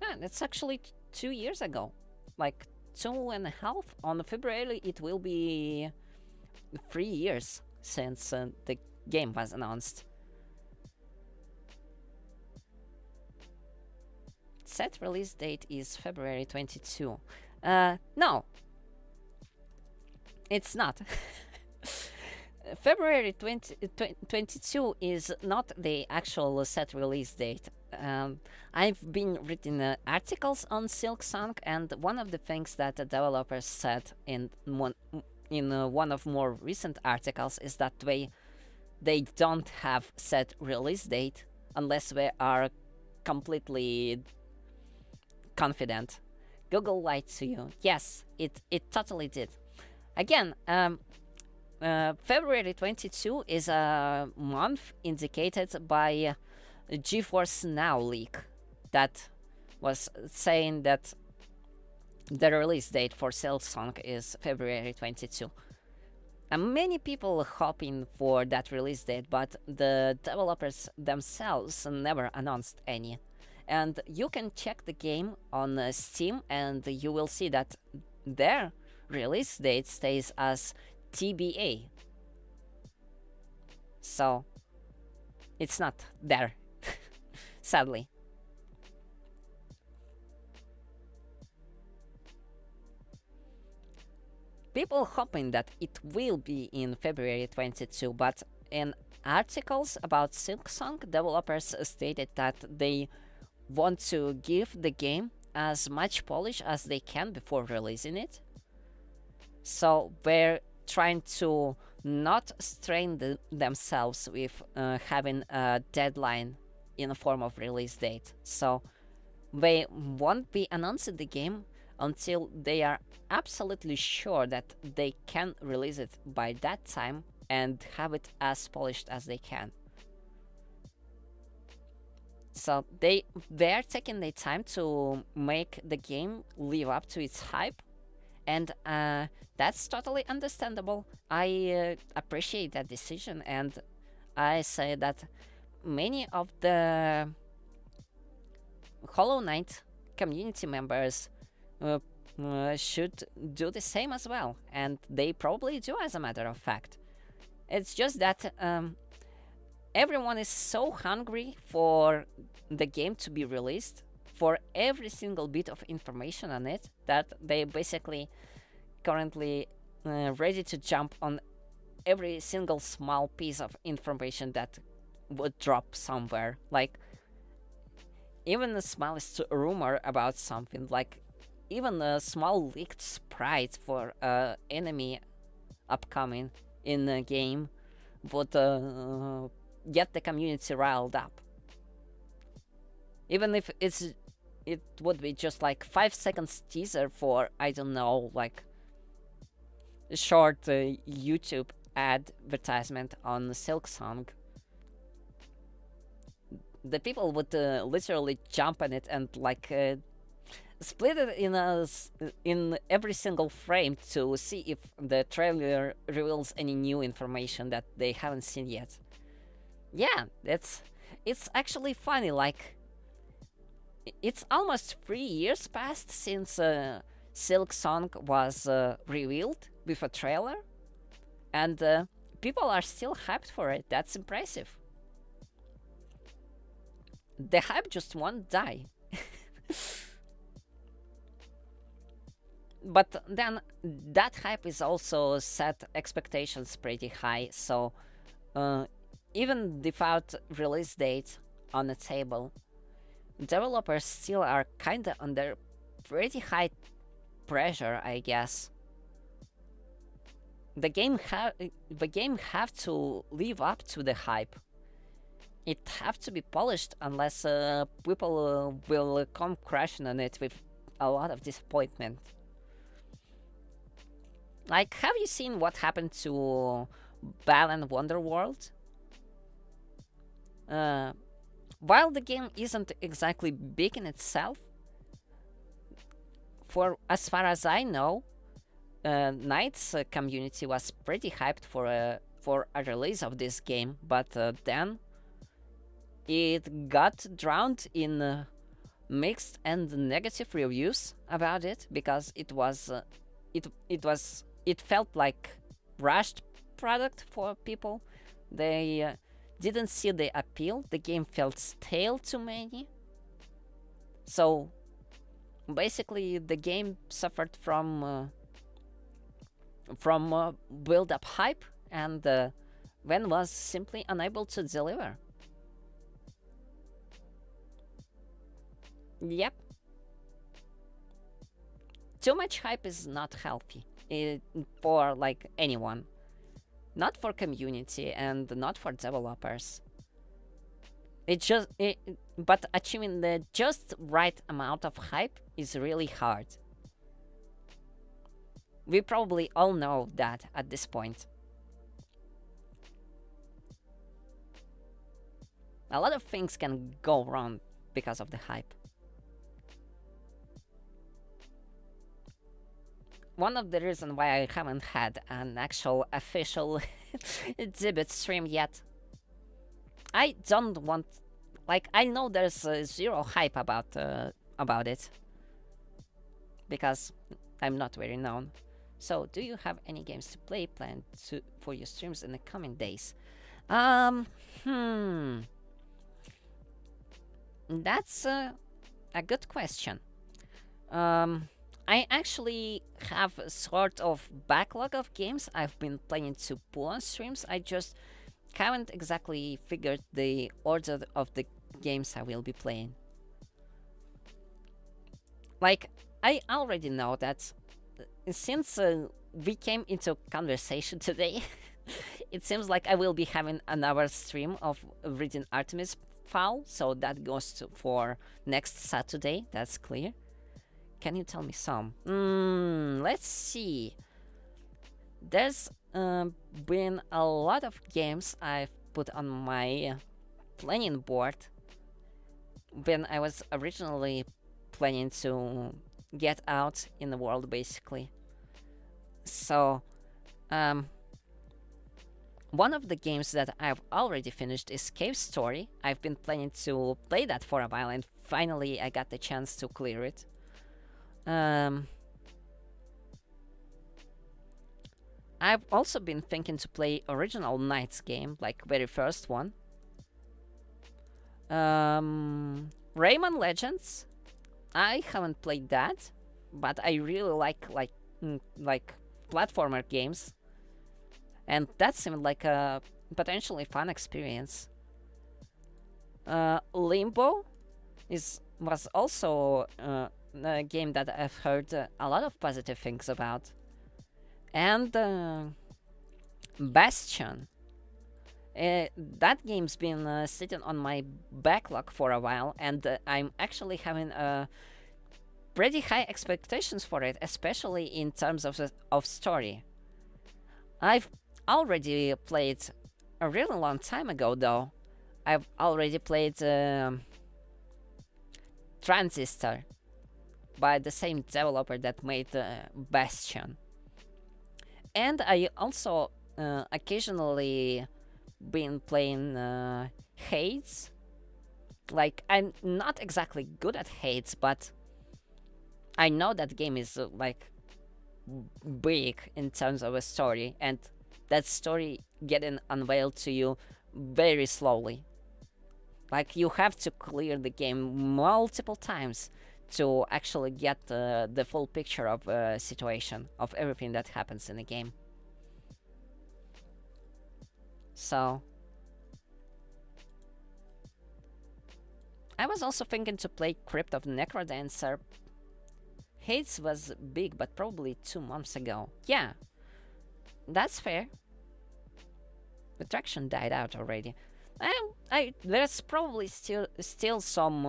Yeah, it's actually 2 years ago. Like 2.5. On February, it will be 3 years since the game was announced. Set release date is February 22. No, it's not. February 22 is not the actual set release date. I've been reading articles on Silksong, and one of the things that the developers said in one of more recent articles is that they don't have set release date unless they are completely confident. Google lied to you. Yes, it totally did. Again, February 22 is a month indicated by GeForce Now leak that was saying that the release date for Silksong is February 22. And many people hoping for that release date, but the developers themselves never announced any. And you can check the game on Steam, and you will see that their release date stays as TBA. So, it's not there, sadly. People hoping that it will be in February 22, but in articles about Silksong, developers stated that they want to give the game as much polish as they can before releasing it. So they're trying to not strain themselves with having a deadline in the form of release date. So they won't be announcing the game until they are absolutely sure that they can release it by that time and have it as polished as they can. So they are taking their time to make the game live up to its hype, and that's totally understandable. I appreciate that decision, and I say that many of the Hollow Knight community members should do the same as well, and they probably do, as a matter of fact. It's just that everyone is so hungry for the game to be released, for every single bit of information on it, that they basically currently ready to jump on every single small piece of information that would drop somewhere. Like, even the smallest rumor about something, like even a small leaked sprite for enemy upcoming in the game would get the community riled up. Even if it would be just like 5 seconds teaser for, I don't know, like a short YouTube advertisement on Silksong. The people would literally jump on it and like split it in every single frame to see if the trailer reveals any new information that they haven't seen yet. Yeah, it's actually funny. Like, it's almost 3 years past since Silksong was revealed with a trailer, and people are still hyped for it. That's impressive. The hype just won't die. But then that hype is also set expectations pretty high, so even without release date on the table, developers still are kinda under pretty high pressure, I guess. The game have to live up to the hype. It have to be polished, unless people will come crashing on it with a lot of disappointment. Like, have you seen what happened to Balan Wonderworld? While the game isn't exactly big in itself, for as far as I know, Knight's community was pretty hyped for a release of this game, but then it got drowned in mixed and negative reviews about it, because it felt like rushed product for people. They didn't see the appeal. The game felt stale to many. So basically, the game suffered from build-up hype, and then was simply unable to deliver. Yep. Too much hype is not healthy for like anyone. Not for community and not for developers. But achieving the just right amount of hype is really hard. We probably all know that at this point. A lot of things can go wrong because of the hype. One of the reasons why I haven't had an actual official exhibit stream yet. I don't want, like, I know there's zero hype about it, because I'm not very known. So, do you have any games to play planned for your streams in the coming days? That's a good question. I actually have a sort of backlog of games I've been planning to pull on streams. I just haven't exactly figured the order of the games I will be playing. Like, I already know that since we came into conversation today, it seems like I will be having another stream of reading Artemis Fowl, so that goes for next Saturday, that's clear. Can you tell me some? Let's see. There's been a lot of games I've put on my planning board when I was originally planning to get out in the world, basically. So, one of the games that I've already finished is Cave Story. I've been planning to play that for a while, and finally I got the chance to clear it. I've also been thinking to play original Knights game, like very first one. Rayman Legends. I haven't played that, but I really like platformer games, and that seemed like a potentially fun experience. Limbo was also game that I've heard a lot of positive things about. And Bastion. That game's been sitting on my backlog for a while, and I'm actually having pretty high expectations for it, especially in terms of story. I've already played a really long time ago, though. I've already played Transistor by the same developer that made Bastion. And I also occasionally been playing Hades. Like, I'm not exactly good at Hades, but I know that game is like big in terms of a story, and that story getting unveiled to you very slowly. Like, you have to clear the game multiple times to actually get the full picture of a situation, of everything that happens in the game. So, I was also thinking to play Crypt of Necrodancer. Hades was big, but probably 2 months ago. Yeah, that's fair. The traction died out already. There's probably still some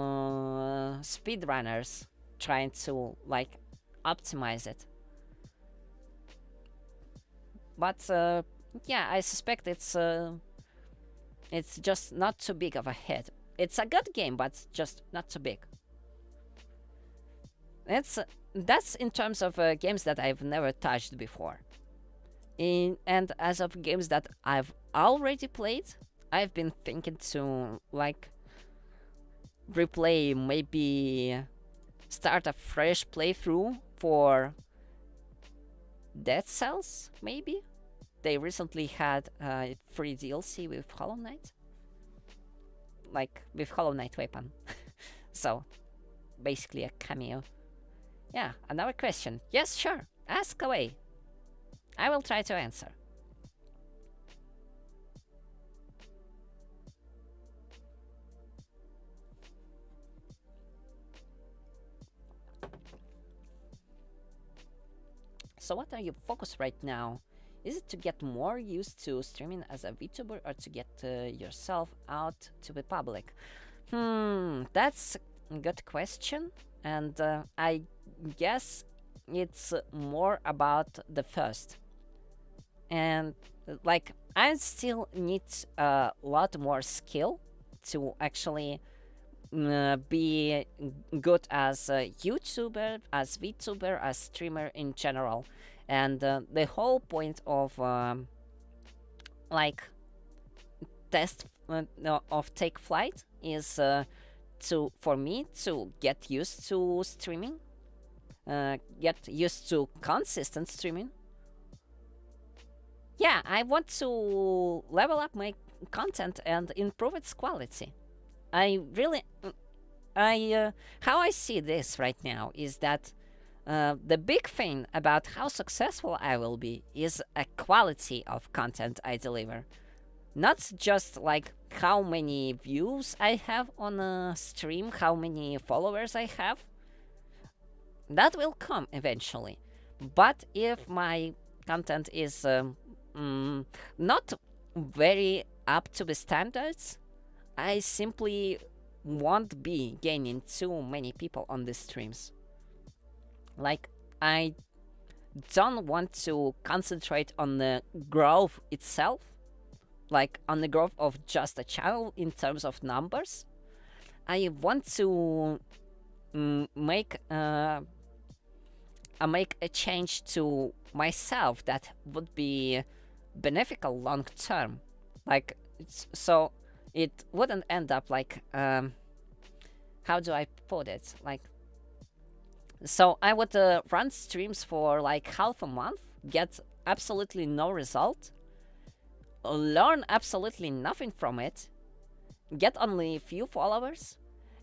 speedrunners trying to like optimize it. But yeah, I suspect it's just not too big of a hit. It's a good game, but just not too big. That's in terms of games that I've never touched before. And as of games that I've already played, I've been thinking to like replay, maybe start a fresh playthrough for Dead Cells, maybe? They recently had a free DLC with Hollow Knight. Like, with Hollow Knight weapon. So, basically a cameo. Yeah, another question. Yes, sure, ask away. I will try to answer. So what are you focused right now? Is it to get more used to streaming as a VTuber or to get yourself out to the public? That's a good question, and I guess it's more about the first. And like, I still need a lot more skill to actually be good as a YouTuber, as VTuber, as streamer in general. And the whole point of like test no, of Take Flight is for me to get used to streaming, get used to consistent streaming. Yeah, I want to level up my content and improve its quality. I really, how I see this right now is that the big thing about how successful I will be is a quality of content I deliver. Not just like how many views I have on a stream, how many followers I have. That will come eventually. But if my content is not very up to the standards, I simply won't be gaining too many people on the streams. Like, I don't want to concentrate on the growth itself, like on the growth of just a channel in terms of numbers. I want to make a change to myself that would be beneficial long term. Like, so it wouldn't end up like how do I put it? Like, so I would run streams for like half a month, get absolutely no result, learn absolutely nothing from it, get only a few followers,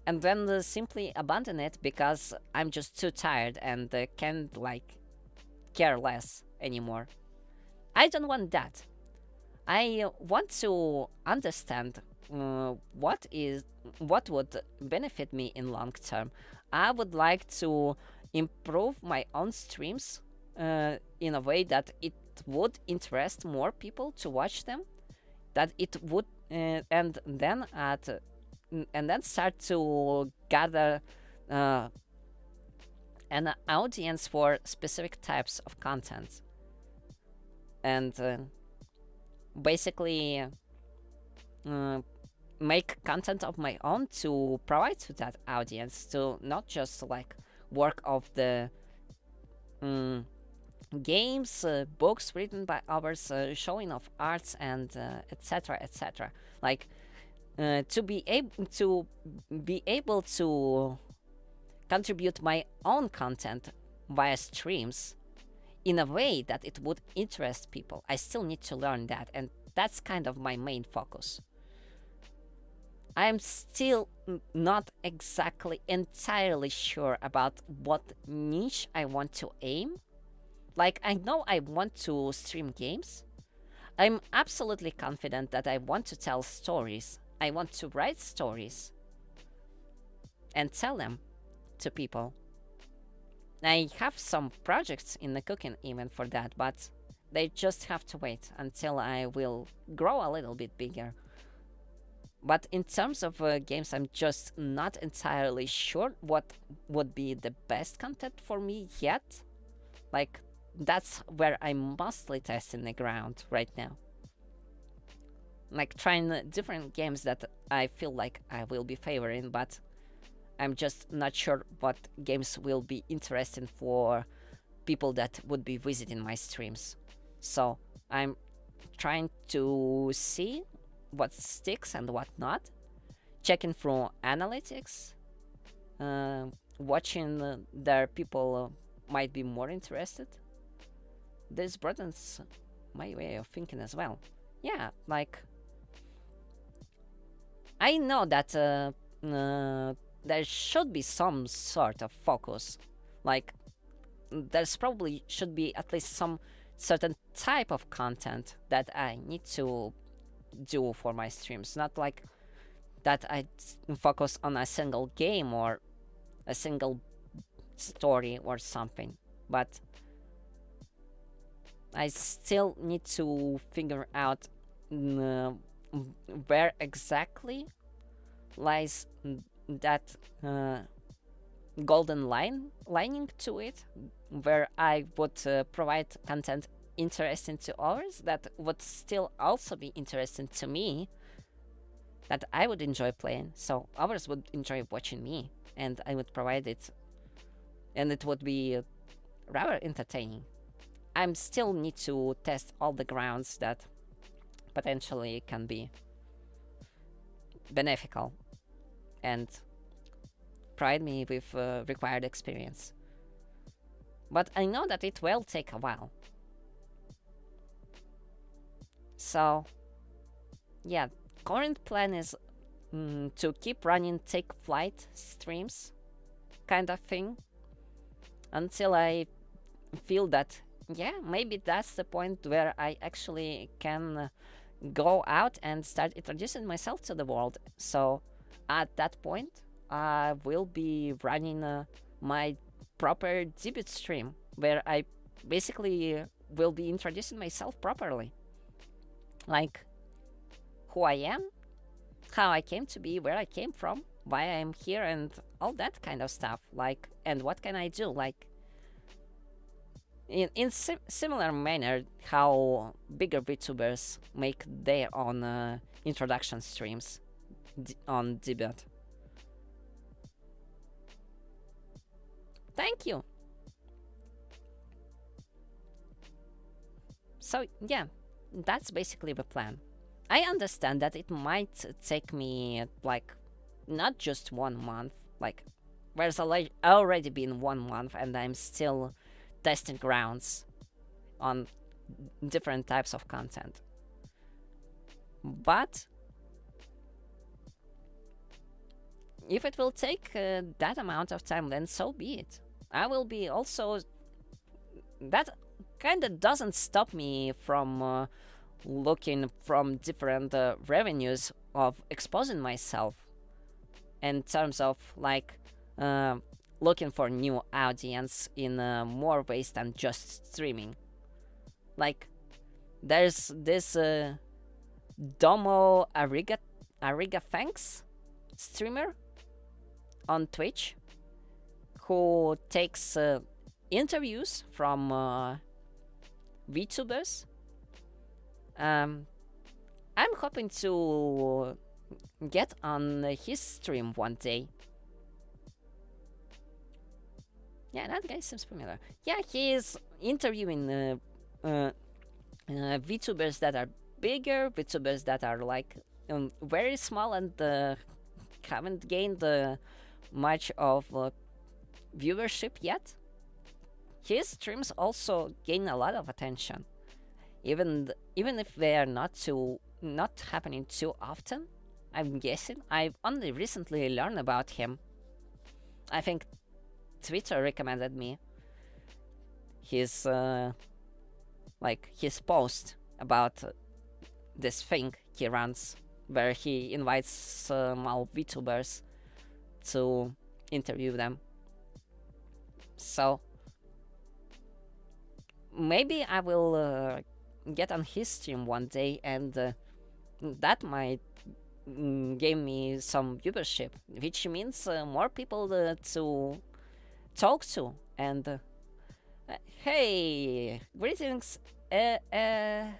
and then simply abandon it because I'm just too tired and can't like care less anymore. I don't want that. I want to understand what would benefit me in long term. I would like to improve my own streams in a way that it would interest more people to watch them, that it would and then start to gather uh, an audience for specific types of content, and basically uh, make content of my own to provide to that audience, to not just like work of the games, books written by others, showing of arts, and etc., etc. Like to be able to contribute my own content via streams in a way that it would interest people. I still need to learn that, and that's kind of my main focus. I'm still not exactly entirely sure about what niche I want to aim. Like, I know I want to stream games. I'm absolutely confident that I want to tell stories. I want to write stories and tell them to people. I have some projects in the cooking even for that, but they just have to wait until I will grow a little bit bigger. But in terms of games, I'm just not entirely sure what would be the best content for me yet. Like, that's where I'm mostly testing the ground right now. Like, trying different games that I feel like I will be favoring, but I'm just not sure what games will be interesting for people that would be visiting my streams. So, I'm trying to see what sticks and what not, checking through analytics, watching their people might be more interested. This broadens my way of thinking as well. Yeah, like, I know that there should be some sort of focus. Like, there's probably should be at least some certain type of content that I need to do for my streams. Not like that I focus on a single game or a single story or something. But I still need to figure out where exactly lies that golden lining to it, where I would provide content interesting to others that would still also be interesting to me, that I would enjoy playing, so others would enjoy watching me, and I would provide it, and it would be rather entertaining. I still need to test all the grounds that potentially can be beneficial and provide me with required experience. But I know that it will take a while. So, yeah, current plan is to keep running take flight streams kind of thing until I feel that, yeah, maybe that's the point where I actually can go out and start introducing myself to the world. So at that point, I will be running my proper debut stream where I basically will be introducing myself properly. Like, who I am, how I came to be, where I came from, why I'm here, and all that kind of stuff. Like, and what can I do? Like, in similar manner, how bigger VTubers make their own introduction streams on debut. Thank you. So yeah, that's basically the plan. I understand that it might take me like not just 1 month, like there's already been 1 month and I'm still testing grounds on different types of content. But if it will take that amount of time, then so be it. I will be also... That kind of doesn't stop me from looking from different revenues of exposing myself in terms of like looking for new audience in more ways than just streaming. Like, there's this Domo Ariga Thanks streamer on Twitch who takes interviews from VTubers. I'm hoping to get on his stream one day. Yeah, that guy seems familiar. Yeah, he is interviewing VTubers that are bigger, VTubers that are like very small and haven't gained much of viewership yet. His streams also gain a lot of attention, even if they are not happening too often. I'm guessing. I've only recently learned about him. I think Twitter recommended me his his post about this thing he runs, where he invites small VTubers to interview them. So maybe I will get on his stream one day, and that might give me some viewership, which means more people to talk to. And hey, greetings, Erlin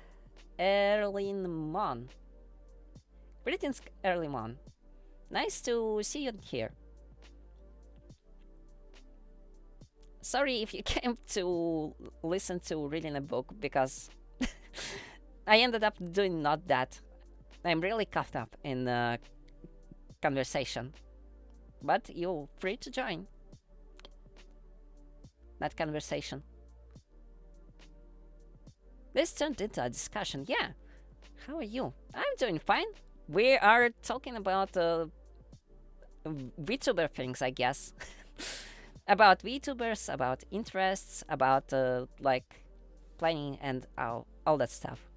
Greetings, Erlin. Nice to see you here. Sorry if you came to listen to reading a book, because I ended up doing not that. I'm really caught up in conversation, but you're free to join that conversation. This turned into a discussion. Yeah, how are you? I'm doing fine. We are talking about VTuber things, I guess. About VTubers, about interests, about like playing and all that stuff.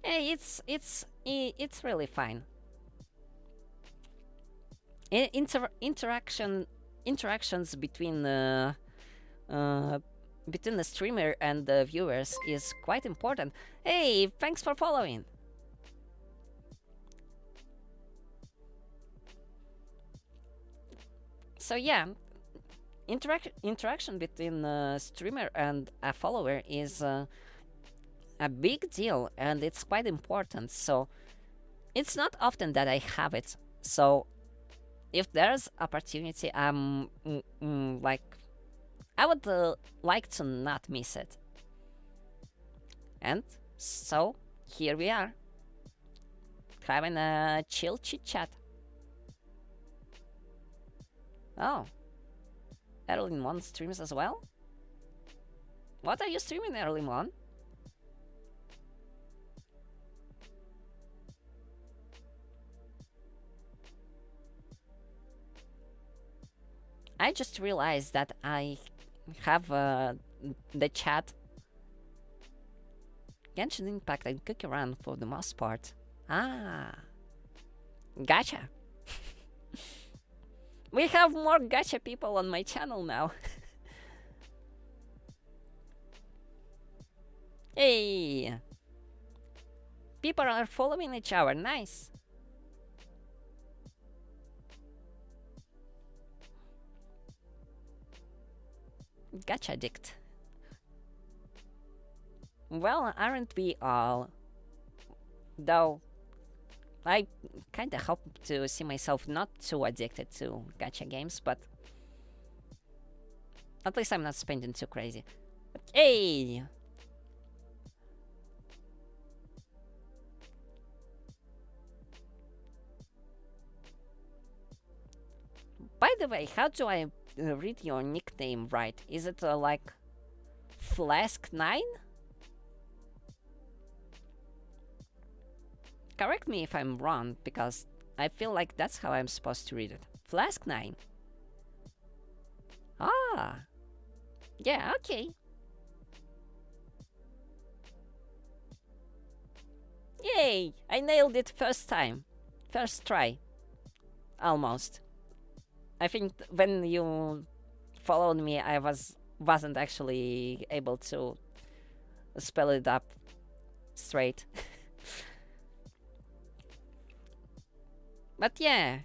Hey, it's really fine. Interactions between the streamer and the viewers is quite important. Hey, thanks for following. So yeah, interaction between a streamer and a follower is a big deal, and it's quite important. So it's not often that I have it. So if there's opportunity, like, I would like to not miss it. And so here we are, having a chill chit chat. Oh, Erlin Mon streams as well? What are you streaming, Erlin Mon? I just realized that I have the chat Genshin Impact and Cookie Run for the most part. Ah, gotcha. We have more gacha people on my channel now. Hey! People are following each other, nice. Gacha addict. Well, aren't we all? Though I kinda hope to see myself not too addicted to gacha games, but at least I'm not spending too crazy. But hey! By the way, how do I read your nickname right? Is it like Flask9? Correct me if I'm wrong, because I feel like that's how I'm supposed to read it. Flask9. Ah. Yeah, okay. Yay! I nailed it first time. First try. Almost. I think when you followed me, I wasn't actually able to spell it up straight. But yeah,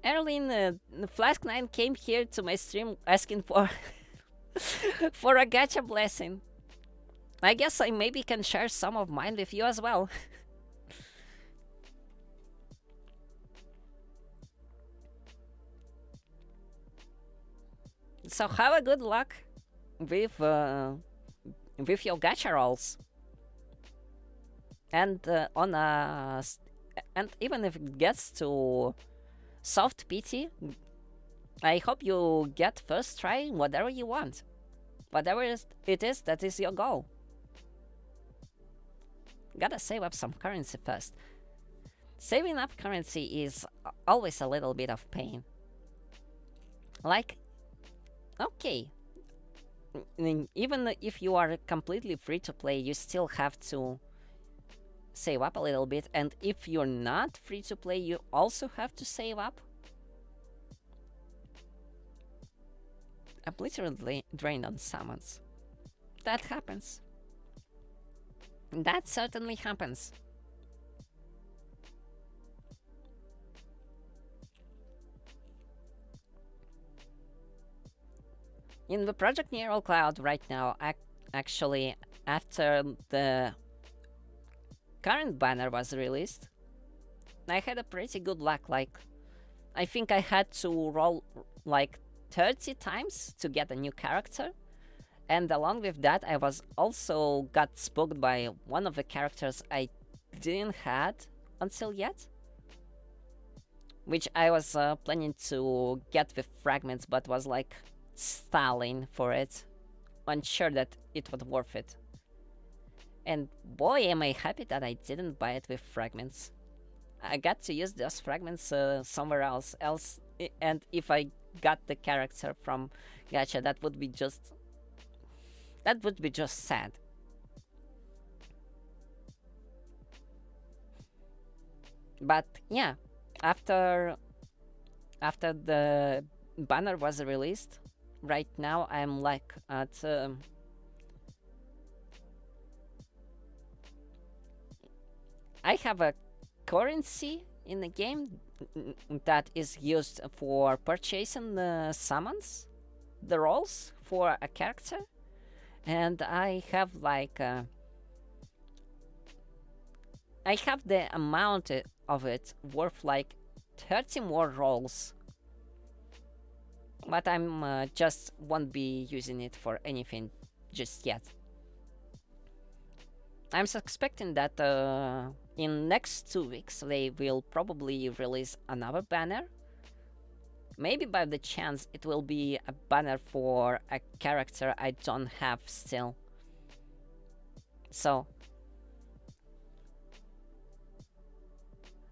Erlin, Flask 9 came here to my stream asking for for a gacha blessing. I guess I maybe can share some of mine with you as well. So have a good luck with your gacha rolls, and and even if it gets to soft PT, I hope you get first try whatever you want, whatever it is that is your goal. Gotta save up some currency first. Saving up currency is always a little bit of pain. Like, okay, even if you are completely free to play, you still have to save up a little bit, and if you're not free to play, you also have to save up. I'm literally drained on summons. That happens. That certainly happens. In the Project Neural Cloud right now, actually, after the current banner was released, I had a pretty good luck. Like, I think I had to roll like 30 times to get a new character, and along with that, I was also got spooked by one of the characters I didn't had until yet, which I was planning to get with fragments, but was like stalling for it, unsure that it was worth it. And boy, am I happy that I didn't buy it with fragments. I got to use those fragments somewhere else, and if I got the character from gacha, that would be just sad. But yeah, after the banner was released, right now I'm like at I have a currency in the game that is used for purchasing the summons, the rolls for a character, and I have like I have the amount of it worth like 30 more rolls, but I'm just won't be using it for anything just yet. I'm suspecting that in next 2 weeks they will probably release another banner. Maybe by the chance it will be a banner for a character I don't have still. So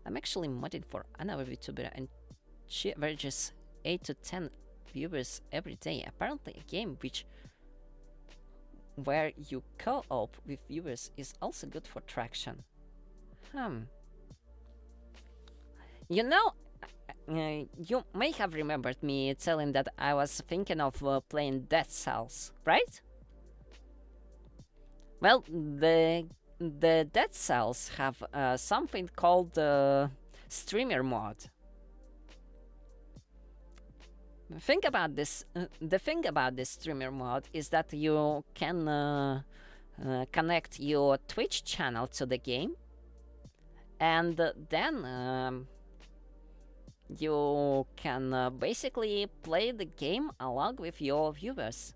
I'm actually modded for another Vtuber, and she averages 8 to 10 viewers every day. Apparently a game where you co-op with viewers is also good for traction. You know, you may have remembered me telling that I was thinking of playing Dead Cells, right? Well, the Dead Cells have something called streamer mod. The thing about this streamer mod is that you can connect your Twitch channel to the game, and then you can basically play the game along with your viewers.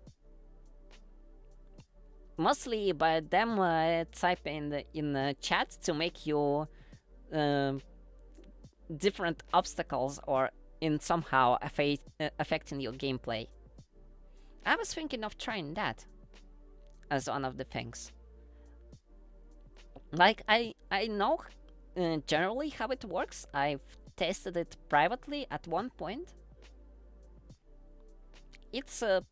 Mostly by them typing in the chat to make you different obstacles or in somehow affecting your gameplay. I was thinking of trying that as one of the things. Like, I know generally how it works. I've tested it privately at one point. It's a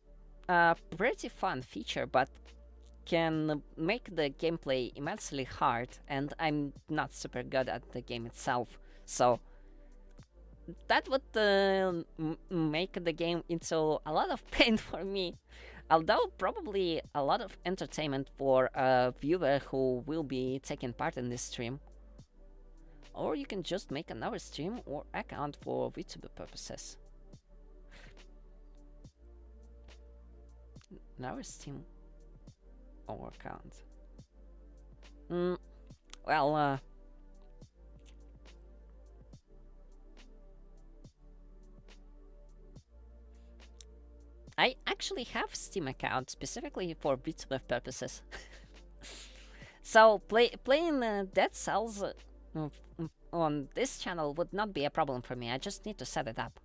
pretty fun feature, but can make the gameplay immensely hard, and I'm not super good at the game itself, so that would make the game into a lot of pain for me. Although probably a lot of entertainment for a viewer who will be taking part in this stream. Or you can just make another stream or account for Vtuber purposes. Another stream or account. Well, I actually have Steam account specifically for Vtuber purposes. So playing Dead Cells on this channel would not be a problem for me. I just need to set it up.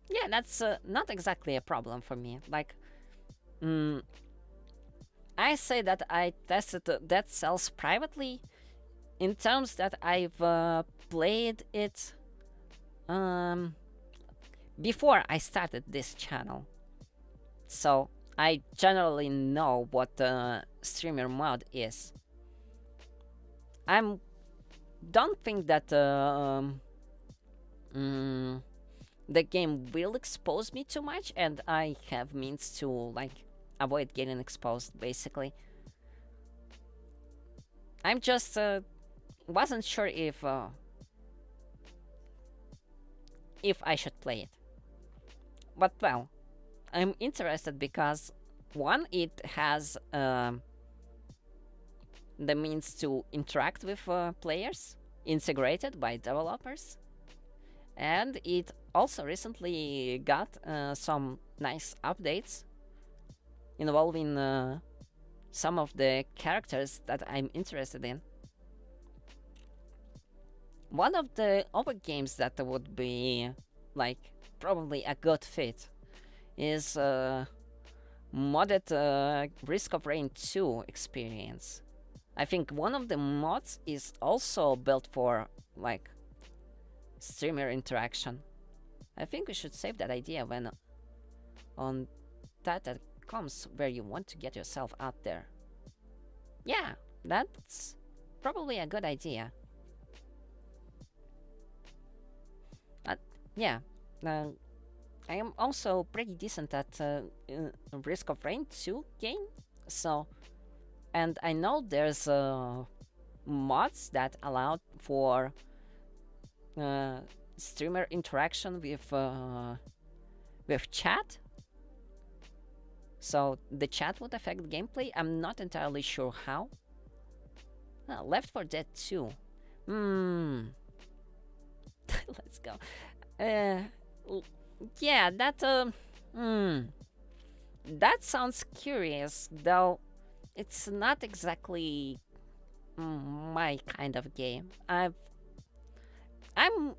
Yeah, that's not exactly a problem for me. Like, I say that I tested Dead Cells privately in terms that I've played it before I started this channel. So I generally know what the streamer mod is. Don't think that the game will expose me too much, and I have means to like avoid getting exposed. Basically, I'm just wasn't sure if I should play it. But well, I'm interested because one, it has the means to interact with players integrated by developers, and it also recently got some nice updates involving some of the characters that I'm interested in. One of the other games that would be like probably a good fit is modded Risk of Rain 2 experience. I think one of the mods is also built for like streamer interaction. I think we should save that idea when on that comes where you want to get yourself out there. Yeah, that's probably a good idea. Yeah, I am also pretty decent at Risk of Rain 2 game, so, and I know there's mods that allow for streamer interaction with chat. So the chat would affect gameplay. I'm not entirely sure how. Left 4 Dead 2. Let's go. Yeah, that that sounds curious, though it's not exactly my kind of game. I'm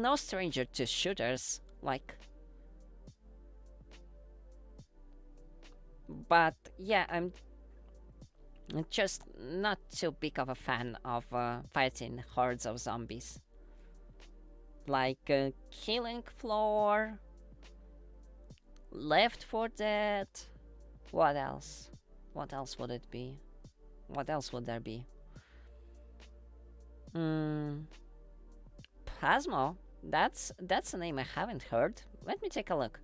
no stranger to shooters, like, but yeah, I'm just not too big of a fan of fighting hordes of zombies. Like Killing Floor, Left 4 Dead. What else? What else would it be? What else would there be? Phasmo. That's a name I haven't heard. Let me take a look.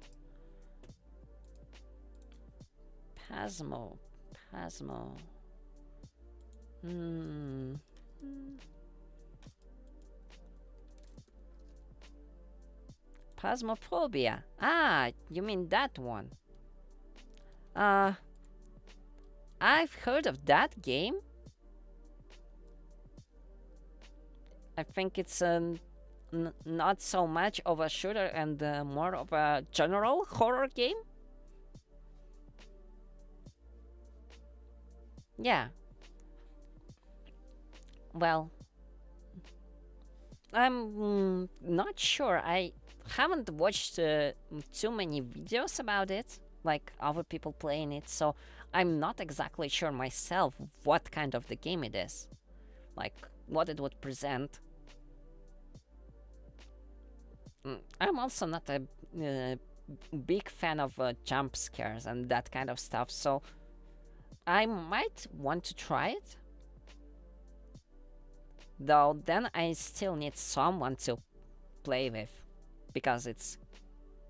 Phasmo. Phasmophobia. Ah, you mean that one. I've heard of that game. I think it's not so much of a shooter and more of a general horror game. Yeah. Well, I'm not sure. I haven't watched too many videos about it, like other people playing it, so I'm not exactly sure myself what kind of the game it is, like what it would present. I'm also not a big fan of jump scares and that kind of stuff, so I might want to try it. Though then I still need someone to play with, because it's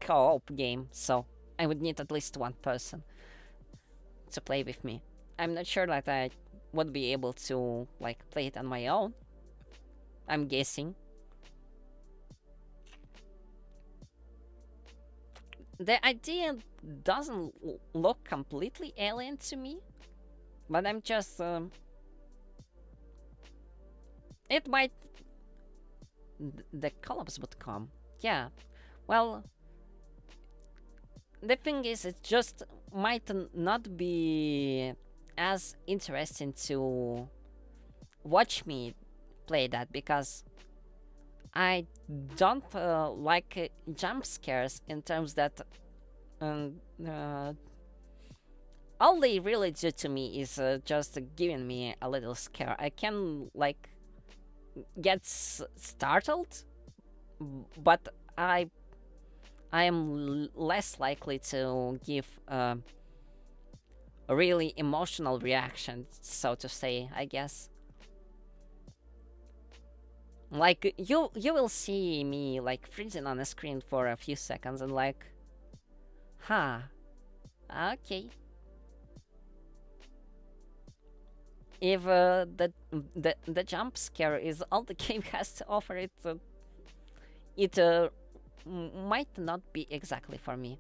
co-op game, so I would need at least one person to play with me. I'm not sure that I would be able to like play it on my own. I'm guessing. The idea doesn't look completely alien to me, but I'm just it might the collapse would come. Yeah. Well, the thing is, it just might not be as interesting to watch me play that, because I don't like jump scares, in terms that um, uh, all they really do to me is just giving me a little scare. I can like get startled, but I am less likely to give a really emotional reaction, so to say, I guess. Like you will see me like freezing on the screen for a few seconds and like, huh, okay. If the jump scare is all the game has to offer, it might not be exactly for me.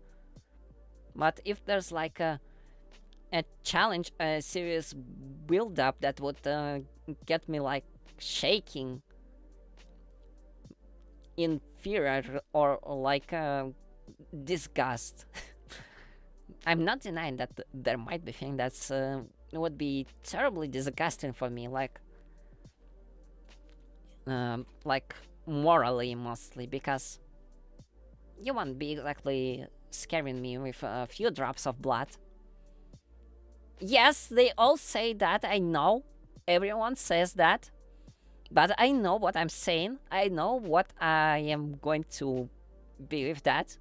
But if there's like a challenge, a serious build up that would get me like shaking in fear, or like disgust. I'm not denying that there might be things that's would be terribly disgusting for me, like morally mostly, because you won't be exactly scaring me with a few drops of blood. Yes, they all say that, I know. Everyone says that. But I know what I'm saying. I know what I am going to be with that.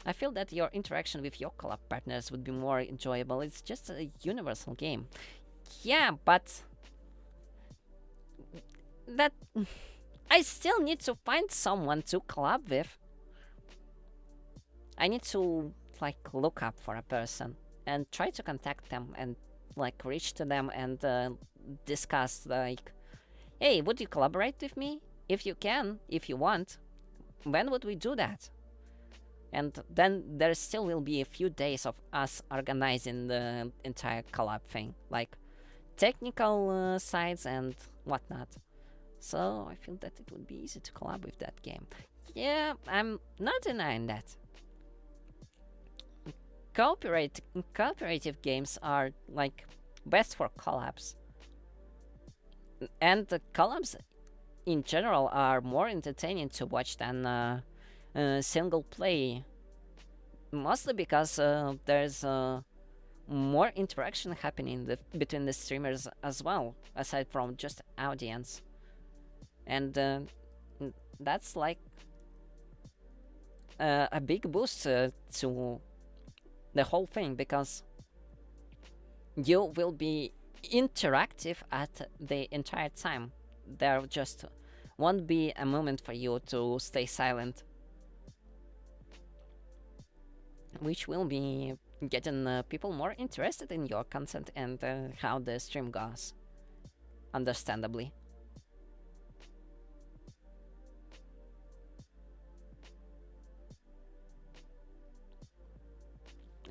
I feel that your interaction with your collab partners would be more enjoyable. It's just a universal game. Yeah, but that I still need to find someone to collab with. I need to like look up for a person and try to contact them and like reach to them and discuss like, hey, would you collaborate with me? If you can, if you want, when would we do that? And then there still will be a few days of us organizing the entire collab thing, like technical sides and whatnot. So I feel that it would be easy to collab with that game. Yeah, I'm not denying that. Cooperative games are like best for collabs, and the collabs in general are more entertaining to watch than single play, mostly because there's more interaction happening between the streamers as well, aside from just audience, and that's like a big boost to the whole thing, because you will be interactive at the entire time. There just won't be a moment for you to stay silent, which will be getting people more interested in your content and how the stream goes, understandably.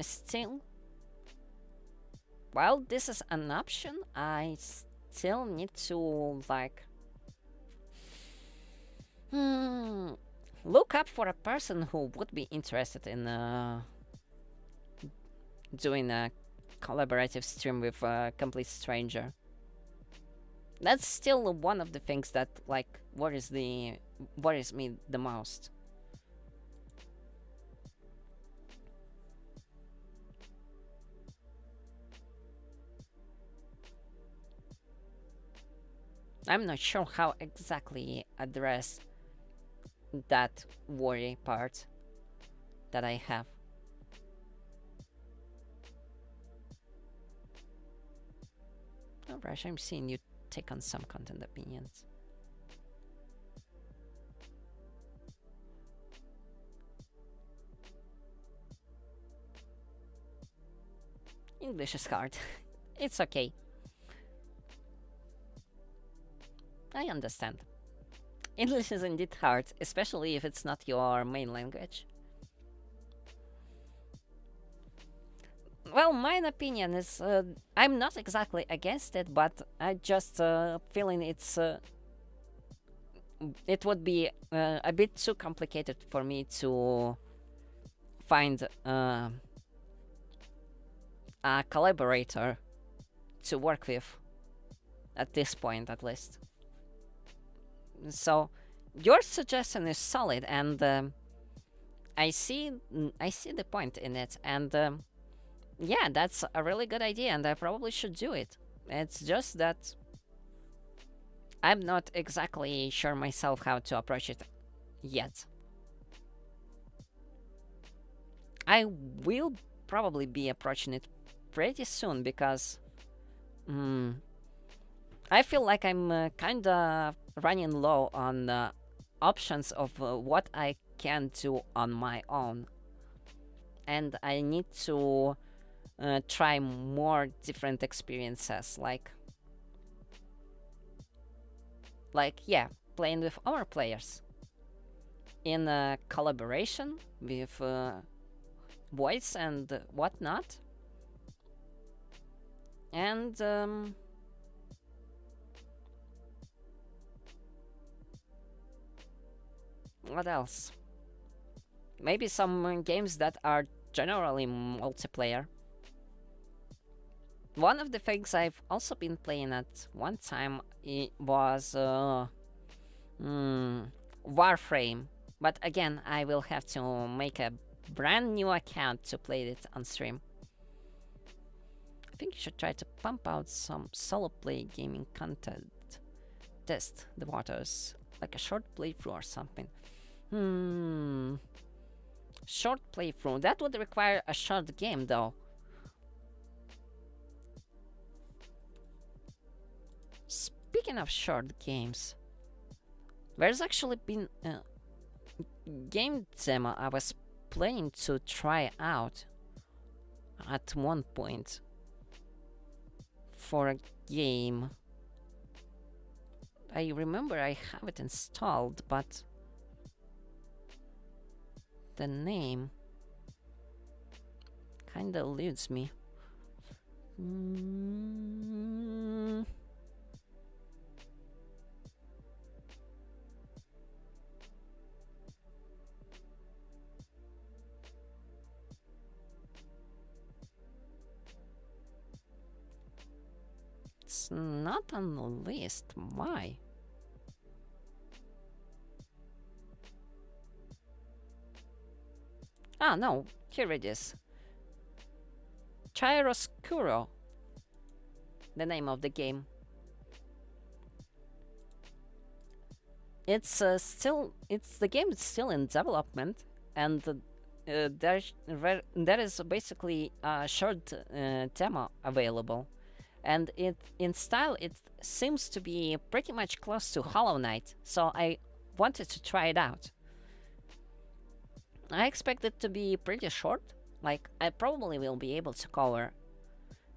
Still, while this is an option, I still need to like look up for a person who would be interested in doing a collaborative stream with a complete stranger. That's still one of the things that like worries me the most. I'm not sure how exactly address that worry part that I have. Oh, Rush, I'm seeing you take on some content opinions. English is hard. It's okay. I understand. English is indeed hard, especially if it's not your main language. Well, my opinion is I'm not exactly against it, but I just feeling it would be a bit too complicated for me to find a collaborator to work with at this point, at least. So your suggestion is solid, and I see the point in it, and yeah, that's a really good idea, and I probably should do it. It's just that I'm not exactly sure myself how to approach it yet. I will probably be approaching it pretty soon because I feel like I'm kinda running low on options of what I can do on my own, and I need to try more different experiences, like yeah, playing with other players in a collaboration with voice and whatnot, and what else? Maybe some games that are generally multiplayer. One of the things I've also been playing at one time was Warframe, but again, I will have to make a brand new account to play it on stream. I think you should try to pump out some solo play gaming content. Test the waters, like a short playthrough or something. Short playthrough. That would require a short game, though. Speaking of short games, there's actually been a game demo I was planning to try out at one point for a game. I remember I have it installed, but the name kinda eludes me. It's not on the list. Why? Ah, no. Here it is. Chiaroscuro. The name of the game. The game is still in development, and there is basically a short demo available. And in style, it seems to be pretty much close to Hollow Knight, so I wanted to try it out. I expect it to be pretty short, like I probably will be able to cover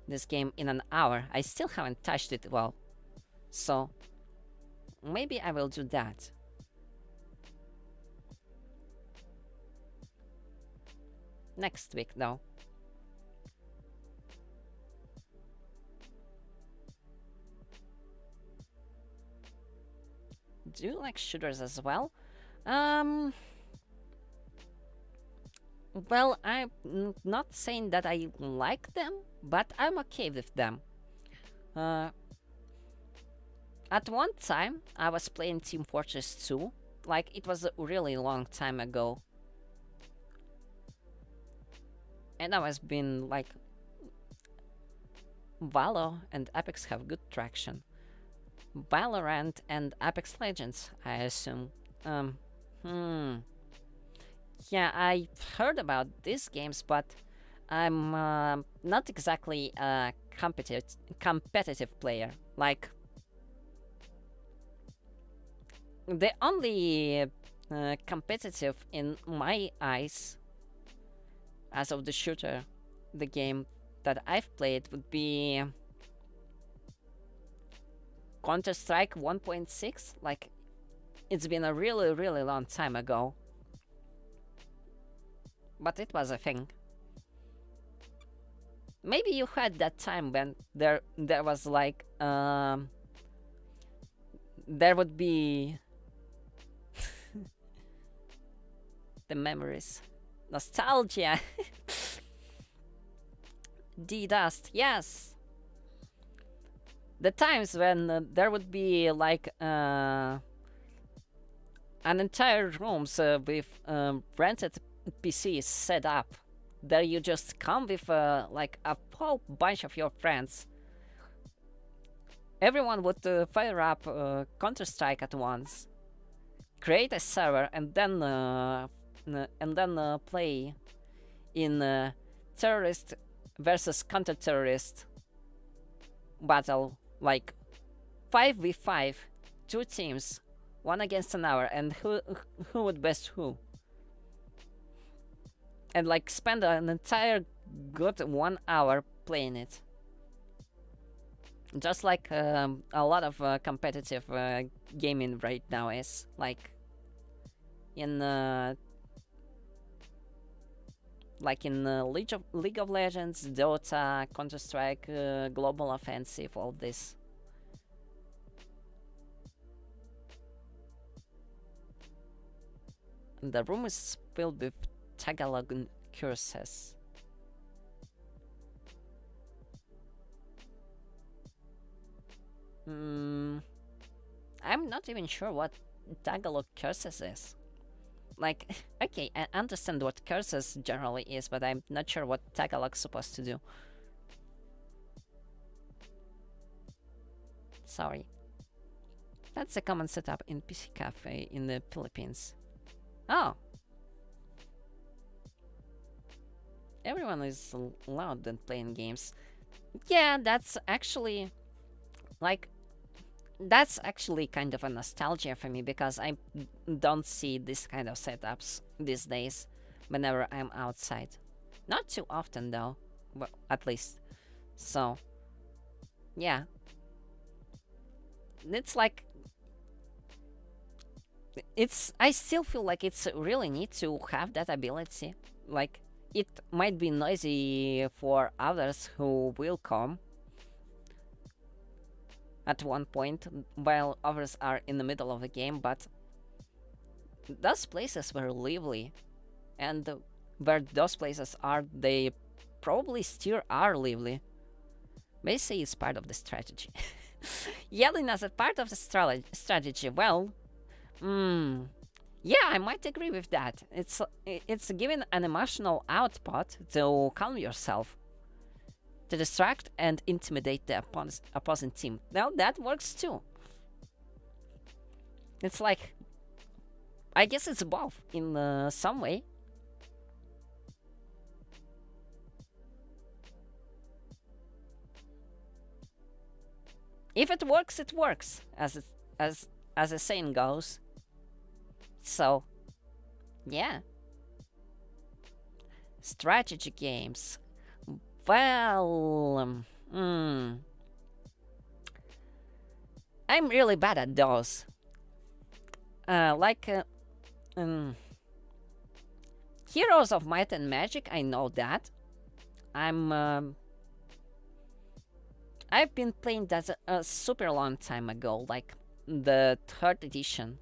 this game in an hour. I still haven't touched it well, so maybe I will do that. Next week, though. Do you like shooters as well? Well, I'm not saying that I like them, but I'm okay with them. At one time, I was playing Team Fortress 2, like it was a really long time ago. And I was been like, Valo and Apex have good traction. Valorant and Apex Legends, I assume. Yeah, I've heard about these games, but I'm not exactly a competitive player. Like, the only competitive in my eyes as of the shooter, the game that I've played would be Counter-Strike 1.6. Like, it's been a really, really long time ago, but it was a thing. Maybe you had that time when there was like there would be the memories, nostalgia. D-Dust, yes. The times when there would be like an entire rooms with rented PCs set up. There you just come with like a whole bunch of your friends. Everyone would fire up Counter-Strike at once, create a server, and then play in terrorist versus counter-terrorist battle, like 5v5, two teams, one against another, and who would best who, and like spend an entire good 1 hour playing it. Just like a lot of competitive gaming right now is, like in League of Legends, Dota, Counter-Strike, Global Offensive, all this. And the room is filled with Tagalog curses. I'm not even sure what Tagalog curses is. Like, okay, I understand what curses generally is, but I'm not sure what Tagalog's supposed to do. Sorry. That's a common setup in PC Cafe in the Philippines. Oh. Everyone is loud and playing games. Yeah, that's actually kind of a nostalgia for me, because I don't see this kind of setups these days whenever I'm outside. Not too often though, well, at least. So, yeah. It's like, I still feel like it's really neat to have that ability. Like, it might be noisy for others who will come at one point while others are in the middle of the game, but those places were lively, and where those places are, they probably still are lively. May say it's part of the strategy. Yelling as a part of the strategy, well, yeah, I might agree with that. It's giving an emotional output to calm yourself, to distract and intimidate the opposing team. Now that works too. It's like, I guess it's both in some way. If it works, as the saying goes. So, yeah. Strategy games. Well, I'm really bad at those. Heroes of Might and Magic, I know that. I've been playing that a super long time ago, like the 3rd edition.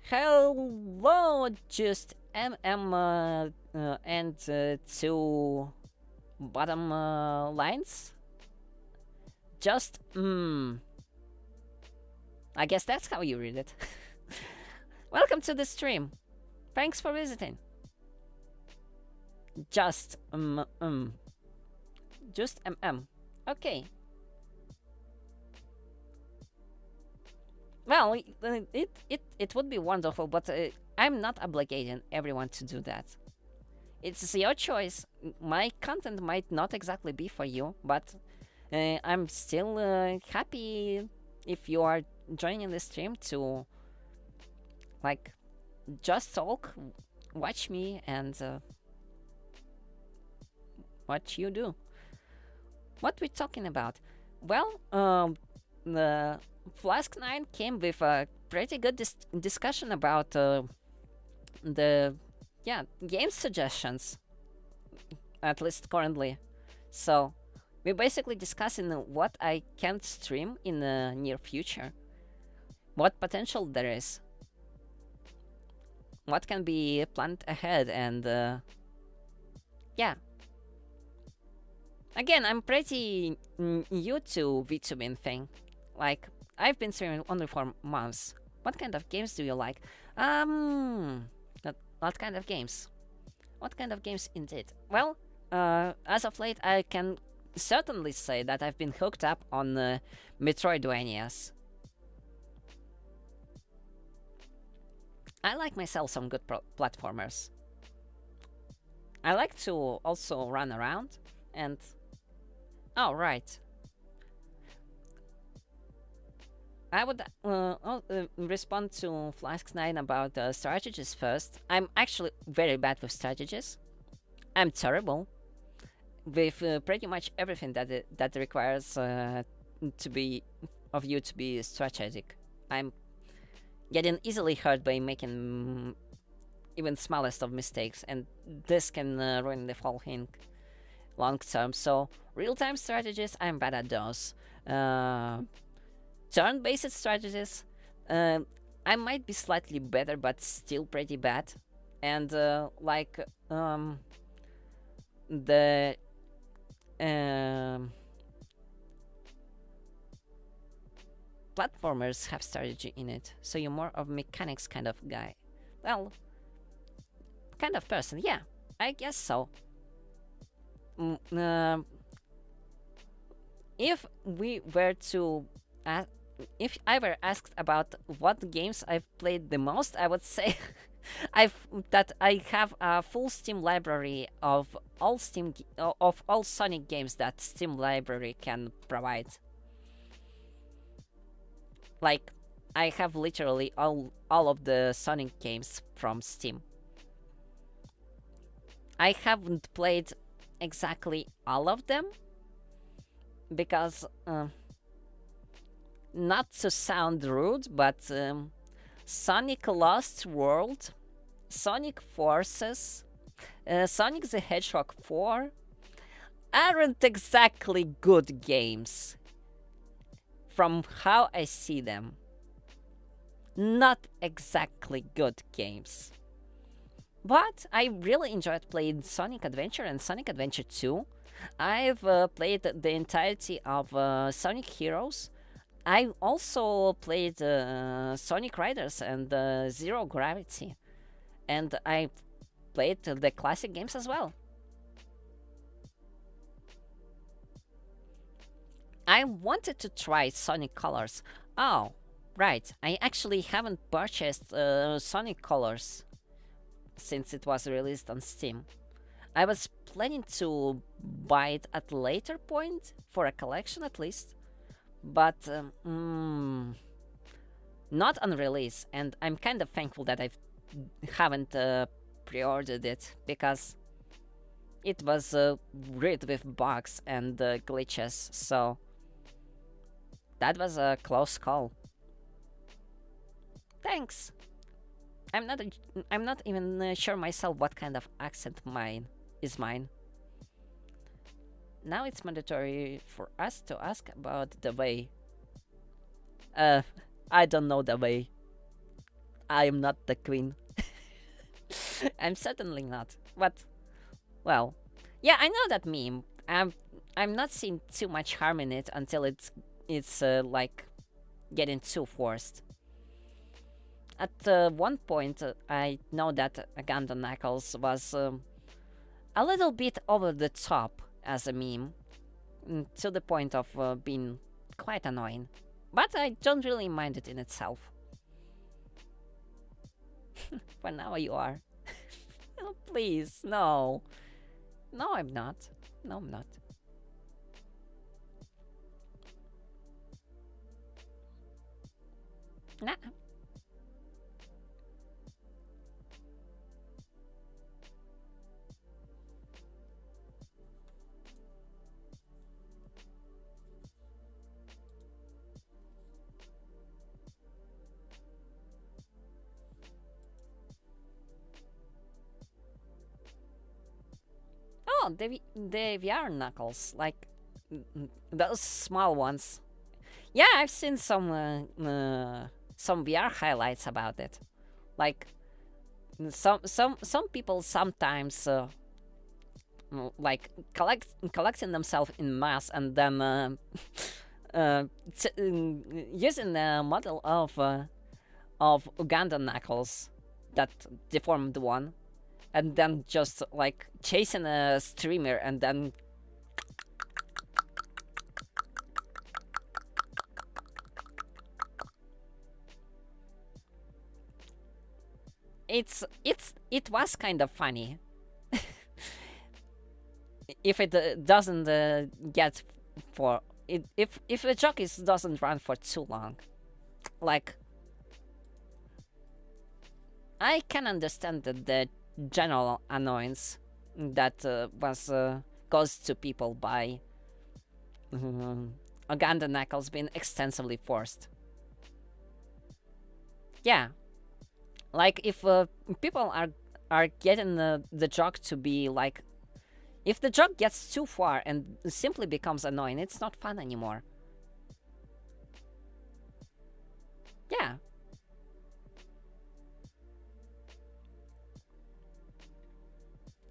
Hello, just MM and 2 bottom lines. Just I guess that's how you read it. Welcome to the stream. Thanks for visiting. Just Just Okay. Well, it would be wonderful, but I'm not obligating everyone to do that. It's your choice. My content might not exactly be for you, but I'm still happy if you are joining the stream to like just talk, watch me and what you do. What we're talking about? Well, the Flask 9 came with a pretty good discussion about the game suggestions, at least currently. So we're basically discussing what I can stream in the near future, what potential there is, what can be planned ahead, and yeah. Again, I'm pretty new to VTubing thing. Like, I've been streaming only for months. What kind of games do you like? What kind of games? What kind of games indeed? Well, as of late, I can certainly say that I've been hooked up on Metroidvanias. I like myself some good platformers. I like to also run around and... Oh, right. I would respond to Flask 9 about strategies first. I'm actually very bad with strategies. I'm terrible with pretty much everything that requires to be of you to be strategic. I'm getting easily hurt by making even smallest of mistakes, and this can ruin the whole thing long term. So real-time strategies, I'm bad at those. Turn-based strategies, I might be slightly better, but still pretty bad. And like the platformers have strategy in it, so you're more of a mechanics kind of guy. Well, kind of person, yeah, I guess so. If we were to if I were asked about what games I've played the most, I would say I have a full Steam library of all Sonic games that Steam library can provide. Like, I have literally all of the Sonic games from Steam. I haven't played exactly all of them because not to sound rude, but Sonic Lost World, Sonic Forces, Sonic the Hedgehog 4 aren't exactly good games from how I see them. Not exactly good games. But I really enjoyed playing Sonic Adventure and Sonic Adventure 2. I've played the entirety of Sonic Heroes. I also played Sonic Riders and Zero Gravity. And I played the classic games as well. I wanted to try Sonic Colors. Oh, right. I actually haven't purchased Sonic Colors since it was released on Steam. I was planning to buy it at a later point, for a collection at least, but not on release, and I'm kind of thankful that I haven't pre-ordered it, because it was riddled with bugs and glitches, so that was a close call. Thanks. I'm not even sure myself what kind of accent is mine. Now it's mandatory for us to ask about the way. I don't know the way. I am not the queen. I'm certainly not. But, well, yeah, I know that meme. I'm not seeing too much harm in it until it's like getting too forced. At one point, I know that Ganda Knuckles was a little bit over the top as a meme, to the point of being quite annoying. But I don't really mind it in itself. For now you are. Oh, please, no. No, I'm not. No, I'm not. Nah. Oh, the VR knuckles, like those small ones. Yeah, I've seen some VR highlights about it. Like some people sometimes like collecting themselves in mass and then uh, using the model of Uganda knuckles, that deformed one, and then just like chasing a streamer and then it was kind of funny if it doesn't get for it if the joke doesn't run for too long. Like, I can understand the general annoyance that was caused to people by Uganda knuckles being extensively forced. Yeah, like if people are getting the joke to be like, if the joke gets too far and simply becomes annoying, it's not fun anymore. Yeah.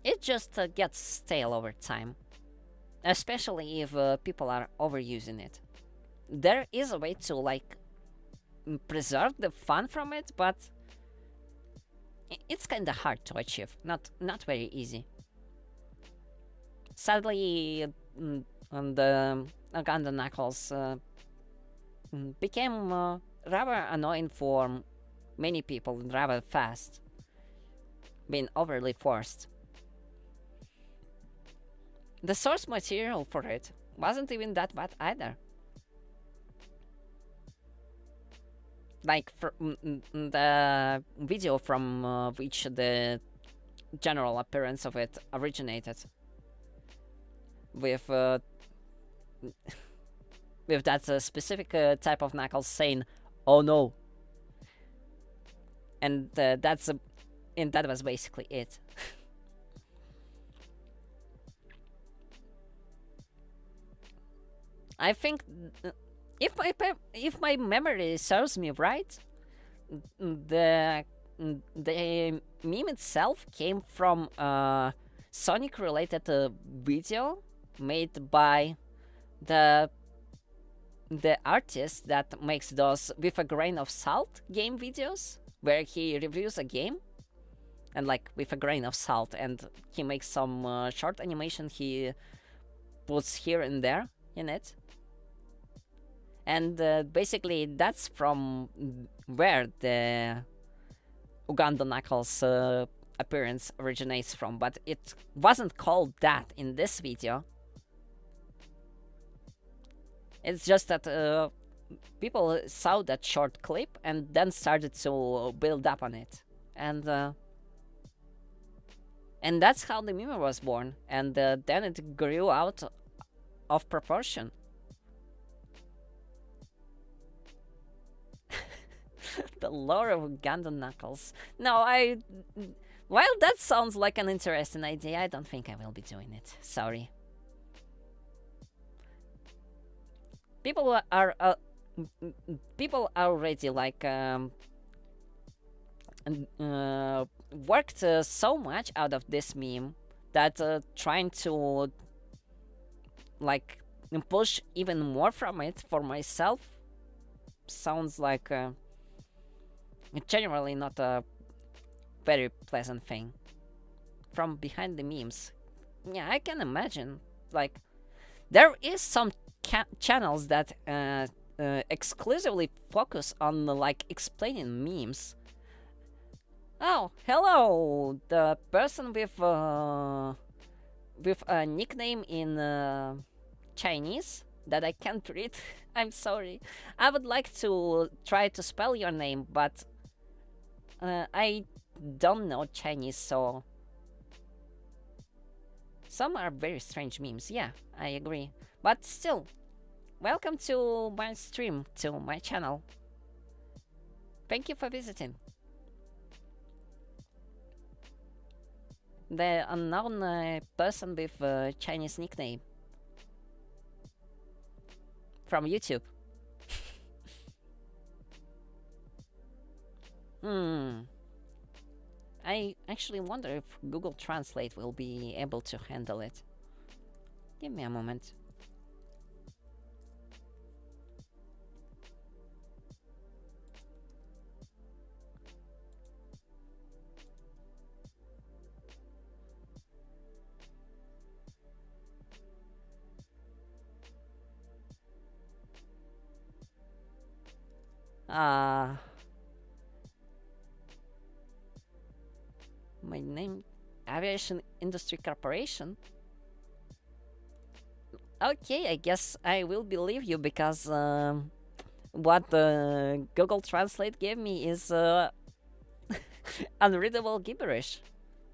It just gets stale over time, especially if people are overusing it. There is a way to like preserve the fun from it, but it's kind of hard to achieve. Not very easy. Sadly, the Uganda knuckles became rather annoying for many people rather fast, being overly forced. The source material for it wasn't even that bad either. Like the video from which the general appearance of it originated, with with that specific type of knuckles saying, "Oh no," and and that was basically it. I think if my memory serves me right, the the meme itself came from a Sonic related video made by the artist that makes those with a grain of salt game videos, where he reviews a game and like with a grain of salt, and he makes some short animation he puts here and there in it. And basically that's from where the Uganda knuckles appearance originates from, but it wasn't called that in this video. It's just that people saw that short clip and then started to build up on it, and that's how the meme was born, and then it grew out of proportion. The lore of Uganda knuckles. No, while that sounds like an interesting idea, I don't think I will be doing it. Sorry. People people already like worked so much out of this meme that trying to like push even more from it for myself sounds like generally not a very pleasant thing. From behind the memes, yeah, I can imagine. Like, there is some channels that exclusively focus on like explaining memes. Oh, hello, the person with a nickname in Chinese that I can't read. I'm sorry. I would like to try to spell your name, but I don't know Chinese, so some are very strange memes. Yeah, I agree. But still, welcome to my stream, to my channel. Thank you for visiting. The unknown person with a Chinese nickname from YouTube. I actually wonder if Google Translate will be able to handle it. Give me a moment. My name, Aviation Industry Corporation. Okay, I guess I will believe you because what Google Translate gave me is unreadable gibberish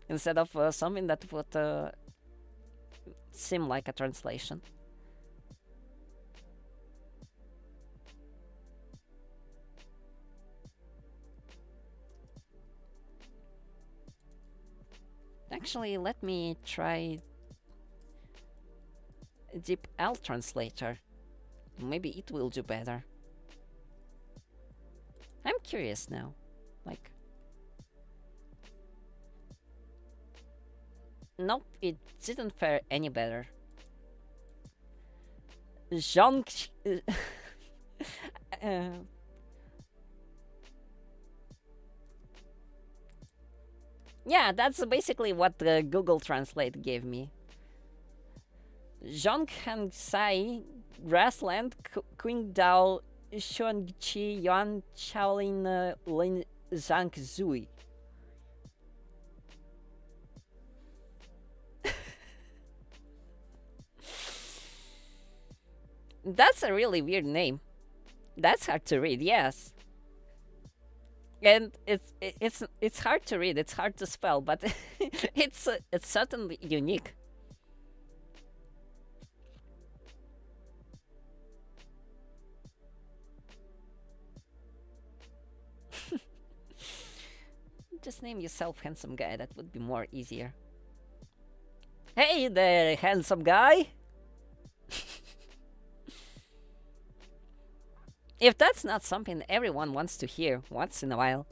instead of something that would seem like a translation. Actually, let me try DeepL Translator. Maybe it will do better. I'm curious now. Like... Nope, it didn't fare any better. Jean... Yeah, that's basically what the Google Translate gave me. Zhonghan Sai, Grassland, Qingdao, Xuanqi, Yuan, Shaolin, Lin, Zhang Zui. That's a really weird name. That's hard to read, yes. And it's hard to read, it's hard to spell, but it's certainly unique. Just name yourself handsome guy, that would be more easier. Hey there, handsome guy! If that's not something everyone wants to hear once in a while.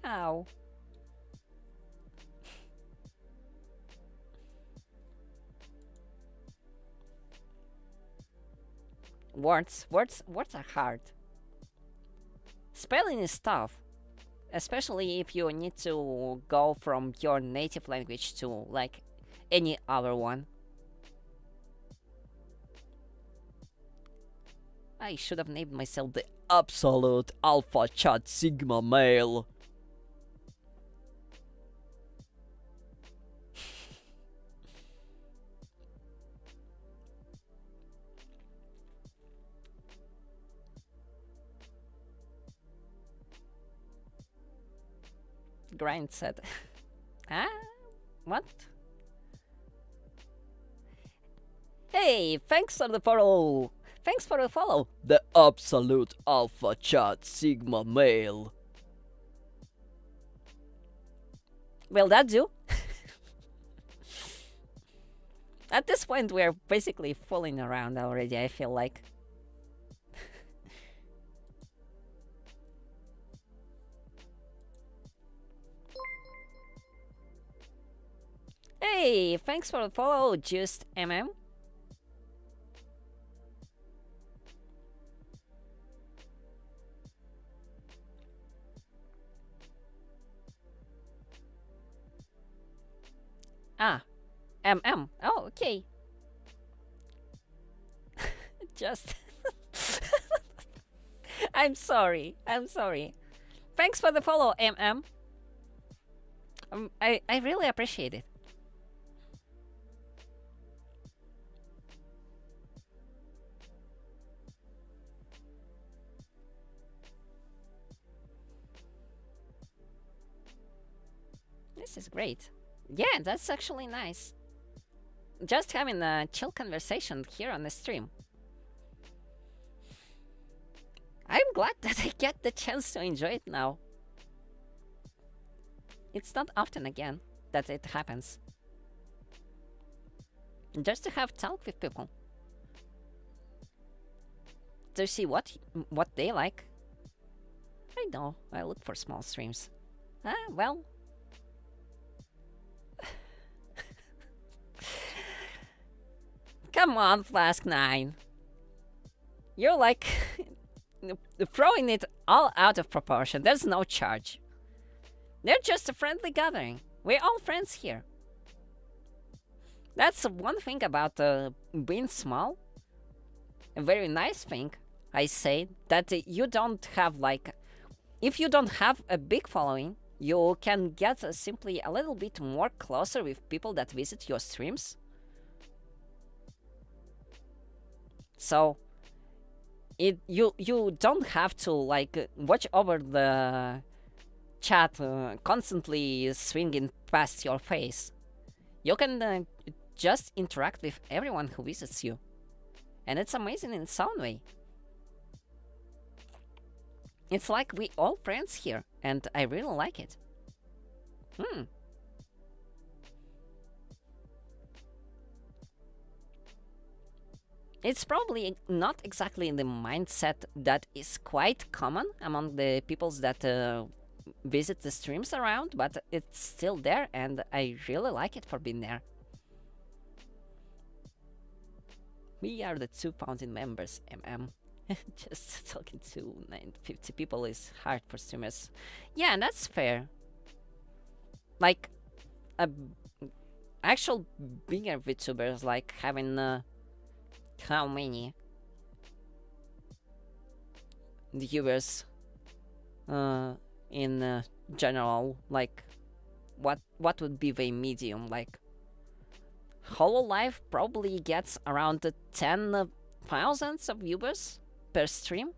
Ow. Words are hard. Spelling is tough. Especially if you need to go from your native language to, like, any other one. I should have named myself the Absolute Alpha Chat Sigma Male. Grind said. Ah? What? Hey, thanks for the follow. Thanks for the follow. The Absolute Alpha Chat Sigma Male. Will that do? At this point, we're basically fooling around already, I feel like. Hey, thanks for the follow, Just MM. Ah, MM. Oh, okay. Just... I'm sorry. Thanks for the follow, MM. I really appreciate it. This is great. Yeah, that's actually nice. Just having a chill conversation here on the stream. I'm glad that I get the chance to enjoy it now. It's not often again that it happens. Just to have talk with people. To see what they like. I know, I look for small streams. Well. Come on, Flask 9. You're like throwing it all out of proportion. There's no charge. They're just a friendly gathering. We're all friends here. That's one thing about being small. A very nice thing, I say, that you don't have like... If you don't have a big following, you can get simply a little bit more closer with people that visit your streams. So you don't have to like watch over the chat constantly swinging past your face. You can just interact with everyone who visits you, and it's amazing in its own way. It's like we all friends here, and I really like it. It's probably not exactly the mindset that is quite common among the peoples that visit the streams around, but it's still there, and I really like it for being there. We are the 2 founding members, MM. Just talking to 950 people is hard for streamers. Yeah, and that's fair. Like, actual bigger VTubers, like having how many viewers in general, like what would be the medium? Like Hololive probably gets around 10,000 of viewers per stream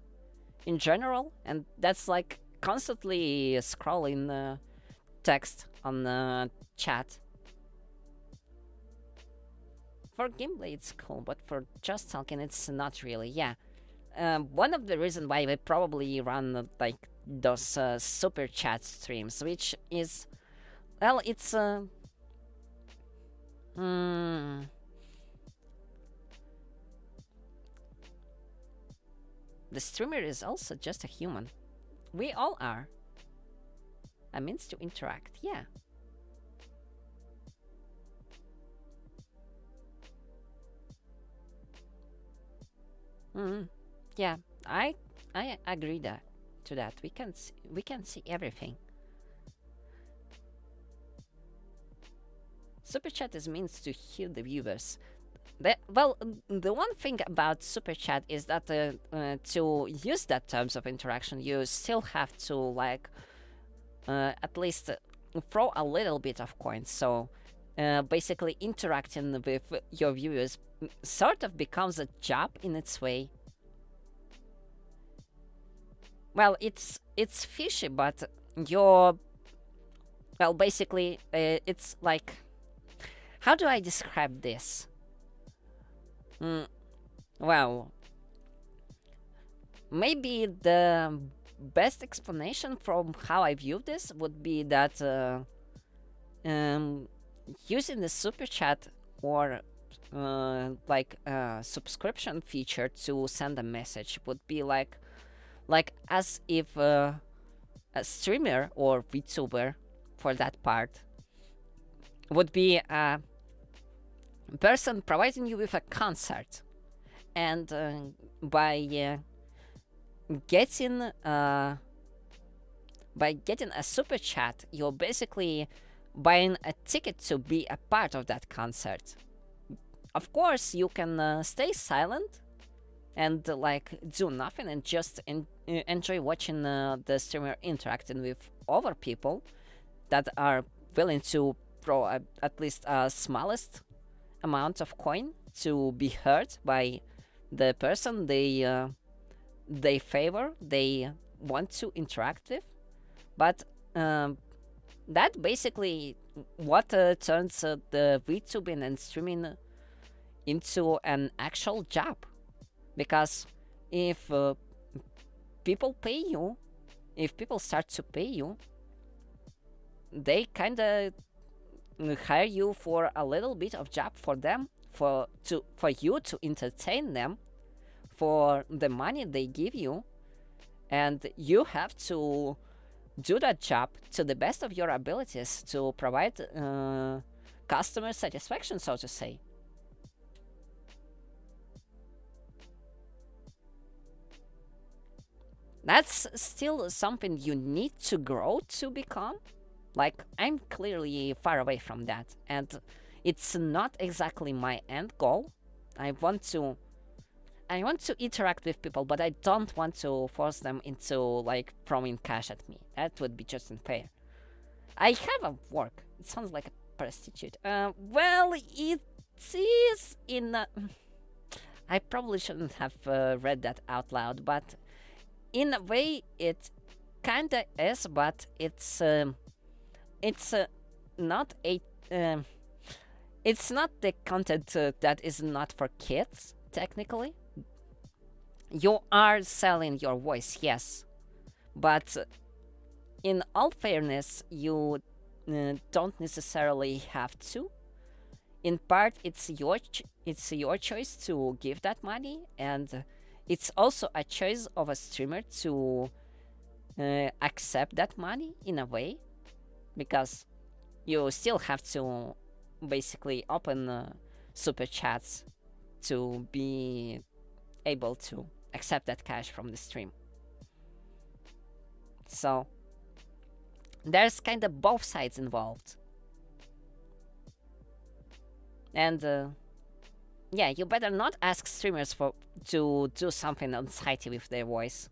in general, and that's like constantly scrolling text on chat. For gameplay it's cool, but for just talking it's not really. Yeah, one of the reasons why we probably run like those super chat streams, which is, well, it's the streamer is also just a human. We all are. A means to interact, yeah. Yeah, I agree to that. We can see everything. Super chat is means to hear the viewers. Well, the one thing about super chat is that to use that terms of interaction, you still have to like at least throw a little bit of coins. So basically, interacting with your viewers sort of becomes a job in its way. Well, it's fishy, but well, basically, it's like, how do I describe this? Well, maybe the best explanation from how I view this would be that using the super chat or like a subscription feature to send a message would be like as if a streamer or VTuber, for that part, would be a person providing you with a concert, and by getting a super chat, you're basically buying a ticket to be a part of that concert. Of course, you can stay silent and like do nothing and just enjoy watching the streamer interacting with other people that are willing to throw at least a smallest amount of coin to be heard by the person they favor, they want to interact with. But that basically what turns the VTubing and streaming into an actual job. Because if people pay you, if people start to pay you, they kind of hire you for a little bit of job for them, for you to entertain them, for the money they give you, and you have to do that job to the best of your abilities to provide customer satisfaction, so to say. That's still something you need to grow to become. Like, I'm clearly far away from that, and it's not exactly my end goal. I want to interact with people, but I don't want to force them into like throwing cash at me. That would be just unfair. I have a work. It sounds like a prostitute. Well, it is in. I probably shouldn't have read that out loud, but in a way, it kinda is. But it's not a. It's not the content that is not for kids. Technically, you are selling your voice, yes, but in all fairness, you don't necessarily have to. In part, it's your choice to give that money, and it's also a choice of a streamer to accept that money in a way, because you still have to basically open super chats to be able to accept that cash from the stream. So there's kind of both sides involved. And yeah, you better not ask streamers to do something unsightly with their voice.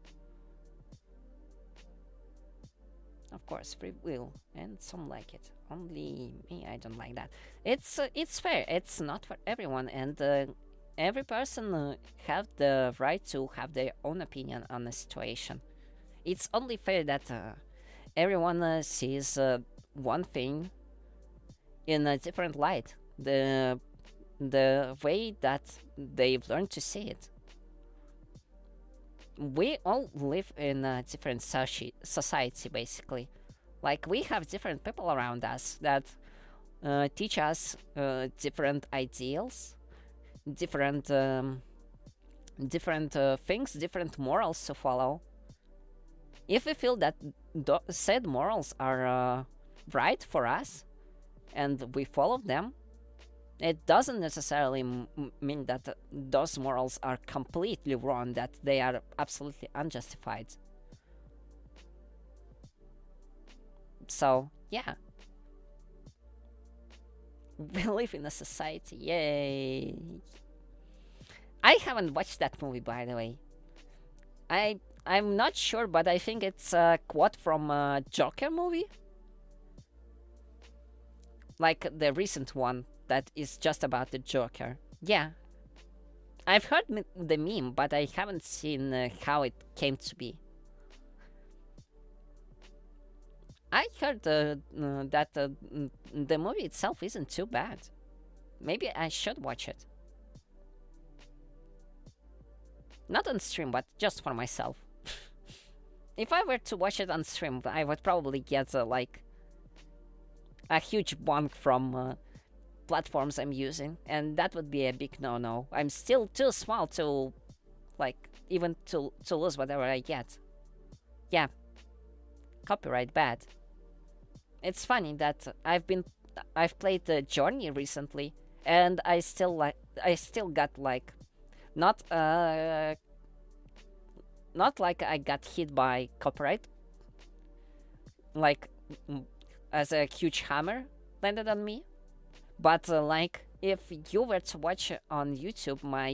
Of course, free will, and some like it. Only me, I don't like that. It's fair. It's not for everyone, and every person have the right to have their own opinion on the situation. It's only fair that everyone sees one thing in a different light. The way that they've learned to see it. We all live in a different society, basically. Like, we have different people around us that teach us different ideals, different things, different morals to follow. If we feel that said morals are right for us, and we follow them, it doesn't necessarily mean that those morals are completely wrong, that they are absolutely unjustified. So, yeah. We live in a society, yay! I haven't watched that movie, by the way. I'm not sure, but I think it's a quote from a Joker movie. Like the recent one that is just about the Joker. Yeah. I've heard the meme, but I haven't seen how it came to be. I heard that the movie itself isn't too bad. Maybe I should watch it. Not on stream, but just for myself. If I were to watch it on stream, I would probably get like a huge bonk from platforms I'm using, and that would be a big no-no. I'm still too small to, like, even to lose whatever I get. Yeah, copyright bad. It's funny that I've played the Journey recently, and I still got like not like I got hit by copyright, like as a huge hammer landed on me, but like if you were to watch on YouTube my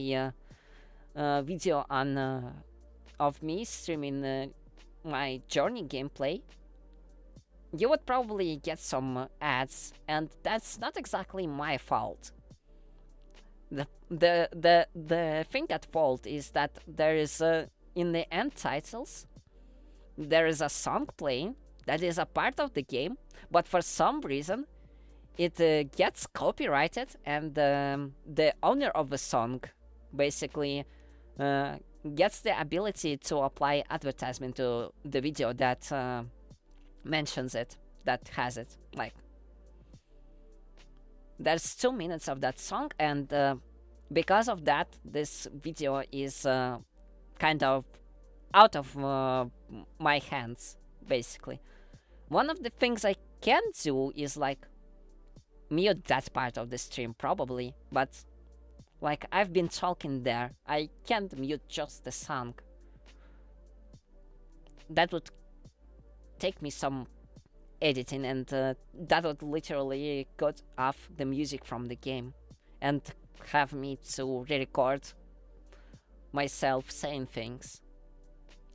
video on of me streaming my Journey gameplay, you would probably get some ads, and that's not exactly my fault. The thing at fault is that there is in the end titles there is a song playing that is a part of the game, but for some reason it gets copyrighted, and the owner of the song basically gets the ability to apply advertisement to the video that mentions it, that has it. Like, there's 2 minutes of that song, and because of that, this video is kind of out of my hands, basically. One of the things I can do is like mute that part of the stream, probably, but like I've been talking there, I can't mute just the song. That would take me some editing, and that would literally cut off the music from the game and have me to re-record myself saying things.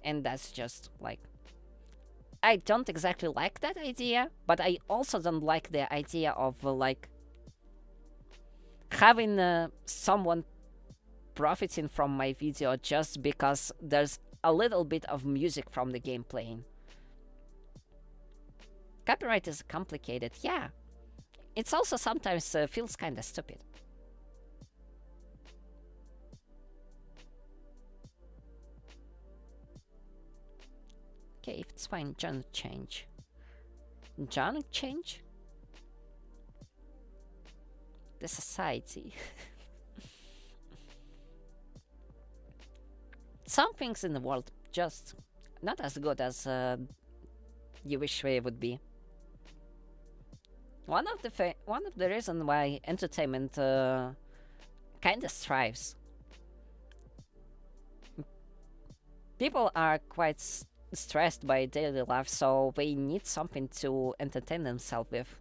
And that's just like, I don't exactly like that idea, but I also don't like the idea of like having someone profiting from my video just because there's a little bit of music from the game playing. Copyright is complicated, yeah. It's also sometimes feels kinda stupid. Okay, if it's fine, John change. John change? The society. Some things in the world just not as good as you wish they would be. One of the reasons why entertainment kind of strives. People are quite stressed by daily life, so they need something to entertain themselves with.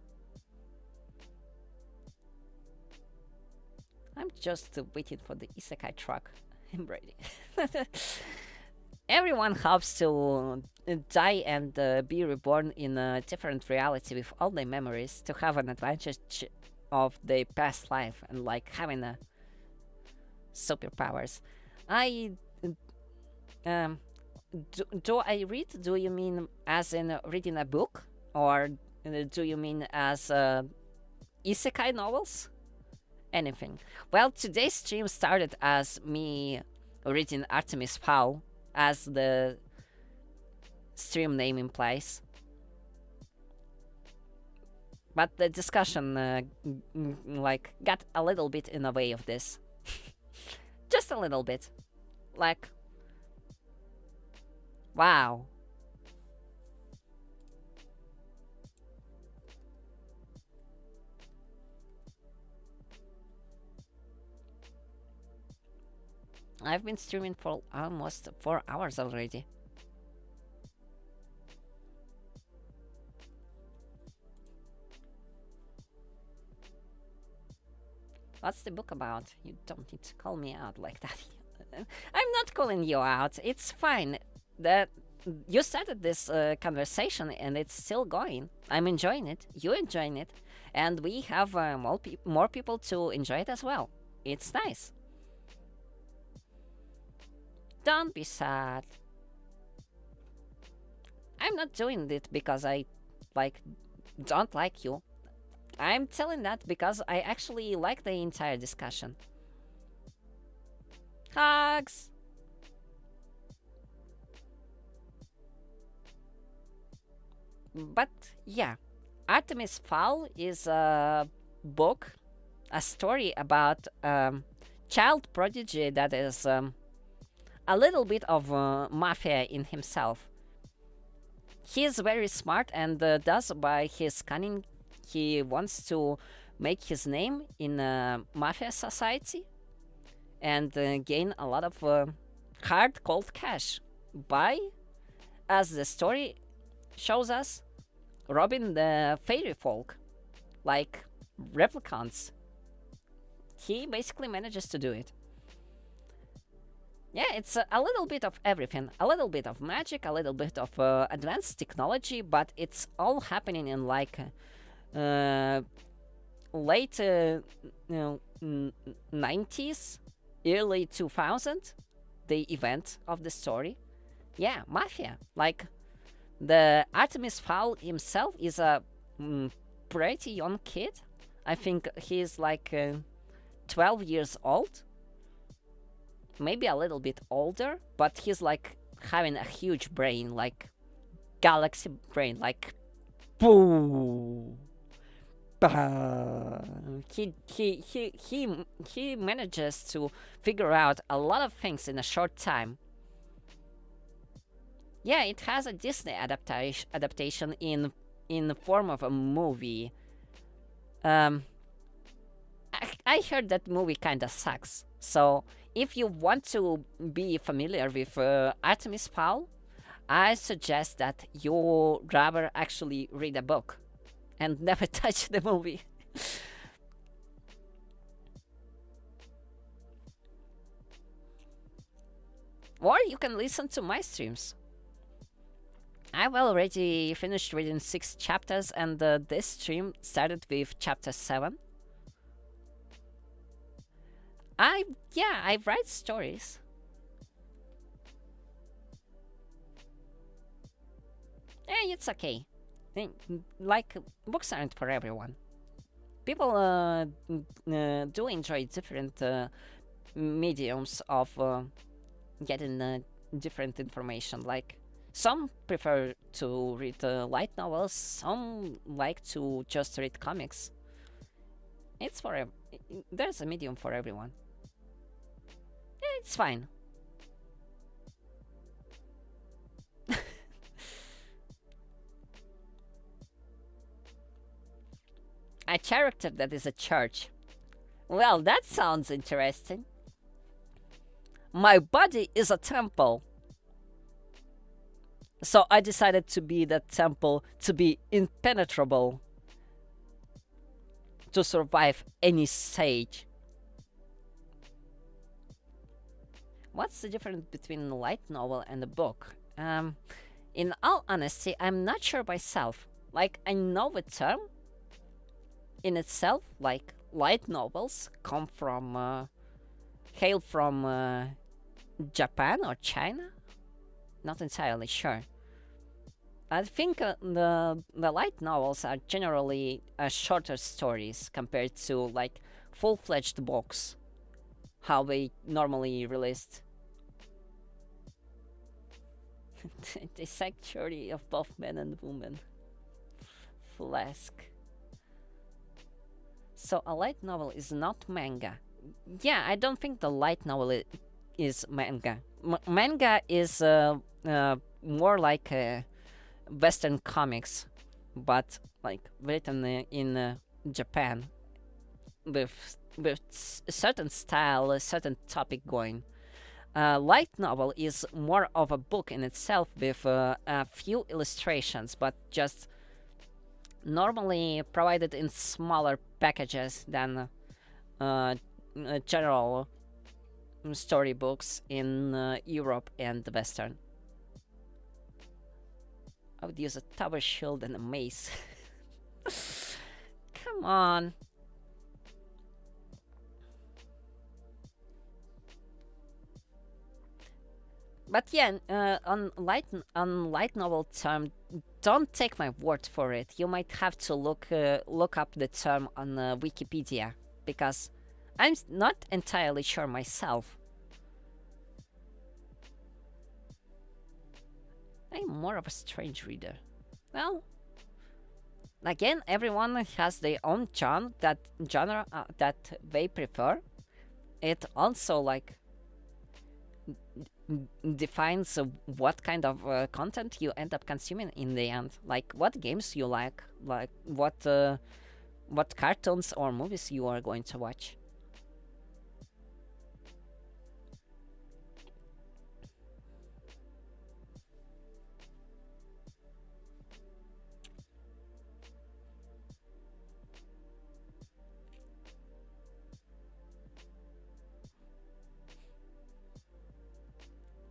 I'm just waiting for the isekai truck. I'm ready. Everyone hopes to die and be reborn in a different reality with all their memories, to have an advantage of their past life and like having a superpowers. Do I read? Do you mean as in reading a book, or do you mean as isekai novels? Anything. Well, today's stream started as me reading Artemis Fowl, as the stream name implies. But the discussion like got a little bit in the way of this. Just a little bit. Like, wow. I've been streaming for almost 4 hours already. What's the book about? You don't need to call me out like that. I'm not calling you out. It's fine. That you started this conversation and it's still going. I'm enjoying it. You're enjoying it, and we have more people to enjoy it as well. It's nice. Don't be sad. I'm not doing it because I don't like you. I'm telling that because I actually like the entire discussion. Hugs! But yeah, Artemis Fowl is a book, a story about child prodigy that is a little bit of mafia in himself. He is very smart, and does by his cunning, he wants to make his name in a mafia society and gain a lot of hard cold cash by, as the story shows us, robbing the fairy folk like replicants. He basically manages to do it. Yeah, it's a little bit of everything. A little bit of magic, a little bit of advanced technology, but it's all happening in like uh, late 90s, early 2000, the event of the story. Yeah, mafia. Like the Artemis Fowl himself is a pretty young kid. I think he's like 12 years old, maybe a little bit older, but he's like having a huge brain, like galaxy brain, like boo. Bah. He manages to figure out a lot of things in a short time. Yeah, it has a Disney adaptation in the form of a movie. Um, I heard that movie kinda sucks. So if you want to be familiar with Artemis Fowl, I suggest that you rather actually read a book and never touch the movie. Or you can listen to my streams. I've already finished reading 6 chapters, and this stream started with chapter 7. I write stories. It's okay. Like books aren't for everyone. People do enjoy different mediums of getting different information. Like some prefer to read light novels, some like to just read comics. It's for there's a medium for everyone. It's fine. A character that is a church. Well, that sounds interesting. My body is a temple. So I decided to be that temple, to be impenetrable, to survive any stage. What's the difference between a light novel and a book? In all honesty, I'm not sure myself. Like, I know the term in itself, like, light novels hail from Japan or China? Not entirely sure. I think the light novels are generally shorter stories compared to like full-fledged books, how they normally released. The sanctuary of both men and women. Flask. So a light novel is not manga. Yeah, I don't think the light novel is manga. Manga is more like Western comics, but like written in Japan with a certain style, a certain topic going. Light novel is more of a book in itself with a few illustrations, but just normally provided in smaller packages than general storybooks in Europe and the Western. I would use a tower shield and a mace. Come on. But yeah, on light novel term, don't take my word for it. You might have to look up the term on Wikipedia, because I'm not entirely sure myself. I'm more of a strange reader. Well, again, everyone has their own genre that they prefer. It also like defines what kind of content you end up consuming in the end. Like what games you like what cartoons or movies you are going to watch.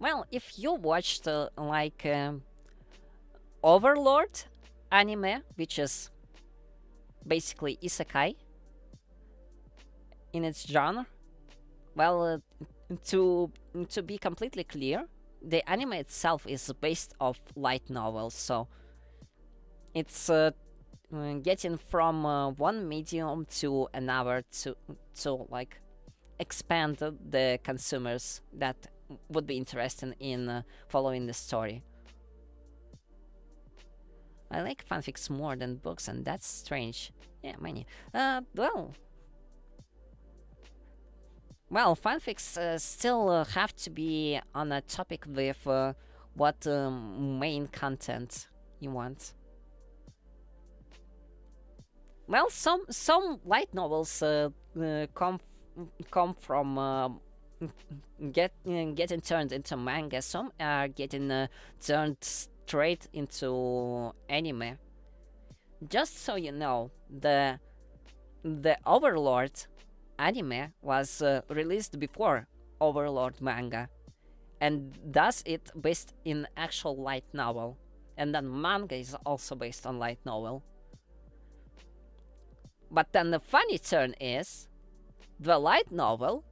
Well, if you watched Overlord anime, which is basically isekai in its genre, well, to to be completely clear, the anime itself is based off light novels, so it's getting from one medium to another to like expand the consumers that would be interested in following the story. I like fanfics more than books, and that's strange. Yeah, many. Well, fanfics still have to be on a topic with what main content you want. Well, some light novels come from getting turned into manga. Some are getting turned straight into anime. Just so you know, the Overlord anime was released before Overlord manga, and thus it based in actual light novel, and then manga is also based on light novel. But then the funny turn is the light novel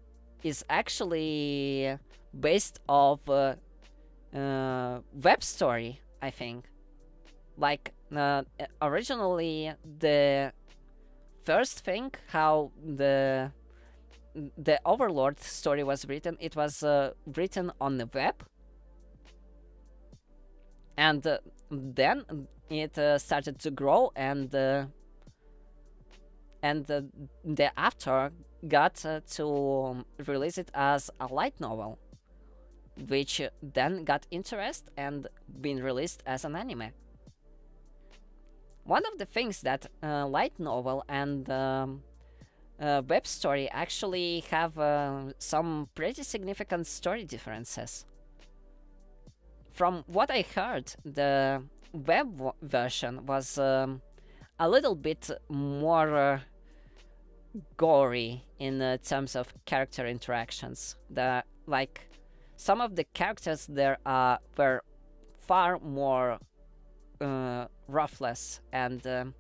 is actually based off web story, I think. Like originally the first thing how the Overlord story was written, it was written on the web, and then it started to grow, and the after got to release it as a light novel, which then got interest and been released as an anime. One of the things that light novel and web story actually have some pretty significant story differences. From what I heard, the web version was a little bit more gory in terms of character interactions. Some of the characters there were far more ruthless, and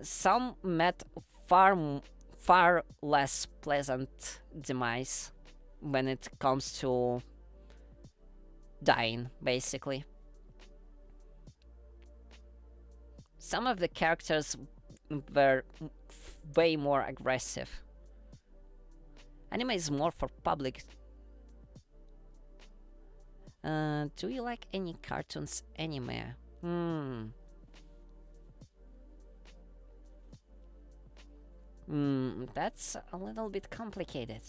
some met far less pleasant demise when it comes to dying, basically. Some of the characters were way more aggressive. Anime is more for public. Do you like any cartoons anime? That's a little bit complicated.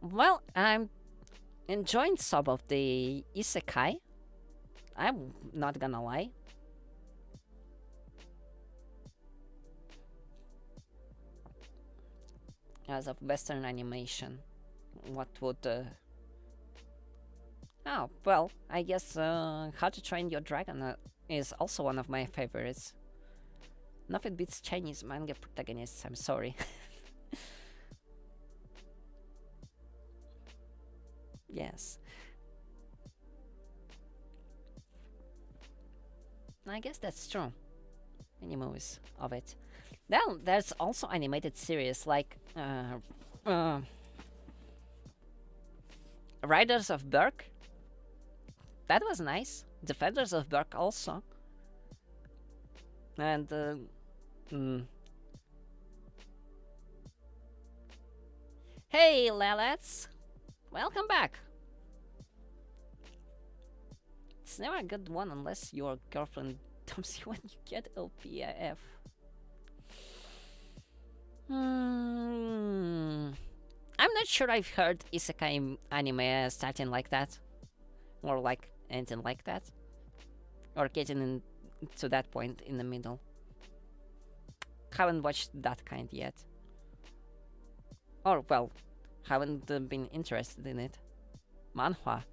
Well, I'm enjoying some of the isekai. I'm not gonna lie. As of Western animation, what would Oh, well, I guess How to Train Your Dragon is also one of my favorites. Nothing beats Chinese manga protagonists, I'm sorry. Yes. I guess that's true. Many movies of it. Then there's also animated series like Riders of Berk. That was nice. Defenders of Berk also. And hey, Lelets! Welcome back! It's never a good one unless your girlfriend dumps you when you get LPF. I'm not sure I've heard isekai anime starting like that. Or like anything like that. Or getting to that point in the middle. Haven't watched that kind yet. Or, well, haven't been interested in it. Manhwa.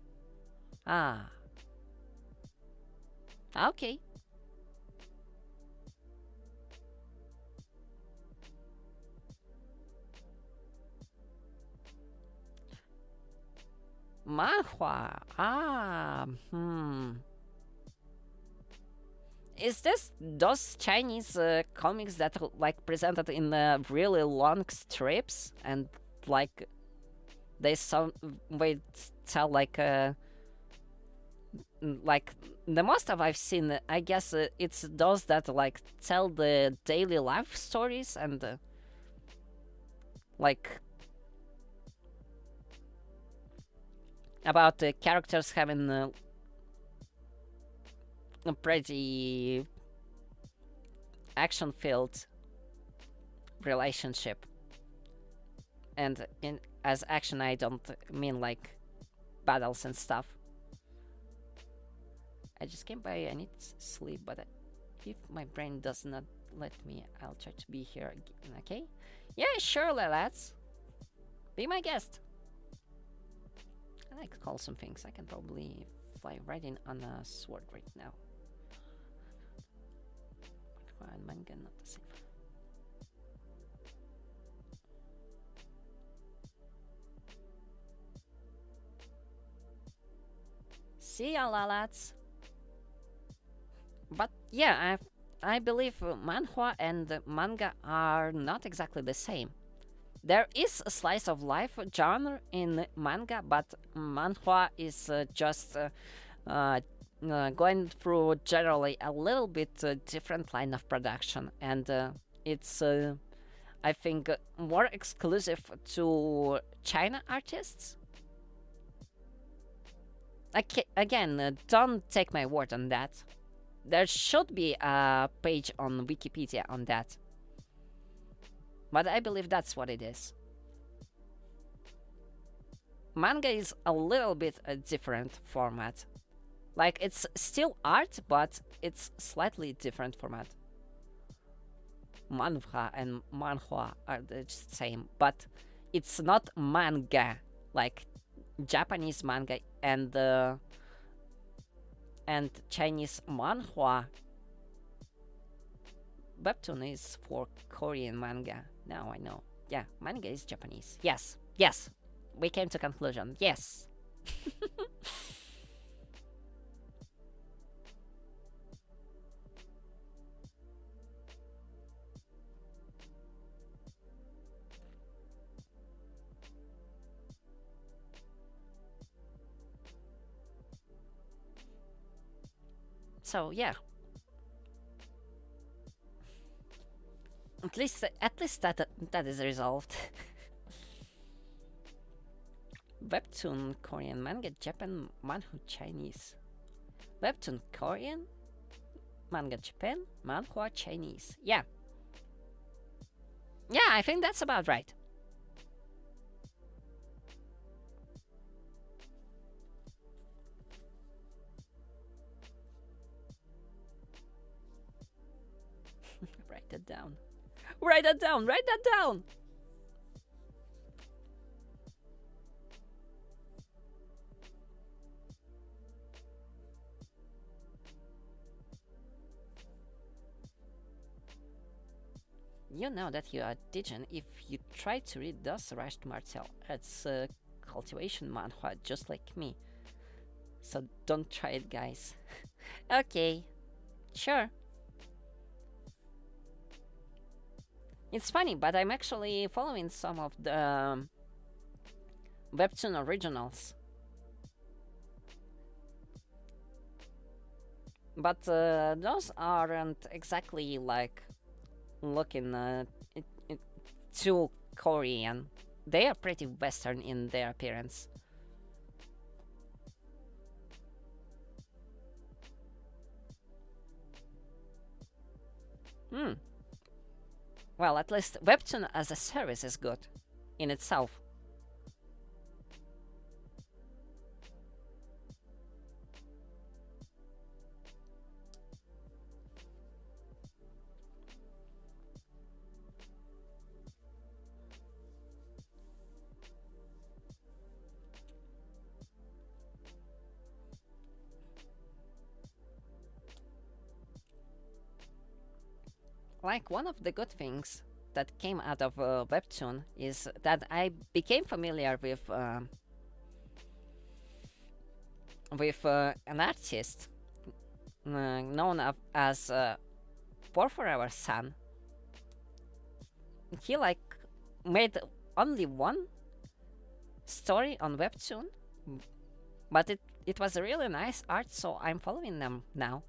Ah. Okay. manhwa. Is this those Chinese comics that are like presented in really long strips and like they some way tell like the most of I've seen, I guess it's those that like tell the daily life stories and like about the characters having a pretty action-filled relationship. And in as action, I don't mean like battles and stuff. I just came by. I need sleep, but if my brain does not let me, I'll try to be here again. Okay? Yeah, sure, lads. Be my guest. I like to call some things. I can probably fly right in on a sword right now. And manga, not the same. See ya, lads. But yeah, I believe manhwa and manga are not exactly the same. There is a slice of life genre in manga, but manhwa is just going through generally a little bit different line of production, and it's I think more exclusive to China artists. Again, don't take my word on that. There should be a page on Wikipedia on that. But I believe that's what it is. Manga is a little bit a different format. Like, it's still art, but it's slightly different format. Manhwa and manhwa are the same, but it's not manga, like Japanese manga and Chinese manhwa. Webtoon is for Korean manga. Now I know. Yeah, manga is Japanese. Yes, yes. We came to conclusion. Yes. So yeah. At least that is resolved. Webtoon Korean manga Japan manhwa Chinese. Webtoon Korean manga Japan manhwa Chinese. Yeah. Yeah, I think that's about right. Write that down. Write that down. Write that down. You know that you are Dijon if you try to read thus Rashed Martel. It's a cultivation manhwa just like me. So don't try it, guys. Okay. Sure. It's funny, but I'm actually following some of the Webtoon originals. But those aren't exactly like looking too Korean. They are pretty Western in their appearance. Well, at least Webtoon as a service is good in itself. Like, one of the good things that came out of Webtoon is that I became familiar with with an artist known as Poor Forever Sun. He like made only one story on Webtoon, but it was a really nice art, so I'm following them now.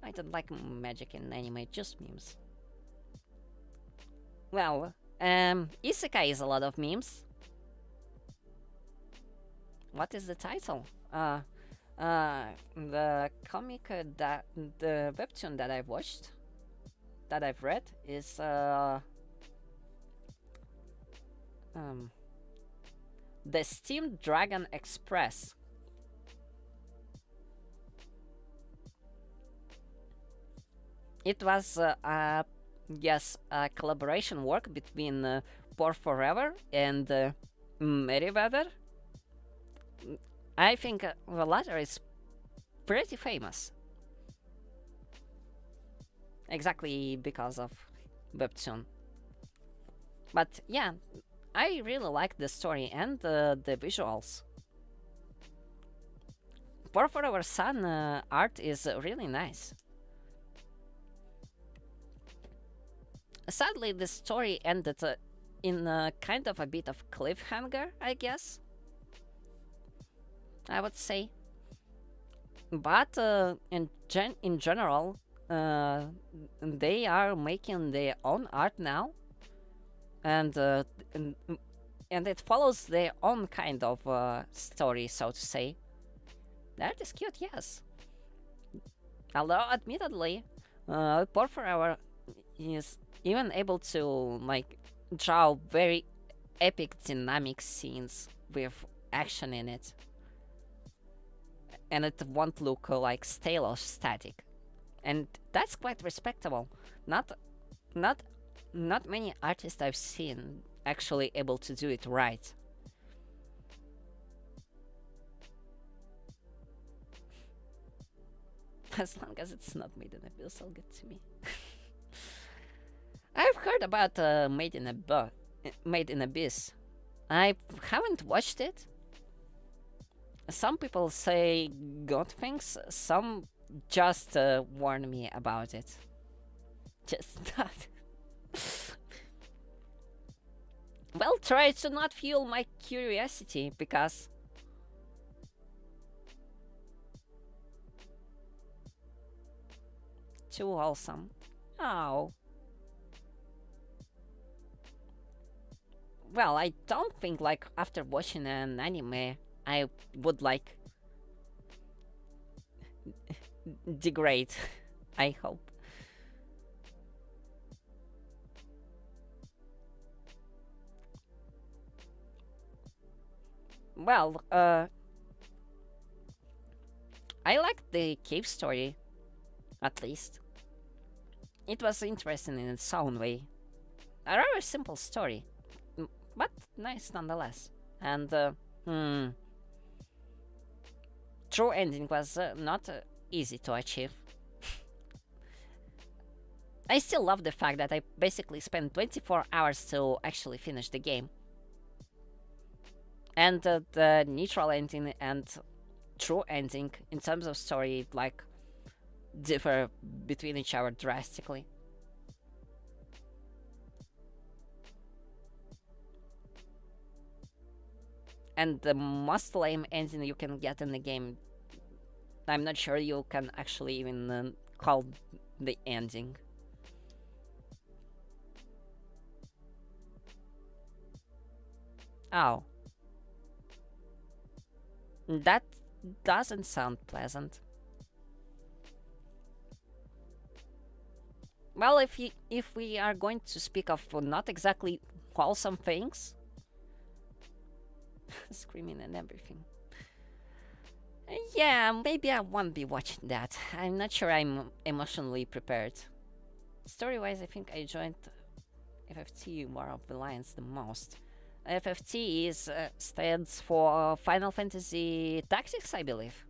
I don't like magic in anime, just memes. Well, Isekai is a lot of memes. What is the title? The comic that the webtoon that I've watched, that I've read, is the Steam Dragon Express. It was yes, a collaboration work between Pour Forever and Meriwether. I think the latter is pretty famous. Exactly because of Webtoon. But yeah, I really like the story and the visuals. Pour Forever Sun art is really nice. Sadly, the story ended in kind of a bit of cliffhanger, I guess. I would say. But in general, they are making their own art now, and it follows their own kind of story, so to say. The art is cute, yes. Although, admittedly, Pour Forever is even able to like draw very epic dynamic scenes with action in it, and it won't look like stale or static, and that's quite respectable. Not many artists I've seen actually able to do it right. As long as it's not Made in Abyss, I'll get to me. I've heard about Made in Abyss. I haven't watched it. Some people say good things, some just warn me about it. Just that. Well, try to not fuel my curiosity, because too wholesome. Oh. Well, I don't think like after watching an anime I would like degrade. I hope. Well, I liked the cave story, at least. It was interesting in its own way. A rather simple story, but nice nonetheless. And true ending was not easy to achieve. I still love the fact that I basically spent 24 hours to actually finish the game. And the neutral ending and true ending in terms of story like differ between each other drastically. And the most lame ending you can get in the game, I'm not sure you can actually even call the ending. Oh. That doesn't sound pleasant. Well, if we are going to speak of not exactly wholesome things, screaming and everything. Yeah, maybe I won't be watching that. I'm not sure I'm emotionally prepared. Story-wise, I think I joined FFT War of the Lions the most. FFT stands for Final Fantasy Tactics, I believe.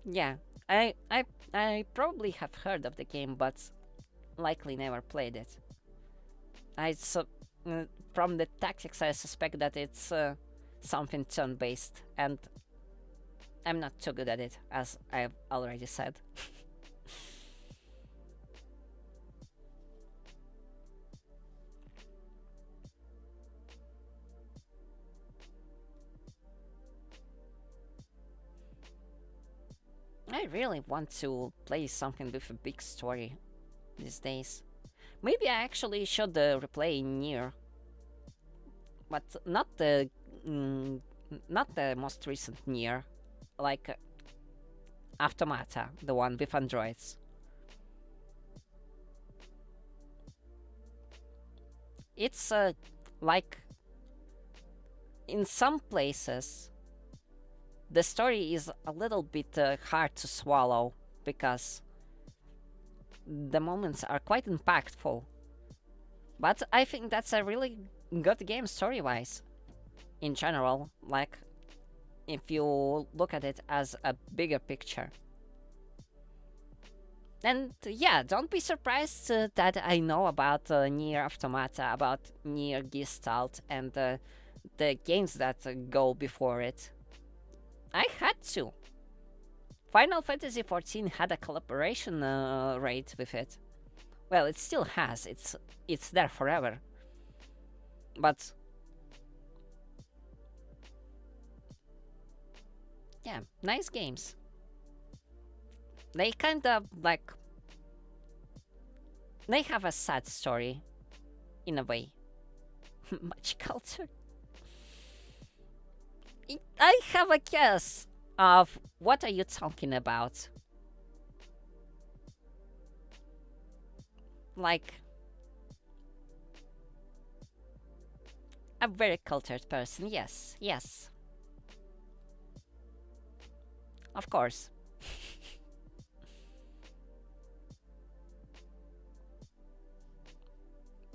Yeah. I probably have heard of the game, but likely never played it. I su- from the tactics, I suspect that it's something turn-based, and I'm not too good at it, as I've already said. I really want to play something with a big story these days. Maybe I actually should replay Nier, but mm, not the most recent Nier, like Automata, the one with androids. It's like in some places the story is a little bit hard to swallow because the moments are quite impactful. But I think that's a really good game story wise in general, like if you look at it as a bigger picture. And yeah, don't be surprised that I know about Nier Automata, about Nier Gestalt, and the games that go before it. I had to. Final Fantasy XIV had a collaboration rate with it. Well, it still has. It's there forever. But yeah, nice games. They kind of like they have a sad story in a way. Much culture. I have a guess of what are you talking about? Like a very cultured person. Yes, yes. Of course.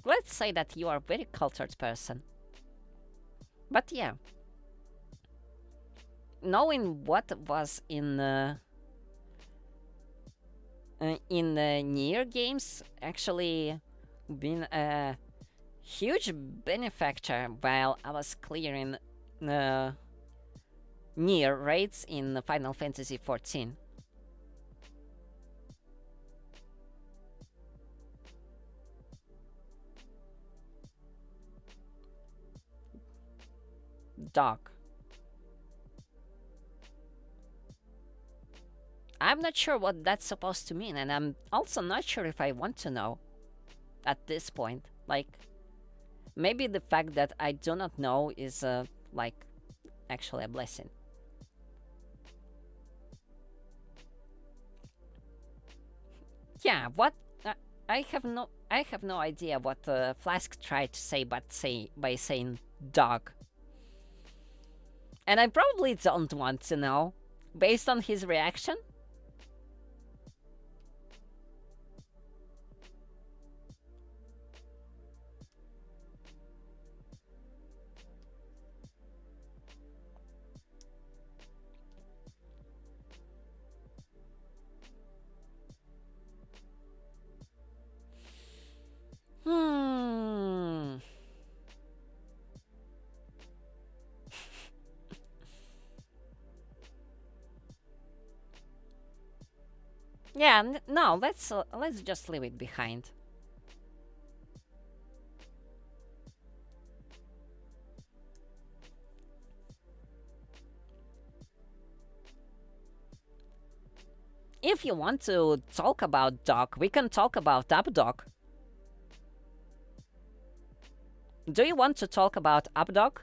Let's say that you are a very cultured person. But yeah, knowing what was in the Nier games actually been a huge benefactor while I was clearing Nier raids in Final Fantasy XIV. Dog. I'm not sure what that's supposed to mean, and I'm also not sure if I want to know at this point. Like, maybe the fact that I do not know is, like, actually a blessing. Yeah, what? I have no idea what Flask tried to say, by saying dog. And I probably don't want to know, based on his reaction. Hmm. Yeah, no, let's just leave it behind. If you want to talk about Doc, we can talk about Updog. Do you want to talk about Updog?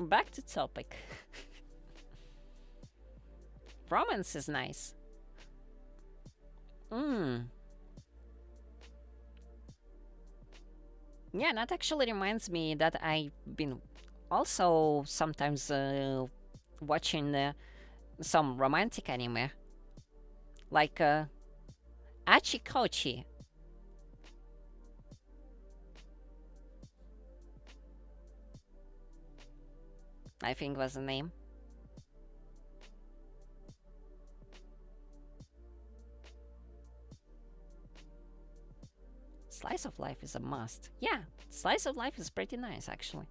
Back to topic. Romance is nice. Hmm. Yeah, that actually reminds me that I've been also sometimes watching some romantic anime, like Achikochi, I think was the name. Slice of life is a must. Yeah, slice of life is pretty nice actually.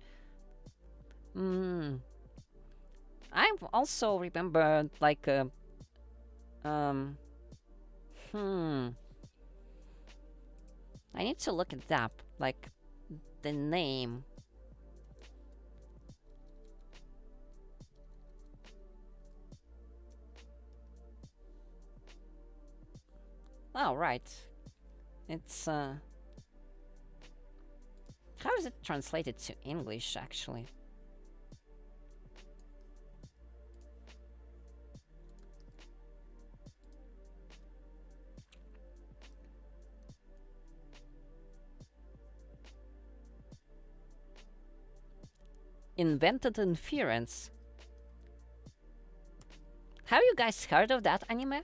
Hmm. I've also remembered like um hmm. I need to look it up. Like the name. Oh right. It's how is it translated to English actually? Invented Inference. Have you guys heard of that anime?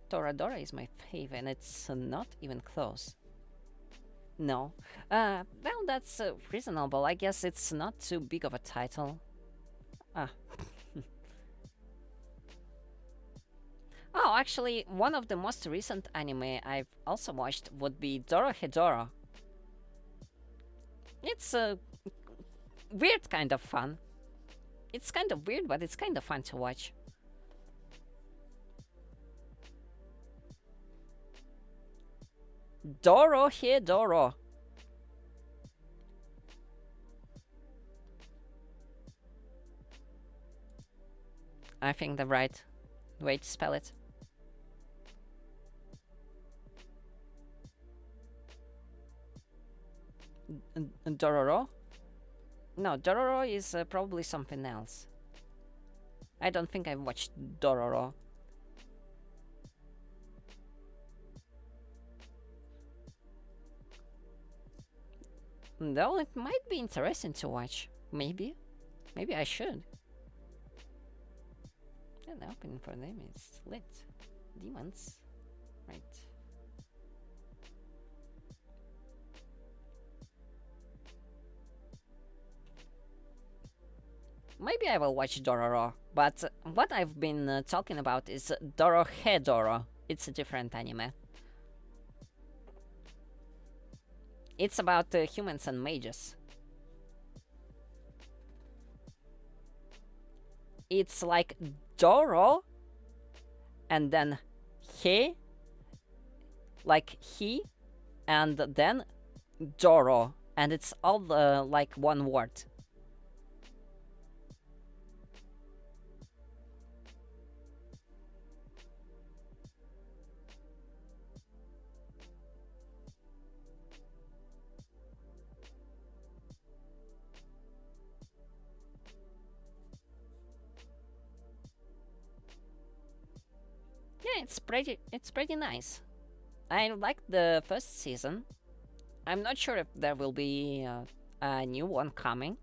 Toradora is my fave and it's not even close. No. Well, that's reasonable. I guess it's not too big of a title. Ah. Oh, actually, one of the most recent anime I've also watched would be Dorohedoro. It's a weird kind of fun. It's kind of weird, but it's kind of fun to watch. Dorohedoro. I think the right way to spell it. Dororo? No, Dororo is probably something else. I don't think I've watched Dororo. Though it might be interesting to watch. Maybe. Maybe I should. And the opening for them is lit. Demons. Right. Maybe I will watch Dororo, but what I've been talking about is Dorohedoro. It's a different anime. It's about humans and mages. It's like Doro, and then he, like he, and then Doro, and it's all like one word. Yeah, it's pretty nice. I like the first season. I'm not sure if there will be a new one coming,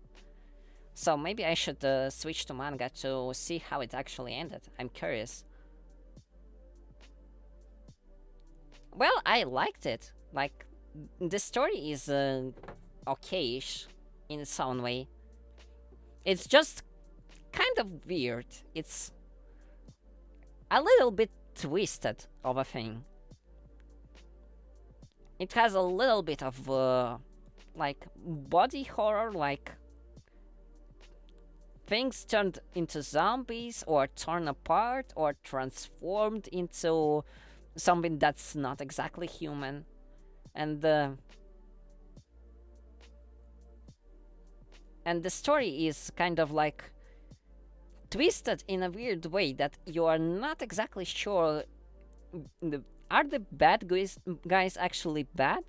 so maybe I should switch to manga to see how it actually ended. I'm curious. Well, I liked it. Like, the story is okayish in its own way. It's just kind of weird. It's a little bit twisted of a thing. It has a little bit of like body horror, like things turned into zombies or torn apart or transformed into something that's not exactly human. And and the story is kind of like twisted in a weird way that you are not exactly sure. Are the bad guys actually bad?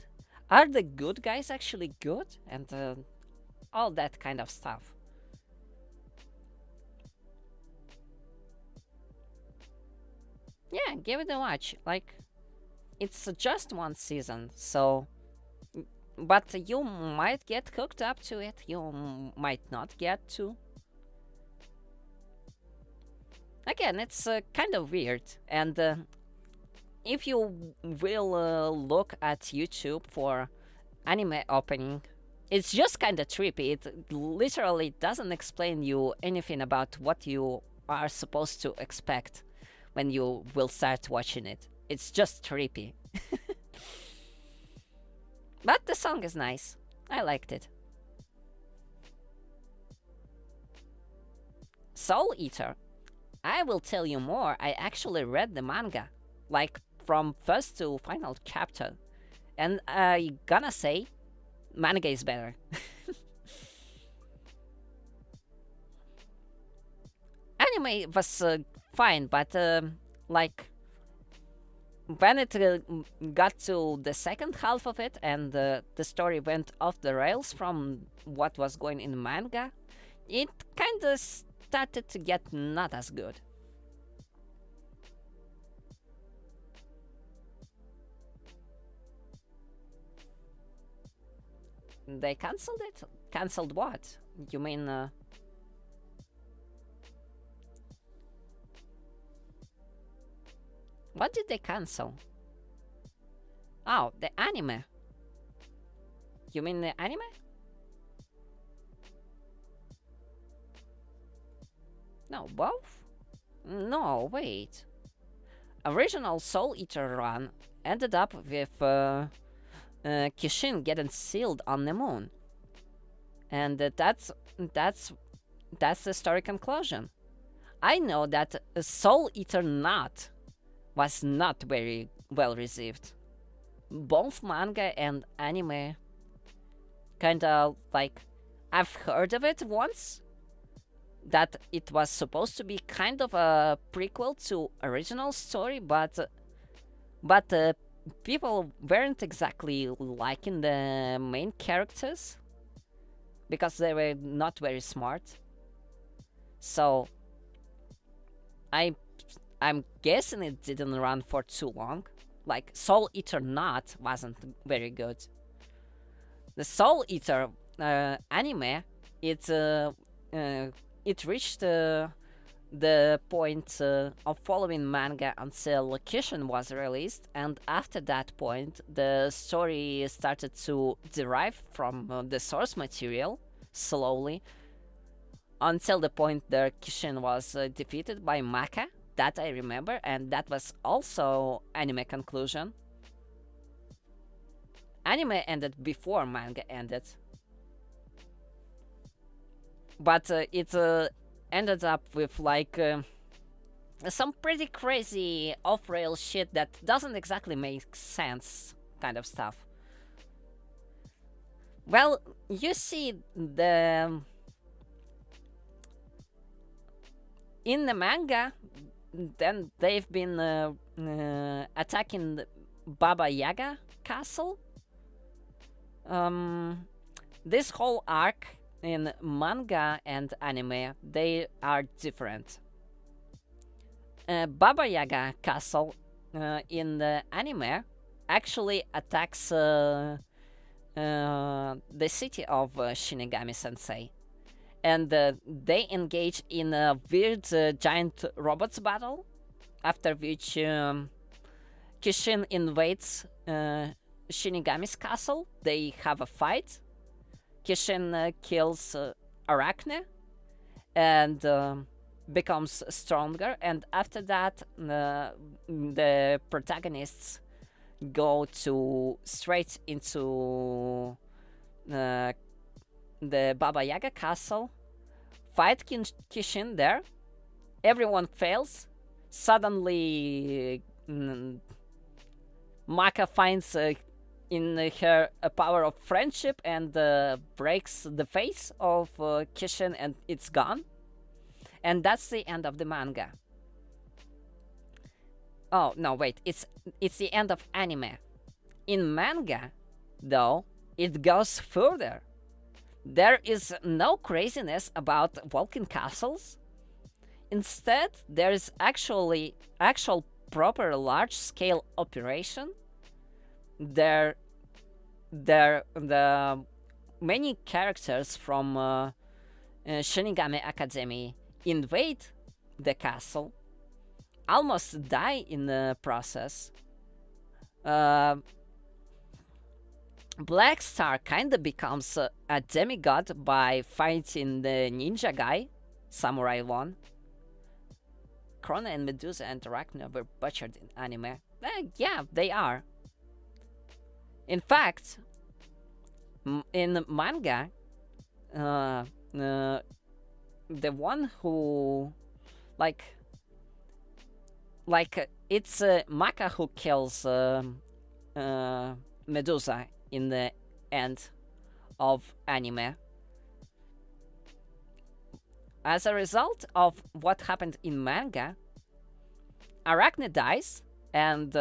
Are the good guys actually good? And all that kind of stuff. Yeah, give it a watch. Like, it's just one season, so But you might get hooked up to it, you might not get to. Again, it's kind of weird, and if you will look at YouTube for anime opening, it's just kind of trippy. It literally doesn't explain you anything about what you are supposed to expect when you will start watching it. It's just trippy. But the song is nice. I liked it. Soul Eater. I will tell you more. I actually read the manga, like from first to final chapter, and I gonna say, manga is better. Anime was fine, but like when it got to the second half of it and the story went off the rails from what was going in manga, it kind of started to get not as good. They cancelled it? Cancelled what? You mean what did they cancel? Oh, the anime. You mean the anime? No, both? No, wait. Original Soul Eater run ended up with Kishin getting sealed on the moon, and that's the story conclusion. I know that Soul Eater Not was not very well received. Both manga and anime, kinda like, I've heard of it once, that it was supposed to be kind of a prequel to original story, but people weren't exactly liking the main characters because they were not very smart. So I'm guessing it didn't run for too long. Like Soul Eater Not wasn't very good. The Soul Eater anime, it reached the point of following manga until Kishin was released, and after that point, the story started to derive from the source material slowly, until the point that Kishin was defeated by Maka. That I remember, and that was also anime conclusion. Anime ended before manga ended, but it ended up with like some pretty crazy off-rail shit that doesn't exactly make sense kind of stuff. Well, you see, in the manga, then they've been attacking the Baba Yaga castle. This whole arc in manga and anime, they are different. Baba Yaga castle in the anime actually attacks the city of Shinigami Sensei, and they engage in a weird giant robots battle, after which Kishin invades Shinigami's castle. They have a fight. Kishin kills Arachne and becomes stronger, and after that the protagonists go straight into the Baba Yaga castle, fight Kishin there. Everyone fails. Suddenly, Maka finds in her a power of friendship and breaks the face of Kishin, and it's gone. And that's the end of the manga. Oh no, wait! It's the end of anime. In manga, though, it goes further. There is no craziness about walking castles. Instead, there is actual proper large-scale operation. There
the many characters from Shinigami Academy invade the castle, almost die in the process. Black Star kinda becomes a demigod by fighting the ninja guy, Samurai 1. Krona and Medusa and Arachne were butchered in anime. Yeah, they are. In fact, in manga, the one who, like it's Maka who kills Medusa in the end of anime. As a result of what happened in manga, Arachne dies, and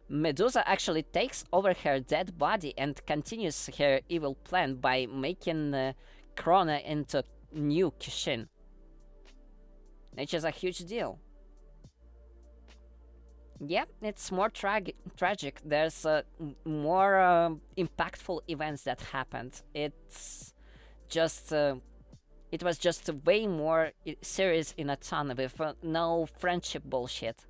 Medusa actually takes over her dead body and continues her evil plan by making Krona into new Kishin, which is a huge deal. Yeah, it's more tragic. There's more impactful events that happened. It's just it was just way more serious in a ton with no friendship bullshit.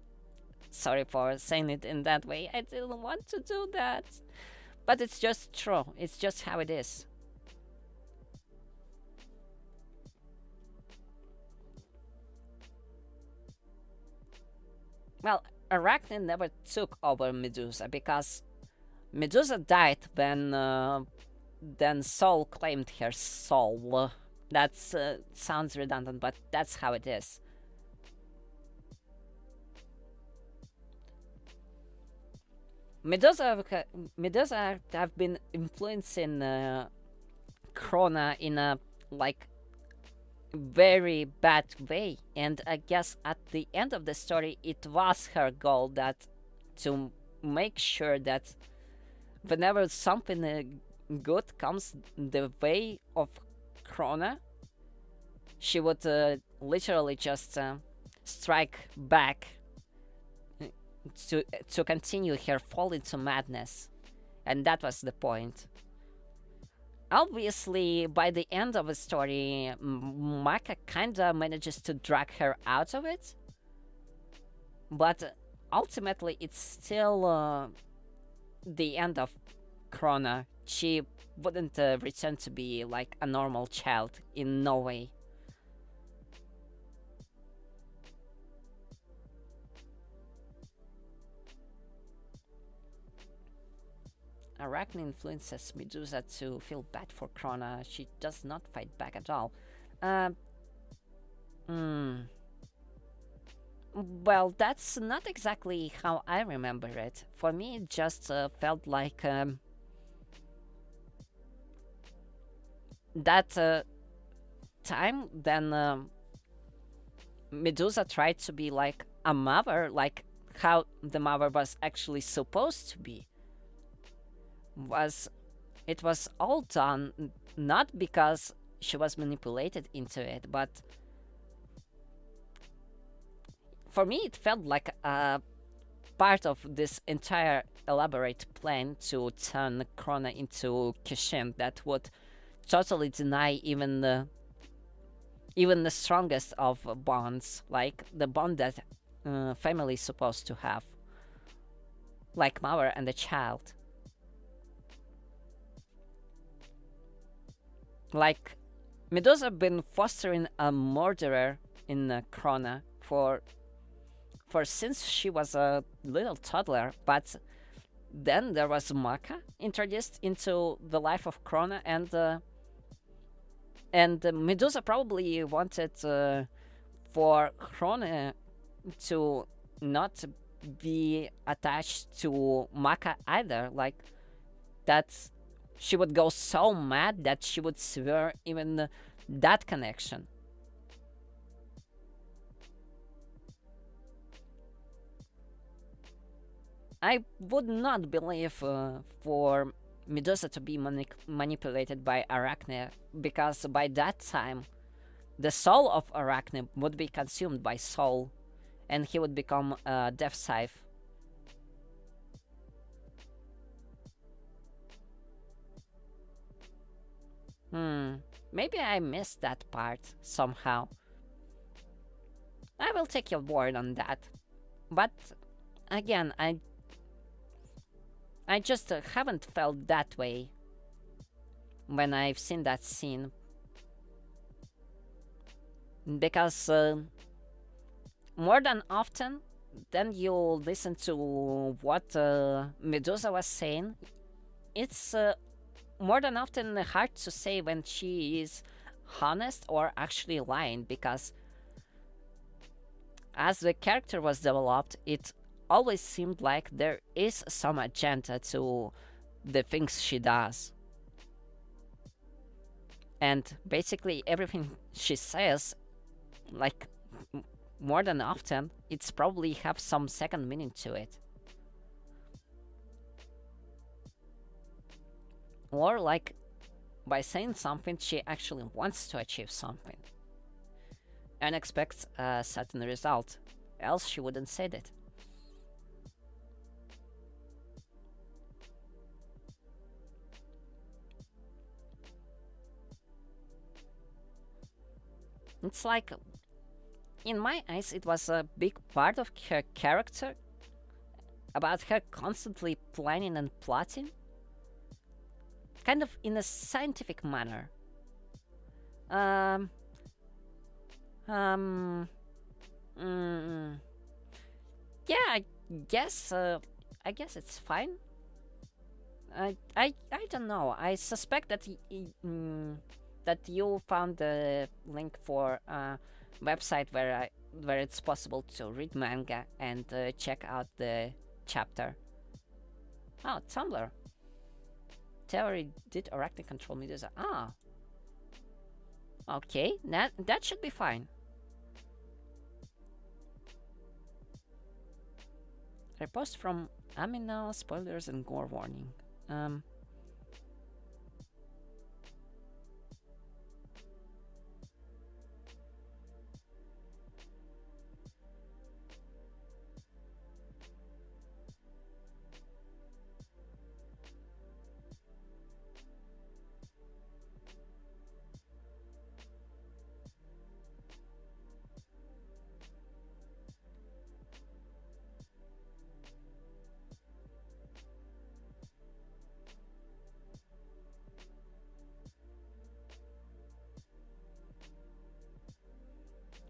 Sorry for saying it in that way. I didn't want to do that, but it's just true. It's just how it is. Well, Arachne never took over Medusa because Medusa died when then Soul claimed her soul. That sounds redundant, but that's how it is. Medusa have been influencing Krona in a very bad way, and I guess at the end of the story it was her goal that to make sure that whenever something good comes the way of Krona, she would literally just strike back to continue her fall into madness, and that was the point. Obviously, by the end of the story, Maka kinda manages to drag her out of it, but ultimately it's still the end of Krona. She wouldn't return to be like a normal child in no way. Arachne influences Medusa to feel bad for Krona. She does not fight back at all. Well, that's not exactly how I remember it. For me, it just felt like that time then Medusa tried to be like a mother, like how the mother was actually supposed to be. It was all done not because she was manipulated into it, but for me it felt like a part of this entire elaborate plan to turn Krona into Kishin that would totally deny even the strongest of bonds, like the bond that family is supposed to have, like mother and a child. Like, Medusa been fostering a murderer in Krona for since she was a little toddler, but then there was Maka introduced into the life of Krona, and Medusa probably wanted for Krona to not be attached to Maka either, like that she would go so mad that she would sever even that connection. I would not believe for Medusa to be manipulated by Arachne, because by that time, the soul of Arachne would be consumed by Soul, and he would become a Death Scythe.
Hmm, maybe I missed that part somehow. I will take your word on that. But again, I just haven't felt that way when I've seen that scene because more than often, then you listen to what Medusa was saying. It's more than often hard to say when she is honest or actually lying because as the character was developed, it always seemed like there is some agenda to the things she does. And basically, everything she says, like more than often, it's probably have some second meaning to it. Or like by saying something, she actually wants to achieve something and expects a certain result, else she wouldn't say that. It's like, in my eyes, it was a big part of her character about her constantly planning and plotting, kind of in a scientific manner. Um, um, mm, yeah, guess, I guess it's fine. I don't know. I suspect that that you found the link for a website where it's possible to read manga and check out the chapter. Oh, Tumblr. Theory did Arachne control Medusa? Ah, okay. That should be fine. Repost from Amina, spoilers and gore warning. Um,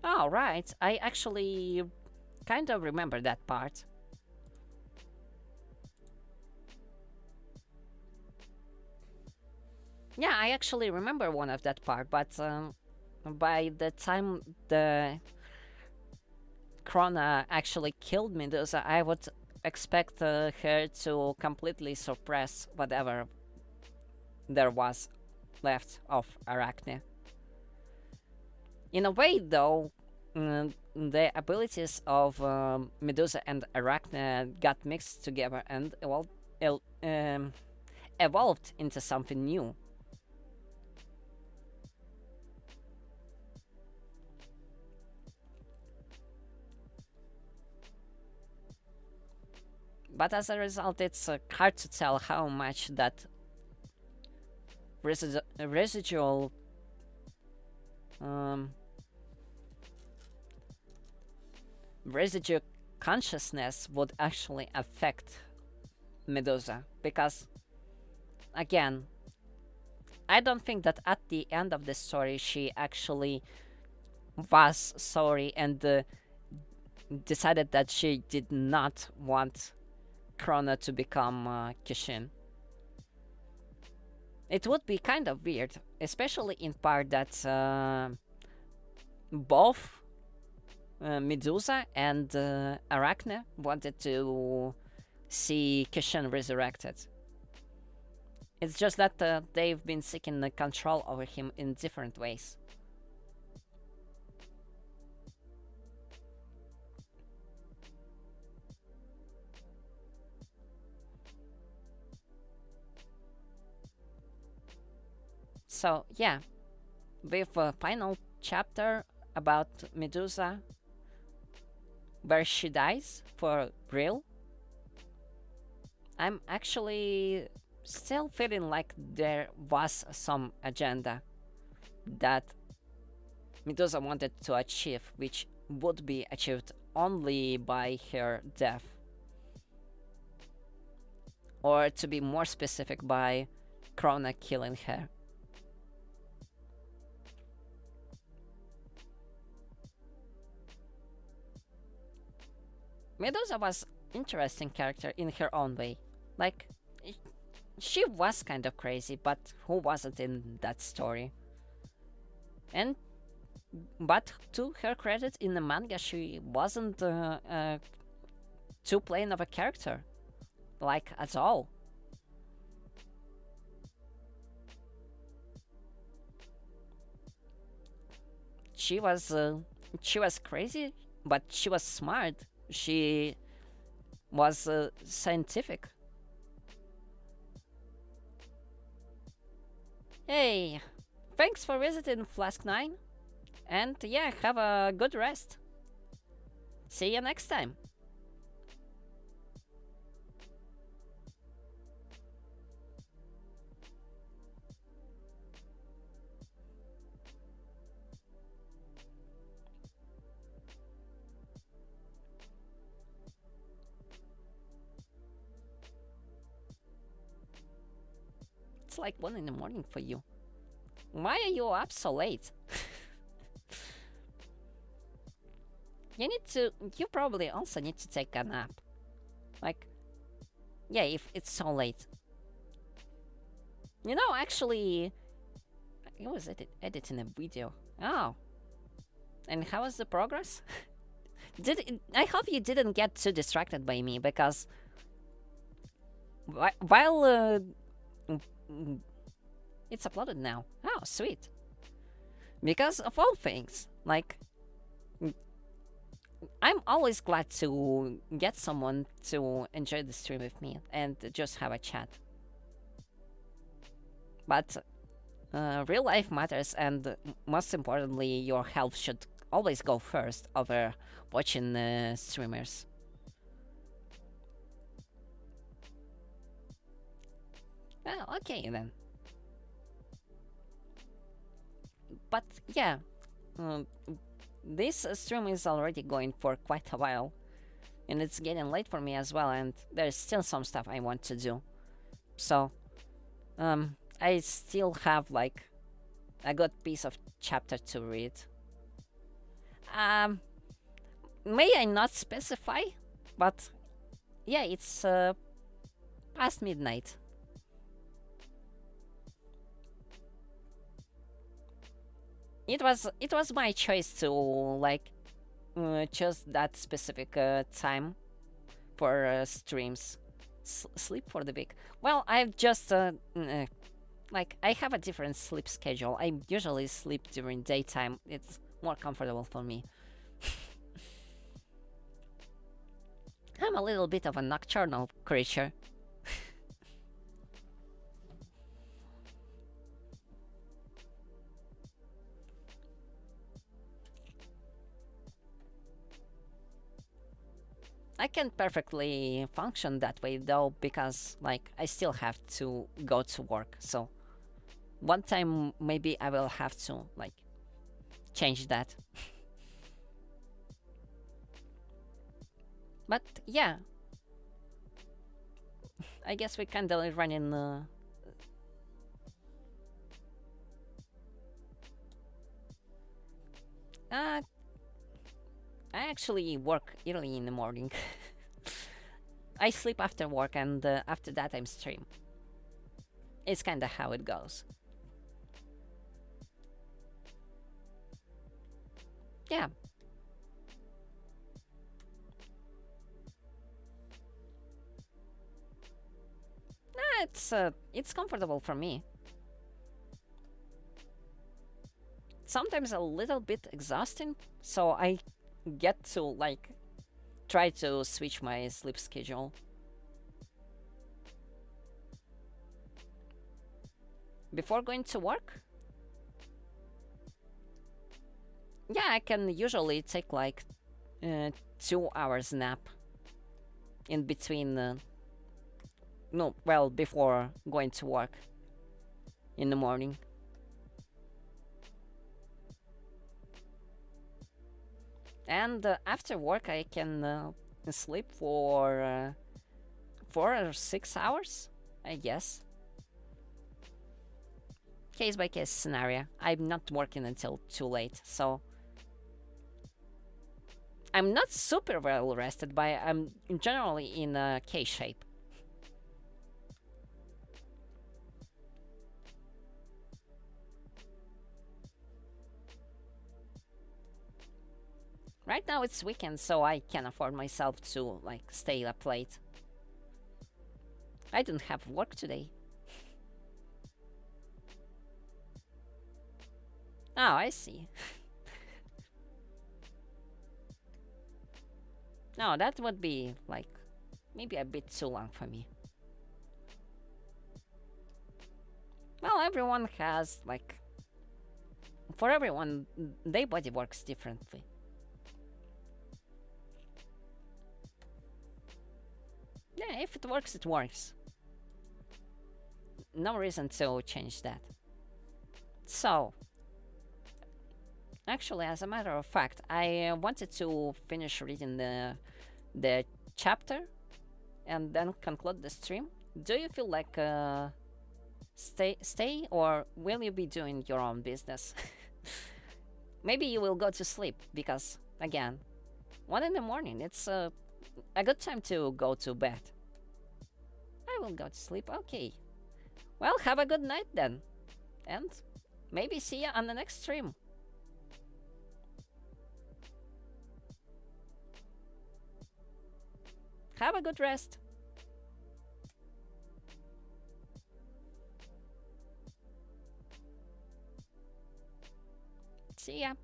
oh, right. I actually kind of remember that part. Yeah, I actually remember one of that part, but by the time the Krona actually killed Medusa, I would expect her to completely suppress whatever there was left of Arachne. In a way, though, the abilities of Medusa and Arachne got mixed together and evolved into something new. But as a result, it's hard to tell how much that residual um, residue consciousness would actually affect Medusa. Because, again, I don't think that at the end of the story she actually was sorry and decided that she did not want Krona to become Kishin. It would be kind of weird, especially in part that both Medusa and Arachne wanted to see Kishin resurrected. It's just that they've been seeking the control over him in different ways. So yeah, with a final chapter about Medusa, where she dies for real, I'm actually still feeling like there was some agenda that Medusa wanted to achieve, which would be achieved only by her death. Or to be more specific, by Krona killing her. Medusa was interesting character in her own way. Like, she was kind of crazy, but who wasn't in that story? And but to her credit, in the manga, she wasn't too plain of a character, like at all. She was crazy, but she was smart. She was scientific. Hey, thanks for visiting Flask 9. And yeah, have a good rest. See you next time. It's like 1 in the morning for you. Why are you up so late? You probably also need to take a nap. Like, yeah, if it's so late. You know, actually, I was editing a video. Oh. And how was the progress? I hope you didn't get too distracted by me, because while it's uploaded now. Oh, sweet. Because of all things, like, I'm always glad to get someone to enjoy the stream with me and just have a chat. But real life matters, and most importantly, your health should always go first over watching streamers. Well, okay then. But yeah, this stream is already going for quite a while, and it's getting late for me as well, and there's still some stuff I want to do. So, I still have like a good piece of chapter to read. May I not specify, but yeah, it's past midnight. It was my choice to like choose that specific time for streams. Sleep for the week. Well, I've just like, I have a different sleep schedule. I usually sleep during daytime. It's more comfortable for me. I'm a little bit of a nocturnal creature. I can perfectly function that way though, because like I still have to go to work. So one time maybe I will have to like change that. But yeah, I guess we kind of running. I actually work early in the morning. I sleep after work, and after that I'm stream. It's kinda how it goes. Yeah. Nah, it's comfortable for me. Sometimes a little bit exhausting, so I get to like try to switch my sleep schedule. Before going to work? Yeah, I can usually take like 2 hours nap in between No, well, before going to work in the morning. And after work, I can sleep for 4 or 6 hours, I guess. Case by case scenario. I'm not working until too late, so I'm not super well rested, but I'm generally in a K shape. Right now it's weekend, so I can afford myself to like stay up late. I don't have work today. Oh, I see. No, that would be like maybe a bit too long for me. Well, everyone has like for everyone, their body works differently. Yeah, if it works, it works. No reason to change that. So, actually, as a matter of fact, I wanted to finish reading the chapter and then conclude the stream. Do you feel like stay or will you be doing your own business? Maybe you will go to sleep because again, 1 in the morning. It's a good time to go to bed. I will go to sleep. Okay. Well, have a good night then, and maybe see you on the next stream. Have a good rest. See ya.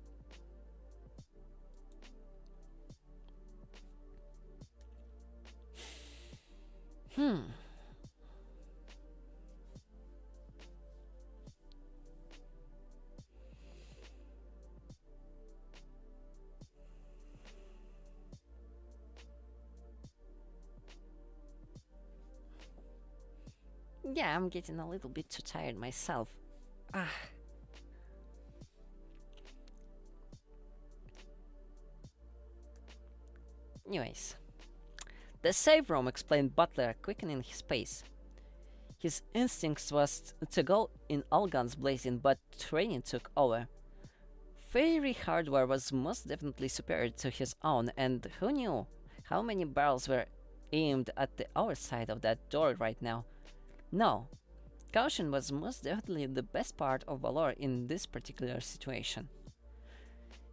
Yeah, I'm getting a little bit too tired myself. Ah. Anyways, the save room, explained Butler, quickening his pace. His instincts was to go in all guns blazing, but training took over. Fairy hardware was most definitely superior to his own, and who knew how many barrels were aimed at the other side of that door right now? No, caution was most definitely the best part of Valor in this particular situation.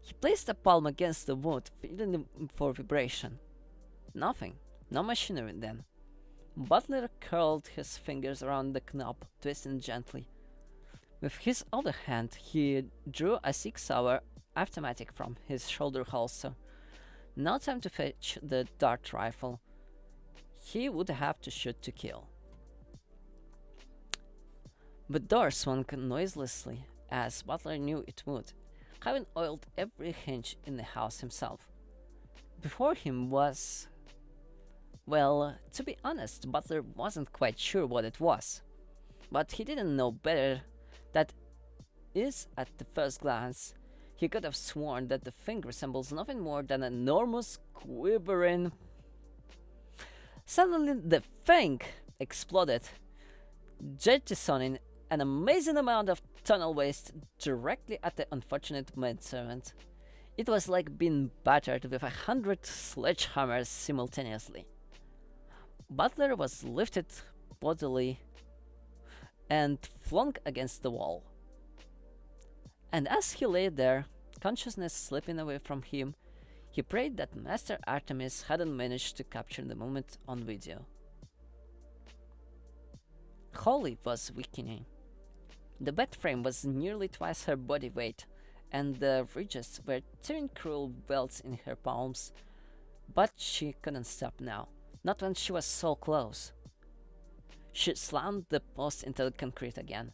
He placed a palm against the wood, feeling for vibration. Nothing, no machinery then. Butler curled his fingers around the knob, twisting gently. With his other hand, he drew a 6-hour automatic from his shoulder holster. No time to fetch the dart rifle. He would have to shoot to kill. The door swung noiselessly, as Butler knew it would, having oiled every hinge in the house himself. Before him was... Well, to be honest, Butler wasn't quite sure what it was. But he didn't know better. That is, at the first glance, he could have sworn that the thing resembles nothing more than an enormous quivering... Suddenly the thing exploded, jettisoning an amazing amount of tunnel waste directly at the unfortunate maidservant. It was like being battered with 100 sledgehammers simultaneously. Butler was lifted bodily and flung against the wall. And as he lay there, consciousness slipping away from him, he prayed that Master Artemis hadn't managed to capture the moment on video. Holly was weakening. The bed frame was nearly twice her body weight, and the ridges were tearing cruel welts in her palms. But she couldn't stop now, not when she was so close. She slammed the post into the concrete again.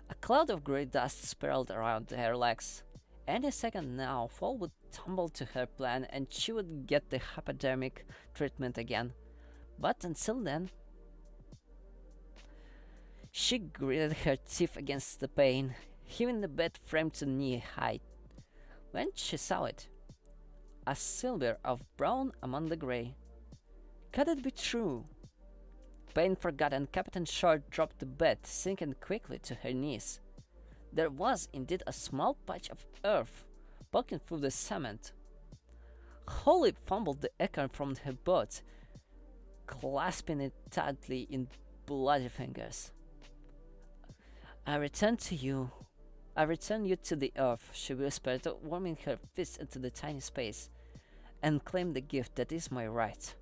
A cloud of grey dust spiraled around her legs. Any second now, Fall would tumble to her plan and she would get the hypodermic treatment again. But until then...
She gritted her teeth against the pane, heaving the bed frame to knee height. When she saw it, a silver of brown among the grey. Could it be true? Pain forgot, and Captain Short dropped the bed, sinking quickly to her knees. There was indeed a small patch of earth poking through the cement. Holly fumbled the acorn from her boot, clasping it tightly in bloody fingers. I return you to the earth, she whispered, warming her fist into the tiny space, and claim the gift that is my right.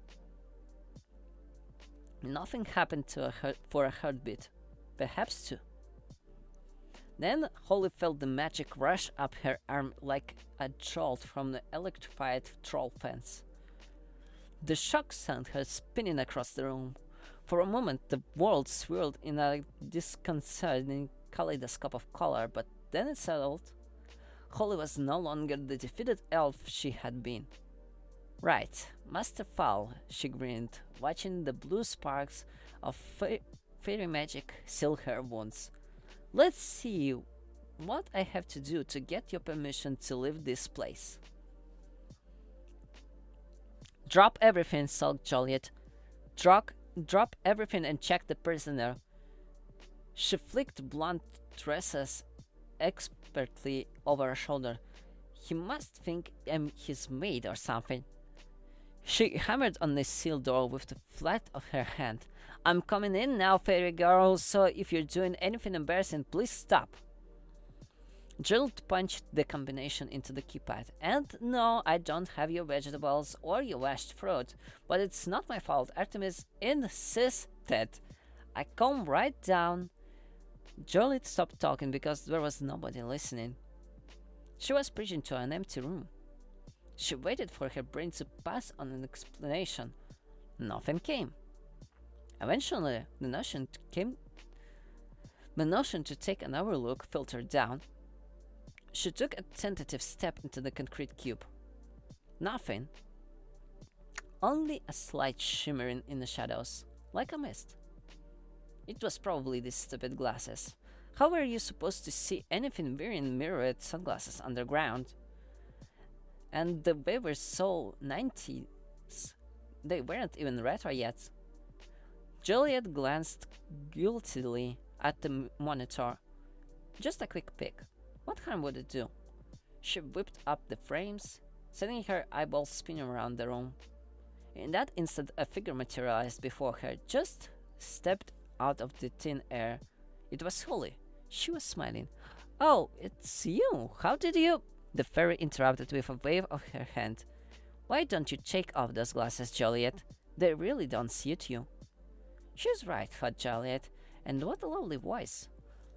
Nothing happened to for a heartbeat, perhaps two. Then Holly felt the magic rush up her arm like a jolt from the electrified troll fence. The shock sent her spinning across the room. For a moment the world swirled in a disconcerting kaleidoscope of color, but then it settled. Holly was no longer the defeated elf she had been. Right, Master Fowl, she grinned, watching the blue sparks of fairy magic seal her wounds. Let's see what I have to do to get your permission to leave this place. Drop everything, sulked Joliet. Drop everything and check the prisoner. She flicked blunt tresses expertly over her shoulder. He must think I'm his maid or something. She hammered on the sealed door with the flat of her hand. I'm coming in now, fairy girl, so if you're doing anything embarrassing, please stop. Gerald punched the combination into the keypad. And no, I don't have your vegetables or your washed fruit, but it's not my fault. Artemis insisted. I calmed right down. Joliet stopped talking because there was nobody listening. She was preaching to an empty room. She waited for her brain to pass on an explanation. Nothing came. Eventually, the notion to take another look filtered down. She took a tentative step into the concrete cube. Nothing. Only a slight shimmering in the shadows, like a mist. It was probably these stupid glasses. How were you supposed to see anything wearing mirrored sunglasses underground? And they were so 90s. They weren't even retro yet. Joliet glanced guiltily at the monitor. Just a quick peek. What harm would it do? She whipped up the frames, sending her eyeballs spinning around the room. In that instant, a figure materialized before her, just stepped out of the thin air. It was Holly. She was smiling. Oh, it's you. How did you... The fairy interrupted with a wave of her hand. Why don't you take off those glasses, Joliet? They really don't suit you. She's right, thought Joliet. And what a lovely voice.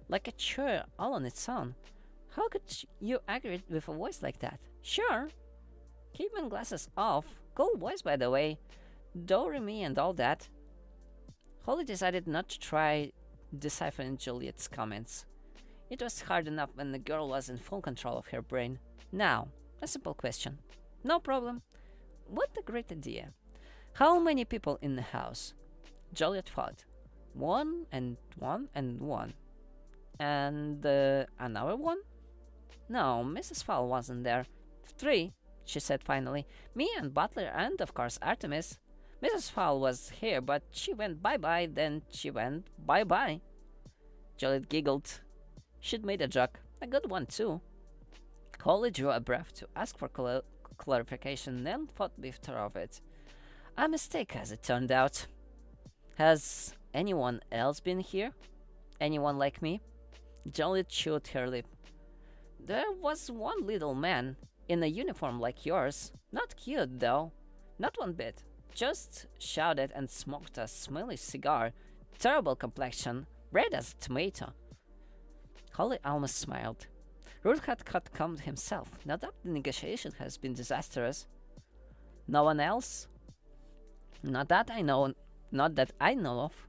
Like a chair all on its own. How could you agree with a voice like that? Sure. Keep my glasses off. Cool voice, by the way. Do-re-mi and all that. Holly decided not to try deciphering Juliet's comments. It was hard enough when the girl was in full control of her brain. Now, a simple question. No problem. What a great idea. How many people in the house? Joliet thought. One and one and one. And another one? No, Mrs. Fowl wasn't there. 3, she said finally. Me and Butler and, of course, Artemis. Mrs. Fowl was here, but she went bye-bye, then she went bye-bye. Joliet giggled. She'd made a joke. A good one, too. Holly drew a breath to ask for clarification, then thought better of it. A mistake, as it turned out. Has anyone else been here? Anyone like me? Joliet chewed her lip. There was one little man, in a uniform like yours. Not cute, though. Not one bit. Just shouted and smoked a smelly cigar. Terrible complexion. Red as a tomato. Holly almost smiled. Ruth had calmed himself. Not that the negotiation has been disastrous. No one else? Not that I know of.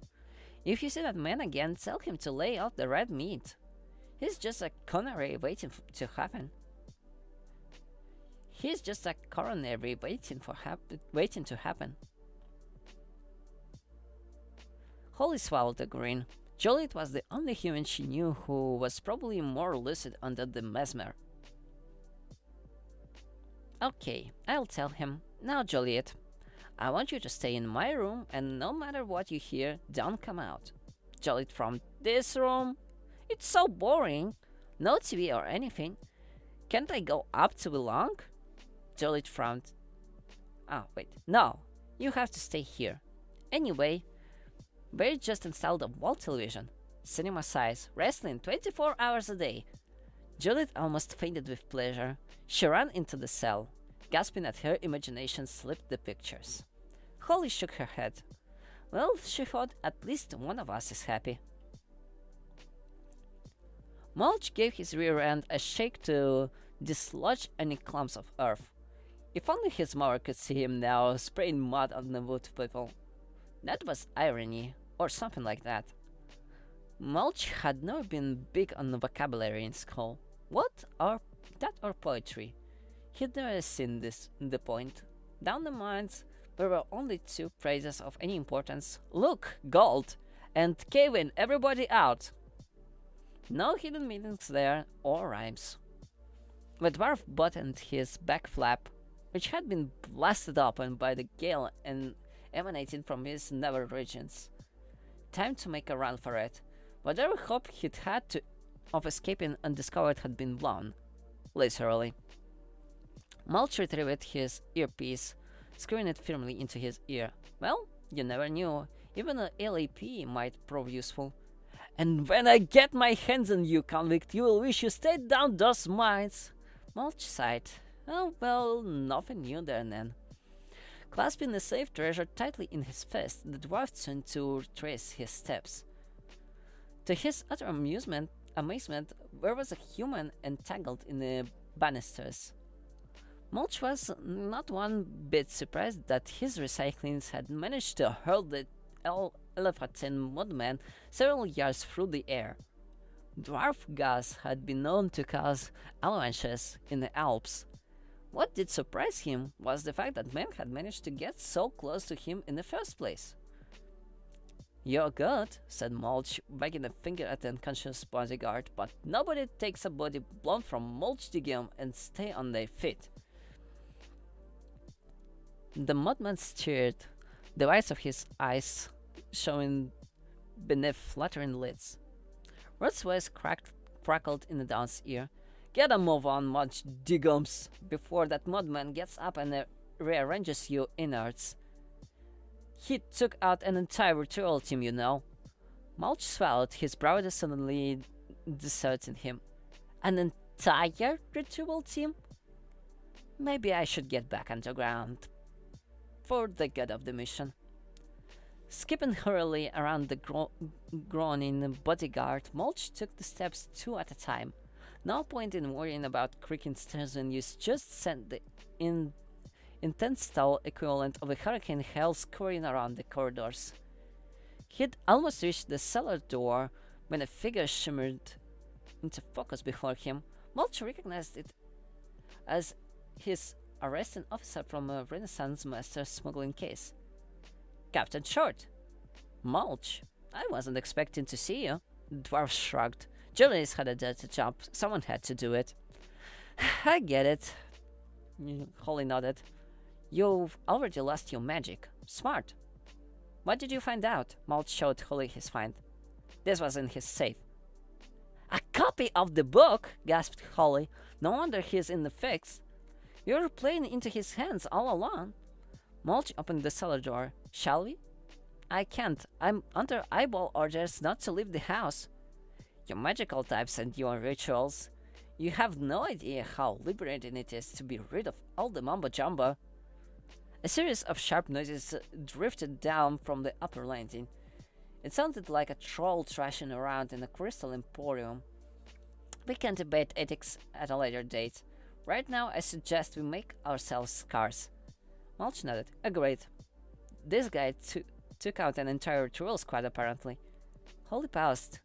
If you see that man again, tell him to lay out the red meat. He's just a coronary waiting to happen. He's just a coronary waiting to happen. Holly swallowed a grin. Joliet was the only human she knew who was probably more lucid under the mesmer. Okay, I'll tell him. Now, Joliet, I want you to stay in my room, and no matter what you hear, don't come out. Joliet, from this room? It's so boring. No TV or anything. Can't I go up to belong? Joliet frowned. Ah, wait. No, you have to stay here. Anyway, Barry just installed a wall television. Cinema size, wrestling 24 hours a day. Joliet almost fainted with pleasure. She ran into the cell, gasping as her imagination slipped the pictures. Holly shook her head. Well, she thought, at least one of us is happy. Mulch gave his rear end a shake to dislodge any clumps of earth. If only his mother could see him now, spraying mud on the wood people. That was irony, or something like that. Mulch had never been big on vocabulary in school. That or poetry? He'd never seen the point. Down the mines, there were only two phrases of any importance: look, gold, and cave in, everybody out. No hidden meanings there, or rhymes. The dwarf buttoned his back flap, which had been blasted open by the gale and emanating from his nether regions. Time to make a run for it. Whatever hope he'd had of escaping undiscovered had been blown, literally. Mulch retrieved his earpiece, screwing it firmly into his ear. Well, you never knew. Even an LAP might prove useful. And when I get my hands on you, convict, you will wish you stayed down those mines. Mulch sighed. Oh, well, nothing new there then. Clasping the safe treasure tightly in his fist, the dwarf turned to retrace his steps. To his utter amazement, there was a human entangled in the banisters. Mulch was not one bit surprised that his recyclings had managed to hurl the elephantine mudman several yards through the air. Dwarf gas had been known to cause avalanches in the Alps. What did surprise him was the fact that men had managed to get so close to him in the first place. You're good, said Mulch, wagging a finger at the unconscious bodyguard, but nobody takes a body blown from Mulch Digium and stay on their feet. The mudman stared, the whites of his eyes showing beneath fluttering lids. Ruth's voice crackled in the Dawn's ear. Get a move on, Mulch Digums, before that mudman gets up and rearranges you innards. He took out an entire ritual team, you know. Mulch swallowed, his brow suddenly deserting him. An entire ritual team? Maybe I should get back underground. For the good of the mission. Skipping hurriedly around the groaning bodyguard, Mulch took the steps two at a time. No point in worrying about creaking stairs when you just sent the intense style equivalent of a hurricane hail scurrying around the corridors. He'd almost reached the cellar door when a figure shimmered into focus before him. Mulch recognized it as his arresting officer from a Renaissance master smuggling case. Captain Short. Mulch, I wasn't expecting to see you. The dwarf shrugged. Julius had a dirty job. Someone had to do it. I get it. Holly nodded. You've already lost your magic. Smart. What did you find out? Mulch showed Holly his find. This was in his safe. A copy of the book? Gasped Holly. No wonder he's in the fix. You're playing into his hands all along. Mulch opened the cellar door. Shall we? I can't. I'm under eyeball orders not to leave the house. Your magical types and your rituals. You have no idea how liberating it is to be rid of all the mumbo-jumbo. A series of sharp noises drifted down from the upper landing. It sounded like a troll thrashing around in a crystal emporium. We can debate ethics at a later date. Right now, I suggest we make ourselves scarce. Mulch nodded. Agreed. This guy took out an entire ritual squad, apparently. Holly paused,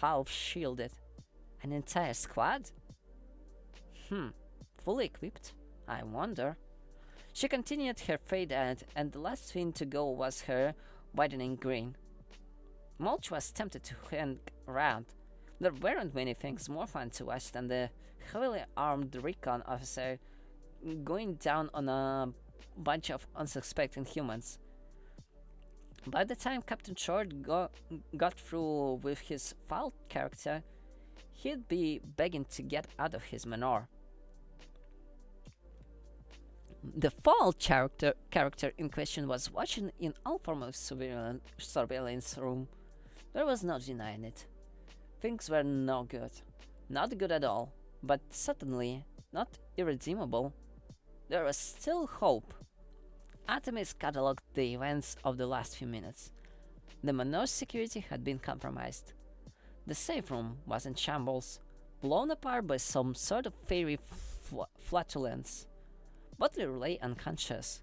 half-shielded. An entire squad? Fully equipped? I wonder. She continued her fade ad, and the last thing to go was her widening grin. Mulch was tempted to hang around. There weren't many things more fun to watch than the heavily armed recon officer going down on a bunch of unsuspecting humans. By the time Captain Short got through with his foul character, he'd be begging to get out of his manor. The foul character in question was watching in all form of surveillance room. There was no denying it. Things were no good. Not good at all, but certainly not irredeemable. There was still hope. Artemis catalogued the events of the last few minutes. The manor's security had been compromised. The safe room was in shambles, blown apart by some sort of fairy flatulence. Butler lay unconscious,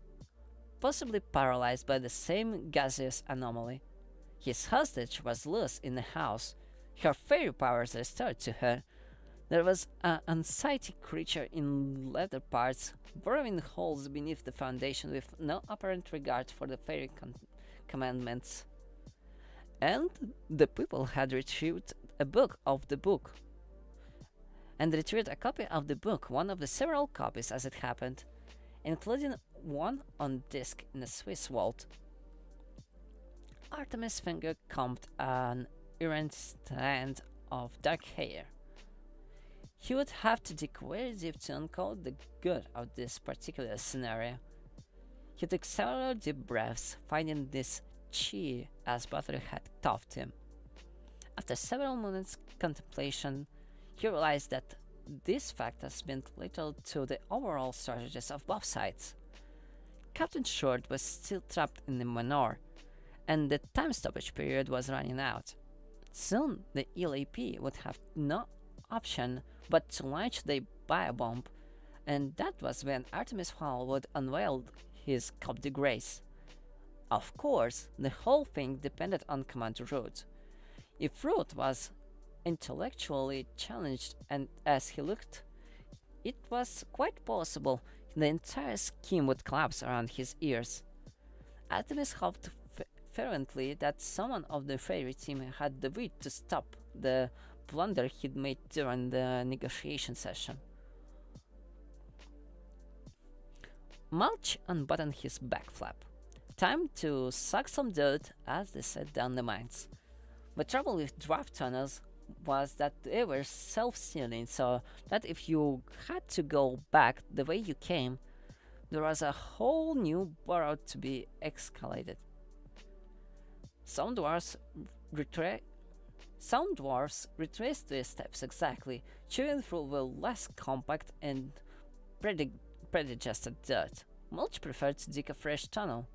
possibly paralyzed by the same gaseous anomaly. His hostage was Lyss in the house, her fairy powers restored to her. There was an unsightly creature in leather parts, burrowing holes beneath the foundation with no apparent regard for the fairy commandments. And the people had retrieved a copy of the book, one of the several copies as it happened, including one on disc in a Swiss vault. Artemis' finger combed an errant strand of dark hair. He would have to dig very deep to uncode the good of this particular scenario. He took several deep breaths, finding this chi as Butler had taught him. After several minutes' contemplation, he realized that this fact has been little to the overall strategies of both sides. Captain Short was still trapped in the manor, and the time stoppage period was running out. Soon the LAP would have no option but to launch the biobomb, and that was when Artemis Fowl would unveil his coup de grace. Of course, the whole thing depended on Commander Root. If Root was intellectually challenged, and as he looked, it was quite possible the entire scheme would collapse around his ears. Artemis hoped fervently that someone of the fairy team had the wit to stop the blunder he'd made during the negotiation session. Mulch unbuttoned his back flap. Time to suck some dirt as they set down the mines. The trouble with draft tunnels was that they were self-sealing, so that if you had to go back the way you came, there was a whole new burrow to be excavated. Some dwarves retraced their steps exactly, chewing through the less compact and predigested dirt. Mulch preferred to dig a fresh tunnel.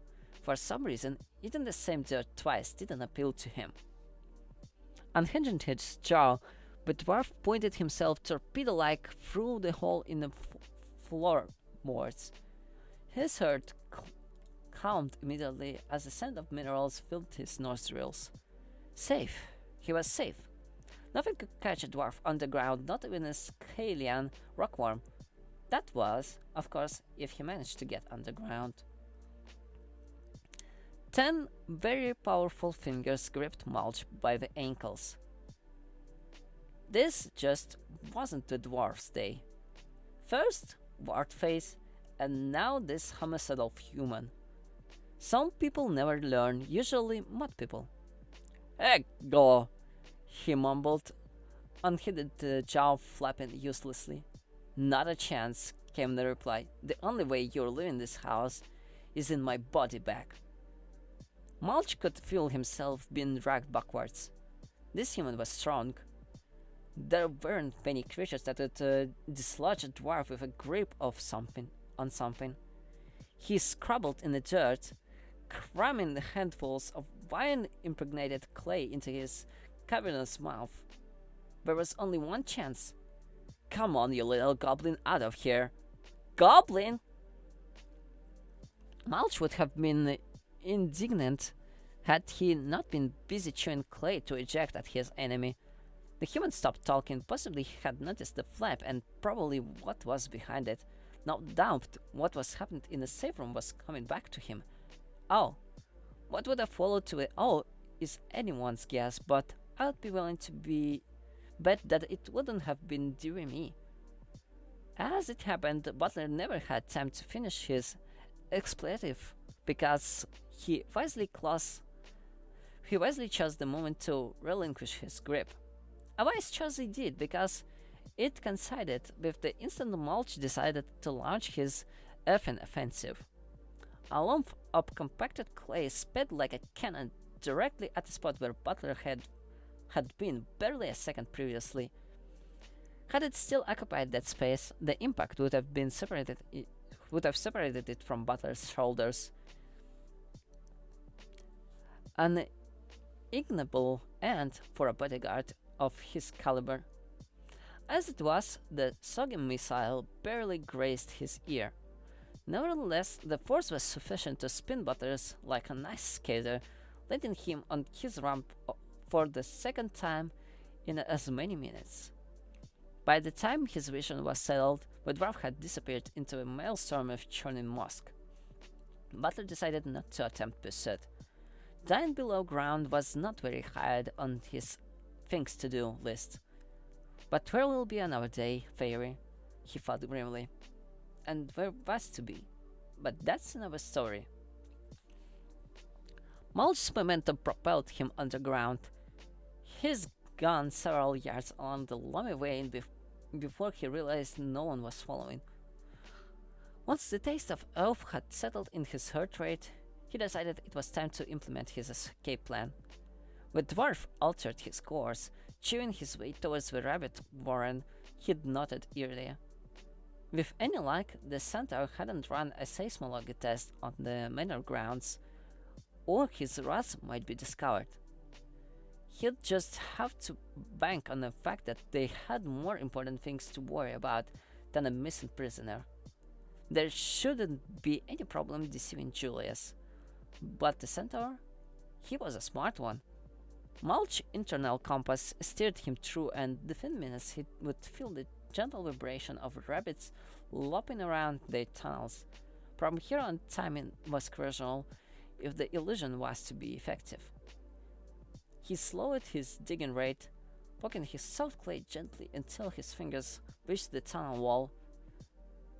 For some reason, eating the same dirt twice didn't appeal to him. Unhinging his jaw, the dwarf pointed himself torpedo-like through the hole in the floorboards. His heart calmed immediately as the scent of minerals filled his nostrils. Safe. He was safe. Nothing could catch a dwarf underground, not even a Scalian rockworm. That was, of course, if he managed to get underground. 10 very powerful fingers gripped Mulch by the ankles. This just wasn't the dwarf's day. First, wart face, and now this homicidal human. Some people never learn, usually mud people. "Ego," he mumbled, unheeded jaw flapping uselessly. "Not a chance," came the reply. "The only way you're leaving this house is in my body bag." Mulch could feel himself being dragged backwards. This human was strong. There weren't many creatures that would dislodge a dwarf with a grip of something. He scrabbled in the dirt, cramming the handfuls of wine-impregnated clay into his cavernous mouth. There was only one chance. "Come on, you little goblin, out of here!" "Goblin!" Mulch would have been indignant had he not been busy chewing clay to eject at his enemy. The human stopped talking, possibly he had noticed the flap and probably what was behind it. No doubt what was happening in the safe room was coming back to him. Oh, what would have followed to it? Oh, is anyone's guess, but I'd be willing to bet that it wouldn't have been due to me. As it happened, Butler never had time to finish his expletive because he wisely chose the moment to relinquish his grip. A wise choice he did because it coincided with the instant Mulch decided to launch his effing offensive. A lump of compacted clay sped like a cannon directly at the spot where Butler had been barely a second previously. Had it still occupied that space, the impact would have separated it from Butler's shoulders. An ignoble end for a bodyguard of his caliber. As it was, the soggy missile barely grazed his ear. Nevertheless, the force was sufficient to spin Butters like a nice skater, letting him on his ramp for the second time in as many minutes. By the time his vision was settled, the dwarf had disappeared into a maelstrom of churning musk. Butler decided not to attempt pursuit. Dying below ground was not very high on his things to do list. But there will be another day, Fairy, he thought grimly. And there was to be. But that's another story. Mulch's momentum propelled him underground, his gun several yards along the loamy way before he realized no one was following. Once the taste of oath had settled in his heart rate, he decided it was time to implement his escape plan. The dwarf altered his course, chewing his way towards the rabbit warren he'd noted earlier. With any luck, the centaur hadn't run a seismology test on the manor grounds, or his rats might be discovered. He'd just have to bank on the fact that they had more important things to worry about than a missing prisoner. There shouldn't be any problem deceiving Julius. But the centaur? He was a smart one. Mulch's internal compass steered him through, and within minutes he would feel the gentle vibration of rabbits lopping around their tunnels. From here on, timing was crucial if the illusion was to be effective. He slowed his digging rate, poking his soft clay gently until his fingers reached the tunnel wall.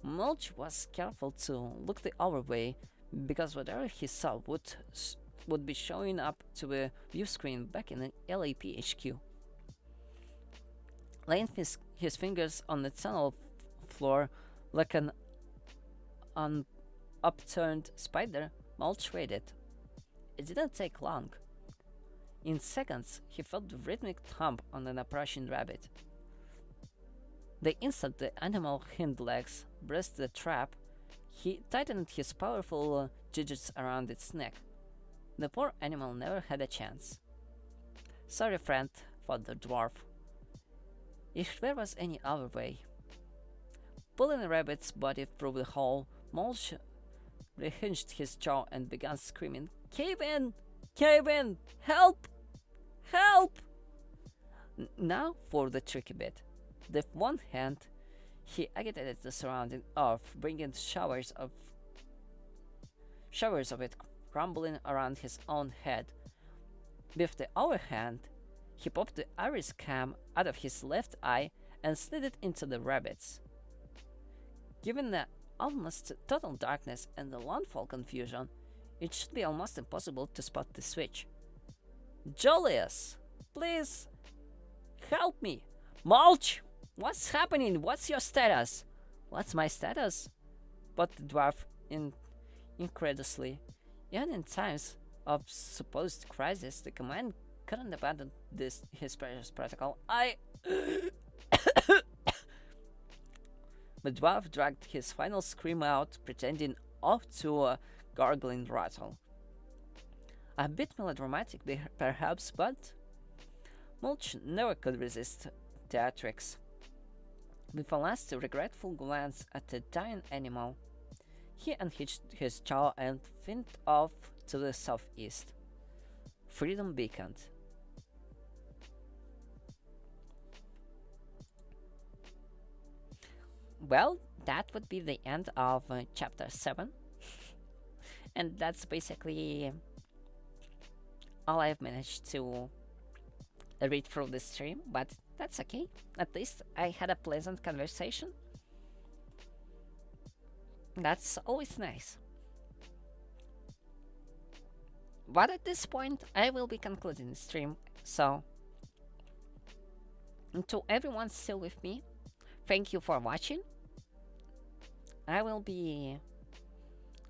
Mulch was careful to look the other way because whatever he saw would be showing up to a view screen back in an LAP HQ. Laying his fingers on the tunnel floor like an upturned spider, Mulch waited. It didn't take long. In seconds, he felt the rhythmic thump on an approaching rabbit. The instant the animal's hind legs braced the trap, he tightened his powerful digits around its neck. The poor animal never had a chance. Sorry, friend, thought the dwarf. If there was any other way. Pulling the rabbit's body through the hole, Mulch rehinged his jaw and began screaming, "Cave in! Cave in! Help! Help!" Now for the tricky bit. With one hand, he agitated the surrounding earth, bringing showers of it crumbling around his own head. With the other hand, he popped the iris cam out of his left eye and slid it into the rabbit's. Given the almost total darkness and the landfall confusion, it should be almost impossible to spot the switch. "Julius, please help me! Mulch! What's happening? What's your status?" "What's my status?" But the dwarf incredulously. Even in times of supposed crisis, the command couldn't abandon his precious protocol. The dwarf dragged his final scream out, pretending off to a gargling rattle. A bit melodramatic, perhaps, but Mulch never could resist theatrics. With a last regretful glance at the dying animal, he unhitched his jaw and went off to the southeast. Freedom beaconed. Well, that would be the end of chapter 7. And that's basically
all I've managed to read through the stream, but that's okay. At least I had a pleasant conversation. That's always nice. But at this point, I will be concluding the stream, so to everyone still with me, thank you for watching. I will be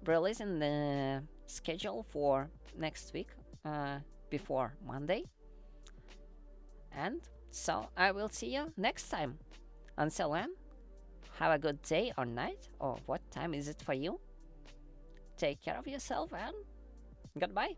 releasing the schedule for next week before Monday. And so I will see you next time. Until then, have a good day or night, or what time is it for you? Take care of yourself and goodbye.